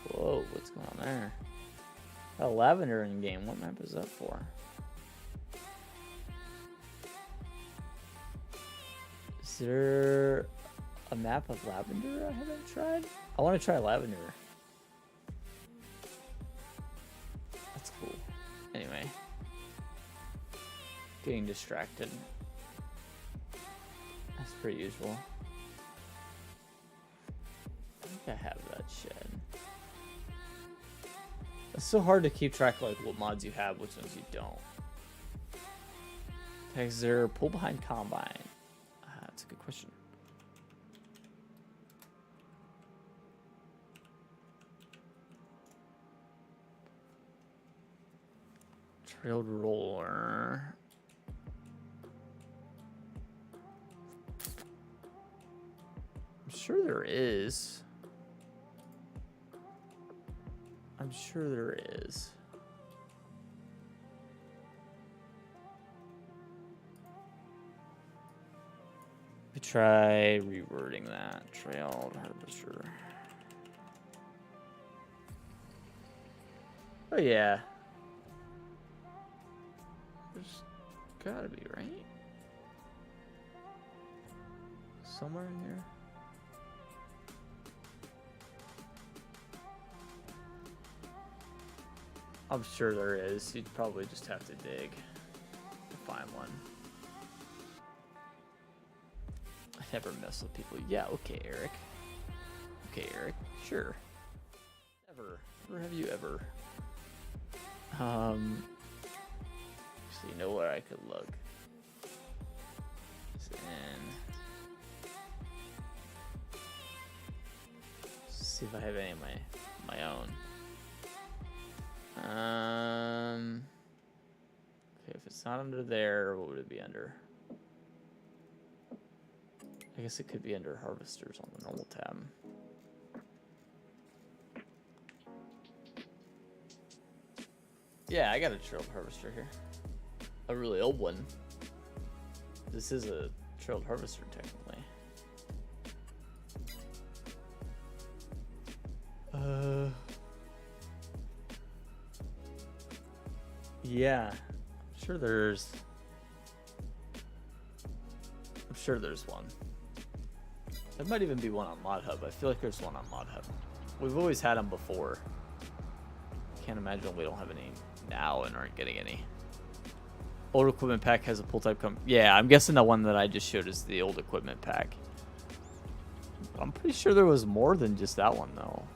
Whoa, what's going on there? A lavender in game. What map is that for? Is there a map of lavender I haven't tried? I want to try lavender. That's cool. Anyway. Getting distracted. That's pretty usual. I think I have that shed. It's so hard to keep track of like what mods you have, which ones you don't. Is there pull behind combine? That's a good question. Trailed roller. I'm sure there is. I'm sure there is. We try rewording that. Trailed harvester. Oh yeah. There's gotta be, right? Somewhere in here. I'm sure there is. You'd probably just have to dig to find one. I never mess with people. Yeah, okay, Eric. Okay, Eric. Sure. Never. Never have you ever. So you know where I could look. See if I have any of my own. Okay, if it's not under there, what would it be under? I guess it could be under harvesters on the normal tab. Yeah, I got a trailed harvester here. A really old one. This is a trailed harvester, technically. Yeah. I'm sure there's one. There might even be one on ModHub. I feel like there's one on ModHub. We've always had them before. Can't imagine we don't have any now and aren't getting any. Old equipment pack has a pull type yeah, I'm guessing the one that I just showed is the old equipment pack. I'm pretty sure there was more than just that one though.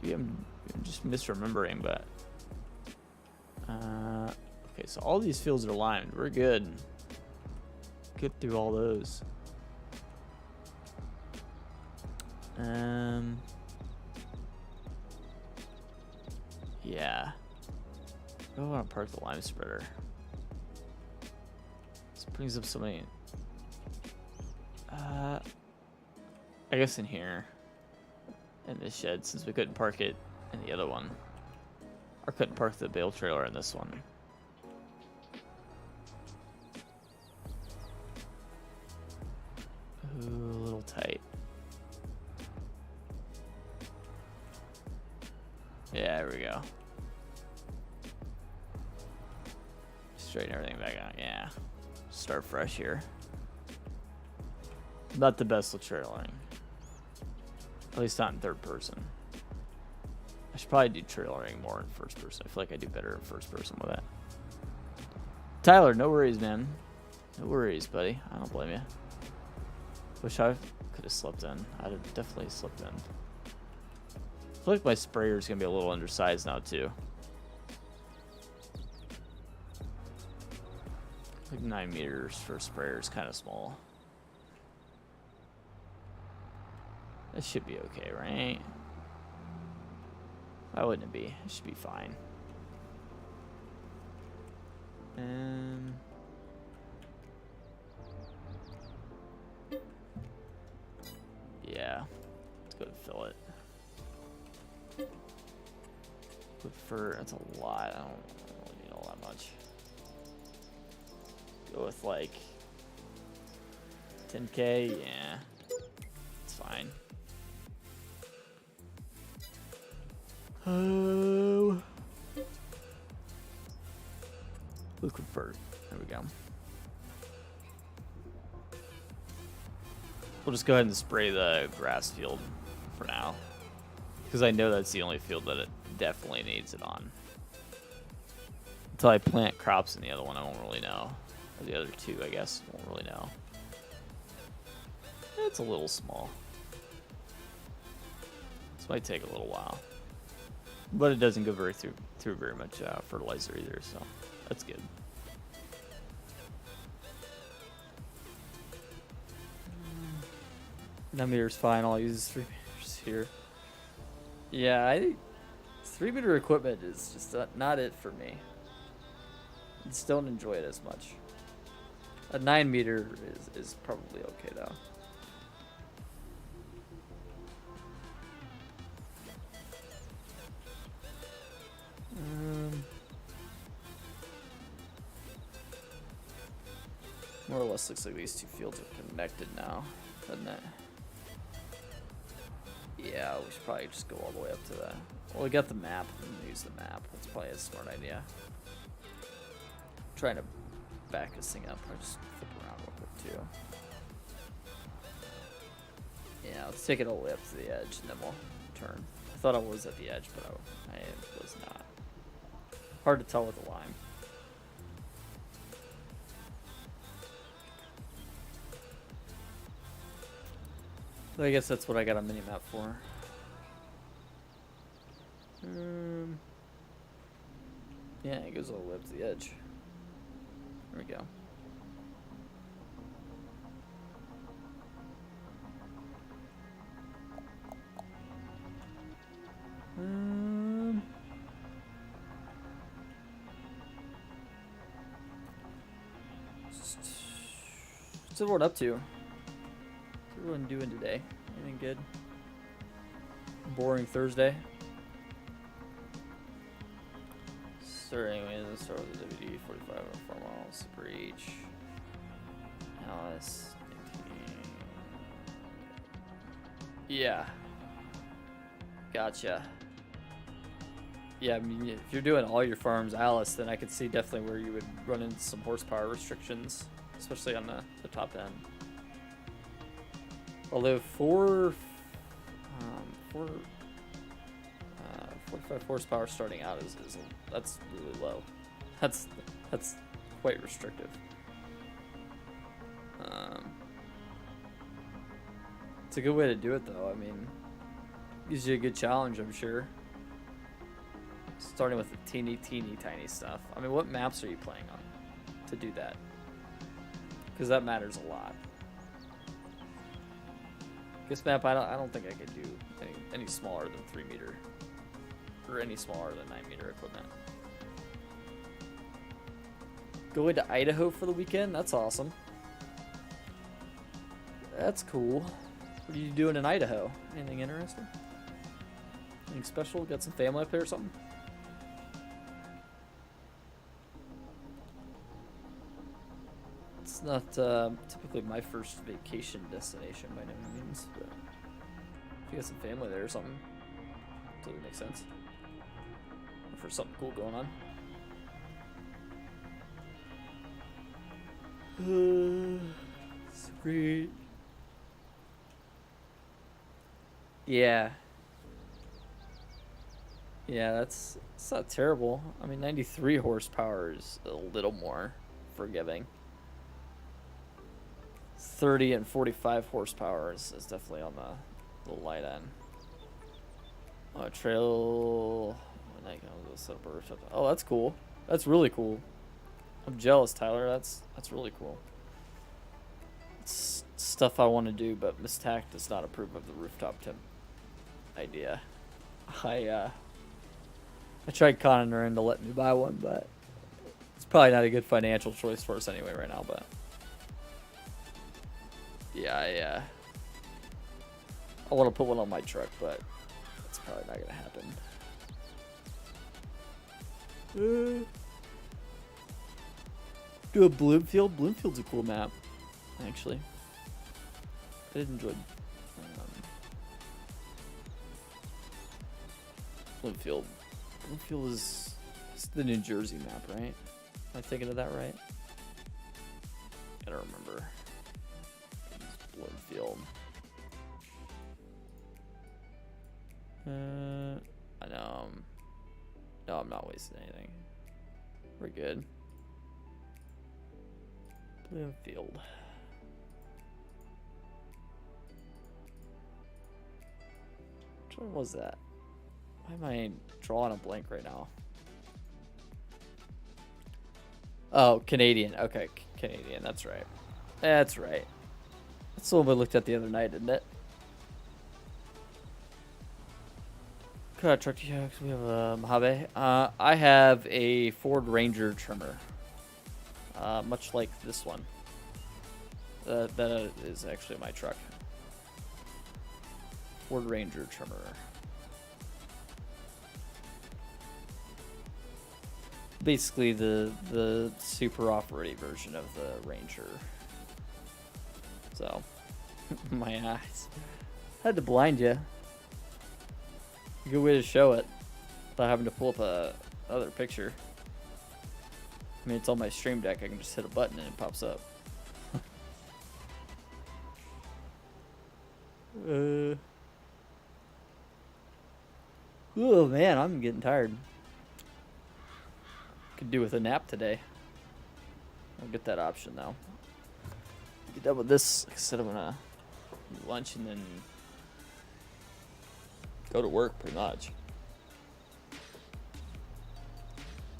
I'm just misremembering, but okay, so all these fields are limed. We're good. Get through all those. Yeah. I want to park the lime spreader. This brings up so many. I guess in here, in this shed, since we couldn't park it in the other one, or couldn't park the bale trailer in this one. Ooh, a little tight. Yeah, there we go. Straighten everything back out. Yeah. Start fresh here. Not the best with trailering. At least not in third person. I should probably do trailering more in first person. I feel like I do better in first person with that. Tyler, no worries, man. No worries, buddy. I don't blame you. Wish I could have slept in. I'd have definitely slept in. I feel like my sprayer is going to be a little undersized now, too. Like 9 meters for a sprayer is kind of small. This should be okay, right? Why wouldn't it be? It should be fine. Yeah. Let's go and fill it. But for that's a lot. I don't really need all that much. Go with like 10K. Yeah, it's fine. Liquid fert. There we go. We'll just go ahead and spray the grass field for now, because I know that's the only field that it definitely needs it on. Until I plant crops in the other one, I won't really know. Or the other two, I guess, won't really know. It's a little small. This might take a little while, but it doesn't go through very much fertilizer either, so that's good. Nanometer's fine. I'll use 3 meters here. Yeah, I think 3 meter equipment is just not it for me. Just don't enjoy it as much. A 9 meter is probably okay though. More or less looks like these two fields are connected now, doesn't it? Yeah, we should probably just go all the way up to that. Well, we got the map. We use the map. That's probably a smart idea. I'm trying to back this thing up. I'll just flip around real quick too. Yeah, let's take it all the way up to the edge and then we'll turn. I thought I was at the edge, but I was not. Hard to tell with the line. So I guess that's what I got a mini map for. Yeah, it goes all the way up to the edge. There we go. What's everyone up to? What's everyone doing today? Anything good? Boring Thursday? Starting with start with the WD 45 or Farmville, Super H. Alice. Yeah. Gotcha. Yeah, I mean, if you're doing all your farms Alice, then I could see definitely where you would run into some horsepower restrictions, especially on the top end. Although 45 horsepower starting out that's really low. That's quite restrictive. It's a good way to do it though. I mean, gives you a good challenge, I'm sure. Starting with the teeny tiny stuff. I mean, what maps are you playing on to do that? Because that matters a lot. This map, I don't think I could do any smaller than 3 meter. Or any smaller than 9 meter equipment. Going to Idaho for the weekend? That's awesome. That's cool. What are you doing in Idaho? Anything interesting? Anything special? Got some family up there or something? It's not typically my first vacation destination by no means, but if you got some family there or something, totally makes sense. Or for something cool going on. Sweet. Yeah. Yeah, it's not terrible. I mean, 93 horsepower is a little more forgiving. 30 and 45 horsepower is definitely on the light end. Oh, trail. Oh, that's cool. That's really cool. I'm jealous, Tyler. That's really cool. It's stuff I want to do, but Miss Tack does not approve of the rooftop tip idea. I tried conning her into letting me buy one, but it's probably not a good financial choice for us anyway right now, but yeah, I want to put one on my truck, but it's probably not gonna happen. Do a Bloomfield. Bloomfield's a cool map, actually. I did enjoy Bloomfield. Bloomfield is the New Jersey map, right? Am I thinking of that right? Gotta remember. Bloomfield. I know. No, I'm not wasting anything. We're good. Bloomfield. Which one was that? Why am I drawing a blank right now? Oh, Canadian. Okay, Canadian. That's right. That's right. That's the one we looked at the other night, isn't it? Truck, we have a Mojave. I have a Ford Ranger trimmer. much like this one. That is actually my truck. Ford Ranger trimmer. Basically the super off-roady version of the Ranger. So, my eyes. Had to blind you. Good way to show it without having to pull up another picture. I mean, it's on my Stream Deck. I can just hit a button and it pops up. Oh man, I'm getting tired. Could do with a nap today. I'll get that option though. Get done with this. Like I said, I'm gonna eat lunch and then go to work pretty much.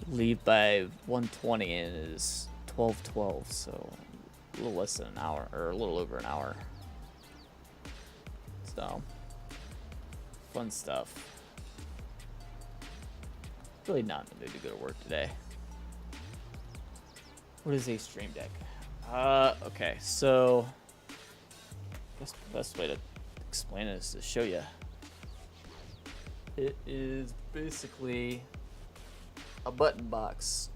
Leave by 1:20 and it is 12:12, so a little less than an hour, or a little over an hour. So, fun stuff. Really not in the mood to go to work today. What is a Stream Deck? Okay, so I guess the best way to explain it is to show you. It is basically a button box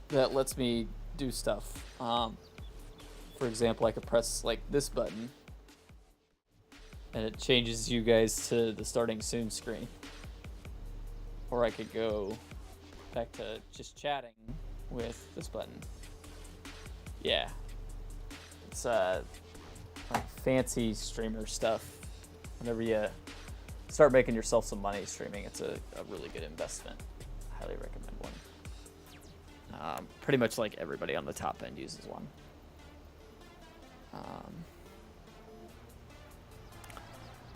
that lets me do stuff. For example, I could press like this button and it changes you guys to the starting soon screen. Or I could go back to just chatting with this button. Yeah. It's like fancy streamer stuff. Whenever you start making yourself some money streaming, it's a really good investment. I highly recommend one. Pretty much like everybody on the top end uses one.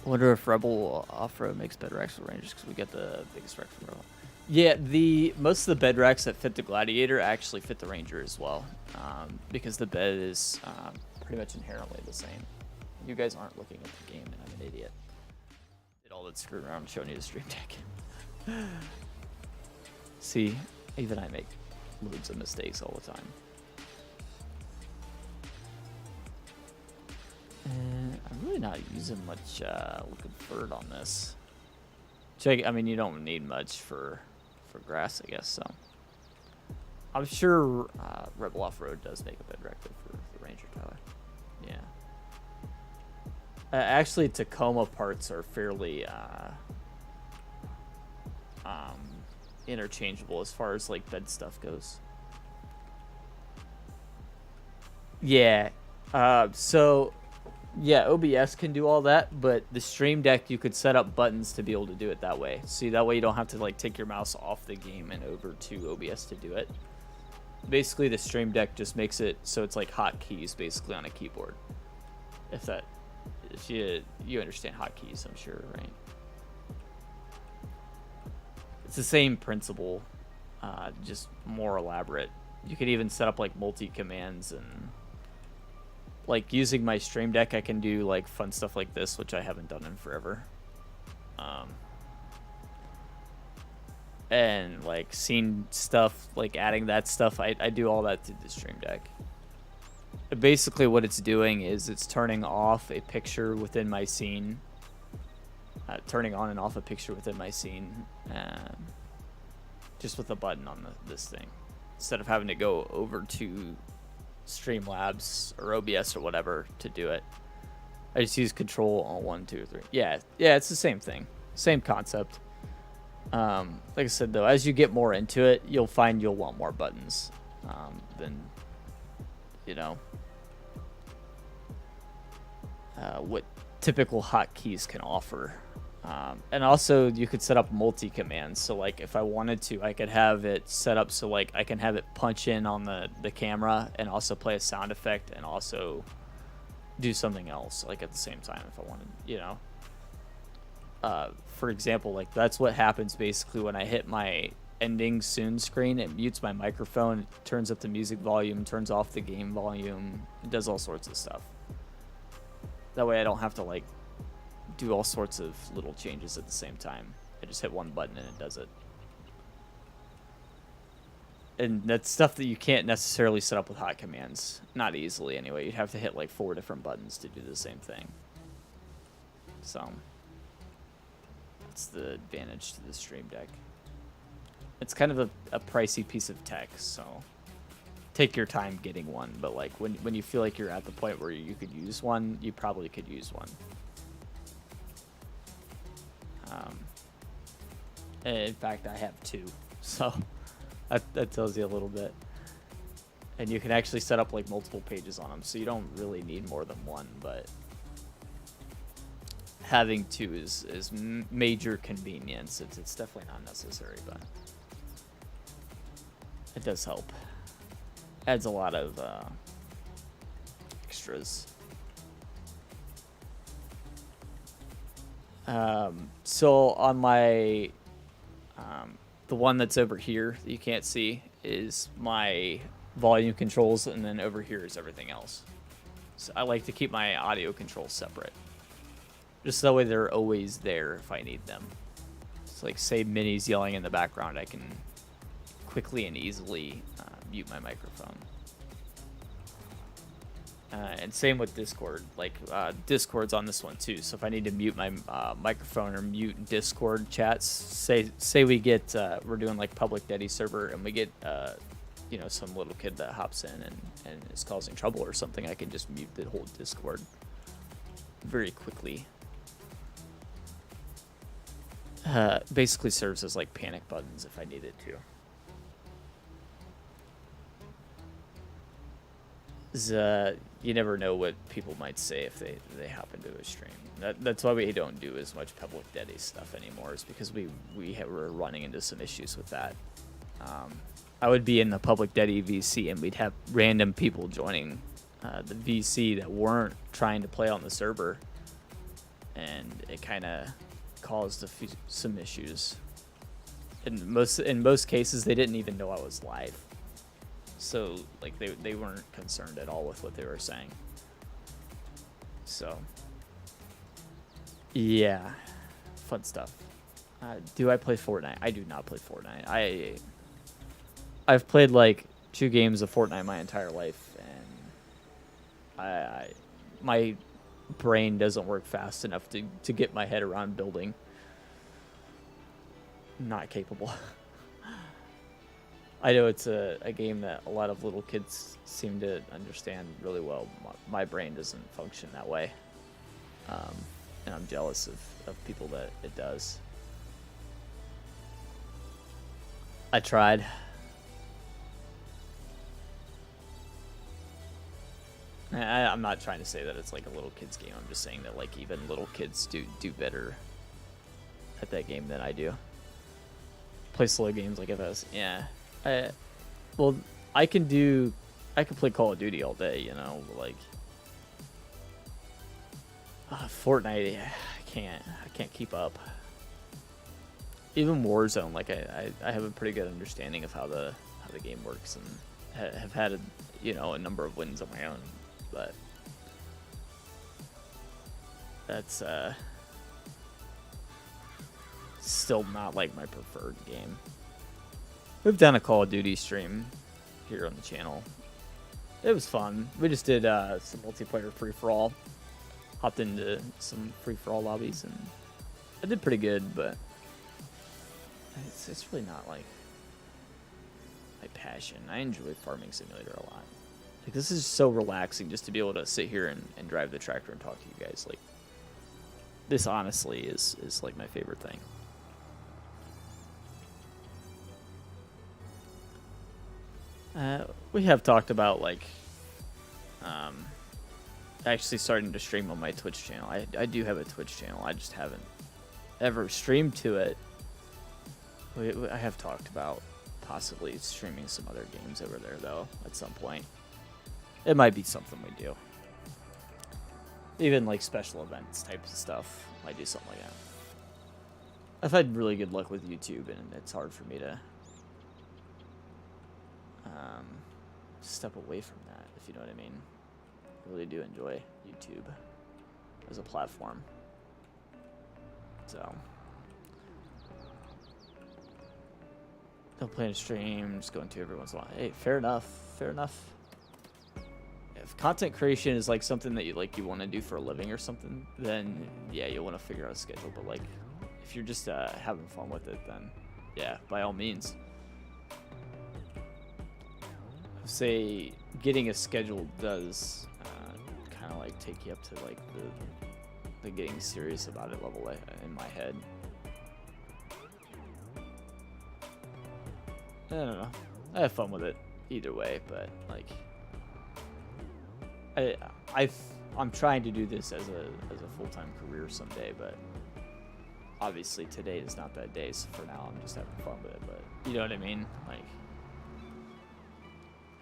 I wonder if Rebel Off-Road makes better axle ranges because we get the biggest wreck from Rebel. Yeah, most of the bed racks that fit the Gladiator actually fit the Ranger as well, because the bed is pretty much inherently the same. You guys aren't looking at the game, and I'm an idiot. Did all that screwing around showing you the Stream Deck. See, even I make loads of mistakes all the time. And I'm really not using much looking bird on this. I mean, you don't need much for grass, I guess. So I'm sure Rebel Off-Road does make a bed record for the Ranger, Tyler. Yeah. Actually, Tacoma parts are fairly interchangeable as far as like bed stuff goes. Yeah. So. Yeah, OBS can do all that, but the Stream Deck, you could set up buttons to be able to do it that way. See, that way you don't have to like take your mouse off the game and over to OBS to do it. Basically, the Stream Deck just makes it so it's like hotkeys basically on a keyboard. If you understand hotkeys, I'm sure, right? It's the same principle, just more elaborate. You could even set up like multi-commands and... Like, using my Stream Deck, I can do, like, fun stuff like this, which I haven't done in forever. And, like, scene stuff, like, adding that stuff, I do all that through the Stream Deck. Basically, what it's doing is it's turning off a picture within my scene. Turning on and off a picture within my scene. Just with a button on this thing. Instead of having to go over to... Streamlabs or OBS or whatever to do it. I just use control on 1, 2, 3. Yeah, it's the same thing, same concept. Like I said though, as you get more into it, you'll find you'll want more buttons than what typical hotkeys can offer. And also you could set up multi-commands. So like if I wanted to, I could have it set up so like I can have it punch in on the camera and also play a sound effect and also do something else like at the same time if I wanted, For example, like that's what happens basically when I hit my ending soon screen. It mutes my microphone, it turns up the music volume, turns off the game volume. It does all sorts of stuff. That way I don't have to like do all sorts of little changes at the same time. I just hit one button and it does it. And that's stuff that you can't necessarily set up with hot commands. Not easily, anyway. You'd have to hit like 4 different buttons to do the same thing. So, that's the advantage to the Stream Deck. It's kind of a pricey piece of tech, so take your time getting one. But like when you feel like you're at the point where you could use one, you probably could use one. In fact, I have 2, so that tells you a little bit. And you can actually set up like multiple pages on them, so you don't really need more than one. But having 2 is major convenience. It's definitely not necessary, but it does help. Adds a lot of extras. So on my the one that's over here that you can't see is my volume controls, and then over here is everything else. So I like to keep my audio controls separate, just so that way they're always there if I need them. It's like, say Minnie's yelling in the background, I can quickly and easily mute my microphone. And same with Discord. Like Discord's on this one too. So if I need to mute my microphone or mute Discord chats, say we get we're doing like public Deddy server, and we get you know, some little kid that hops in and is causing trouble or something, I can just mute the whole Discord very quickly. Basically serves as like panic buttons if I need it to. You never know what people might say if they hop into a stream. That's why we don't do as much public Deddy stuff anymore, is because we're running into some issues with that. I would be in the public Deddy VC, and we'd have random people joining the VC that weren't trying to play on the server, and it kind of caused some issues. In most cases, they didn't even know I was live. So, like, they weren't concerned at all with what they were saying. So, yeah, fun stuff. Do I play Fortnite? I do not play Fortnite. I've played, like, 2 games of Fortnite my entire life, and my brain doesn't work fast enough to get my head around building. Not capable. I know it's a game that a lot of little kids seem to understand really well. My brain doesn't function that way. And I'm jealous of people that it does. I tried. I'm not trying to say that it's like a little kid's game. I'm just saying that like even little kids do better at that game than I do. Play slow games like if I was, yeah. Well, I can play Call of Duty all day, you know, like Fortnite, I can't keep up. Even Warzone, like I have a pretty good understanding of how the game works, and have had a number of wins on my own, but that's still not like my preferred game. We've done a Call of Duty stream here on the channel. It was fun. We just did some multiplayer free-for-all. Hopped into some free-for-all lobbies, and I did pretty good, but it's really not like my passion. I enjoy Farming Simulator a lot. Like, this is so relaxing just to be able to sit here and drive the tractor and talk to you guys. Like, this honestly is like my favorite thing. We have talked about like actually starting to stream on my Twitch channel. I do have a Twitch channel. I just haven't ever streamed to it. I have talked about possibly streaming some other games over there though at some point. It might be something we do. Even like special events types of stuff. Might do something like that. I've had really good luck with YouTube, and it's hard for me to step away from that, if you know what I mean. I really do enjoy YouTube as a platform. So Don't plan a stream, just going to every once in a while. Hey, fair enough. Fair enough. If content creation is like something that you want to do for a living or something, then yeah, you'll want to figure out a schedule. But like, if you're just having fun with it, then yeah, by all means. Say getting a schedule does kind of like take you up to like the getting serious about it level in my head. I don't know. I have fun with it either way, but like I'm trying to do this as a full-time career someday, but obviously today is not that day, so for now I'm just having fun with it. But you know what I mean? Like,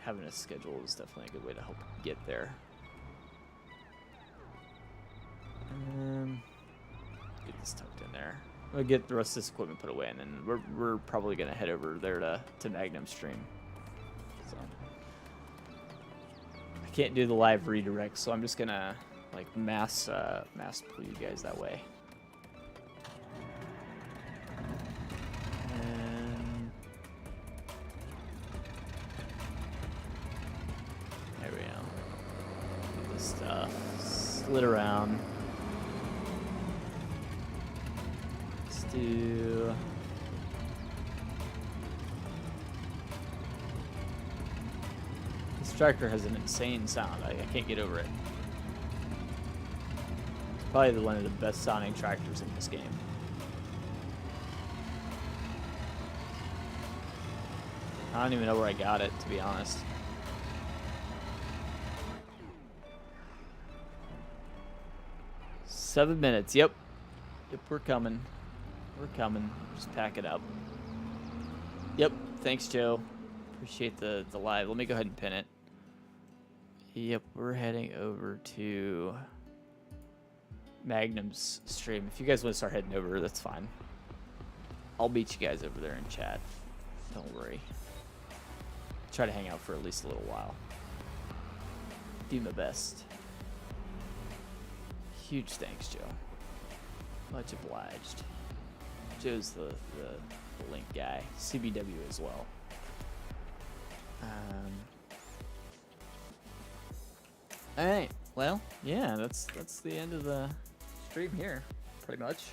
having a schedule is definitely a good way to help get there. Get this tucked in there. We'll get the rest of this equipment put away, and then we're probably gonna head over there to Magnum stream. So I can't do the live redirect, so I'm just gonna like mass pull you guys that way. And there we go. Get this stuff slid around. Do this tractor has an insane sound. I can't get over it. It's probably one of the best sounding tractors in this game. I don't even know where I got it, to be honest. Seven minutes. Yep, we're coming. We're coming. Just pack it up. Yep. Thanks, Joe. Appreciate the live. Let me go ahead and pin it. Yep. We're heading over to Magnum's stream. If you guys want to start heading over, that's fine. I'll meet you guys over there in chat. Don't worry. Try to hang out for at least a little while. Do my best. Huge thanks, Joe. Much obliged. Joe's the link guy. CBW as well. All right. Well, yeah, that's the end of the stream here, pretty much.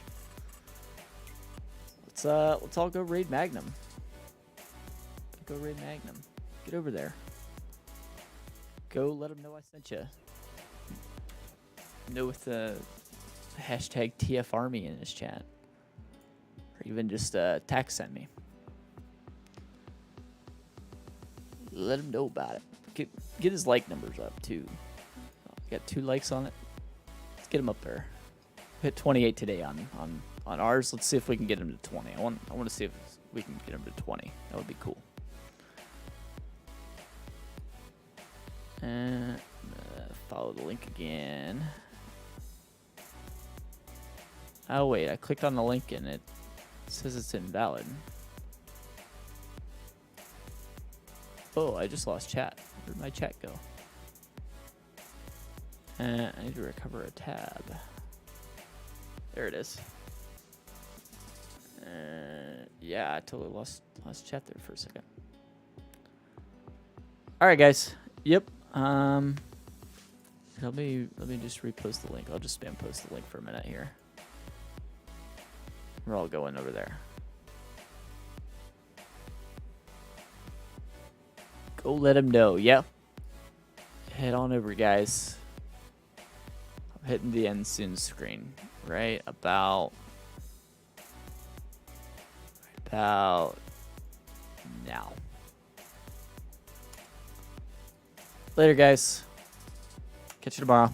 Let's all go raid Magnum. Go raid Magnum. Get over there. Go let them know I sent you. Know with the hashtag TFArmy in his chat. Or even just text send me. Let him know about it. Get his like numbers up too. Got 2 likes on it. Let's get him up there. Hit 28 today on ours. Let's see if we can get him to 20. I want to see if we can get him to 20. That would be cool. And follow the link again. Oh wait, I clicked on the link and it says it's invalid. Oh, I just lost chat. Where'd my chat go? I need to recover a tab. There it is. Yeah, I totally lost chat there for a second. All right, guys. Yep. Let me just repost the link. I'll just spam post the link for a minute here. We're all going over there. Go let him know. Yep. Head on over, guys. I'm hitting the end soon screen. Right about now. Later, guys. Catch you tomorrow.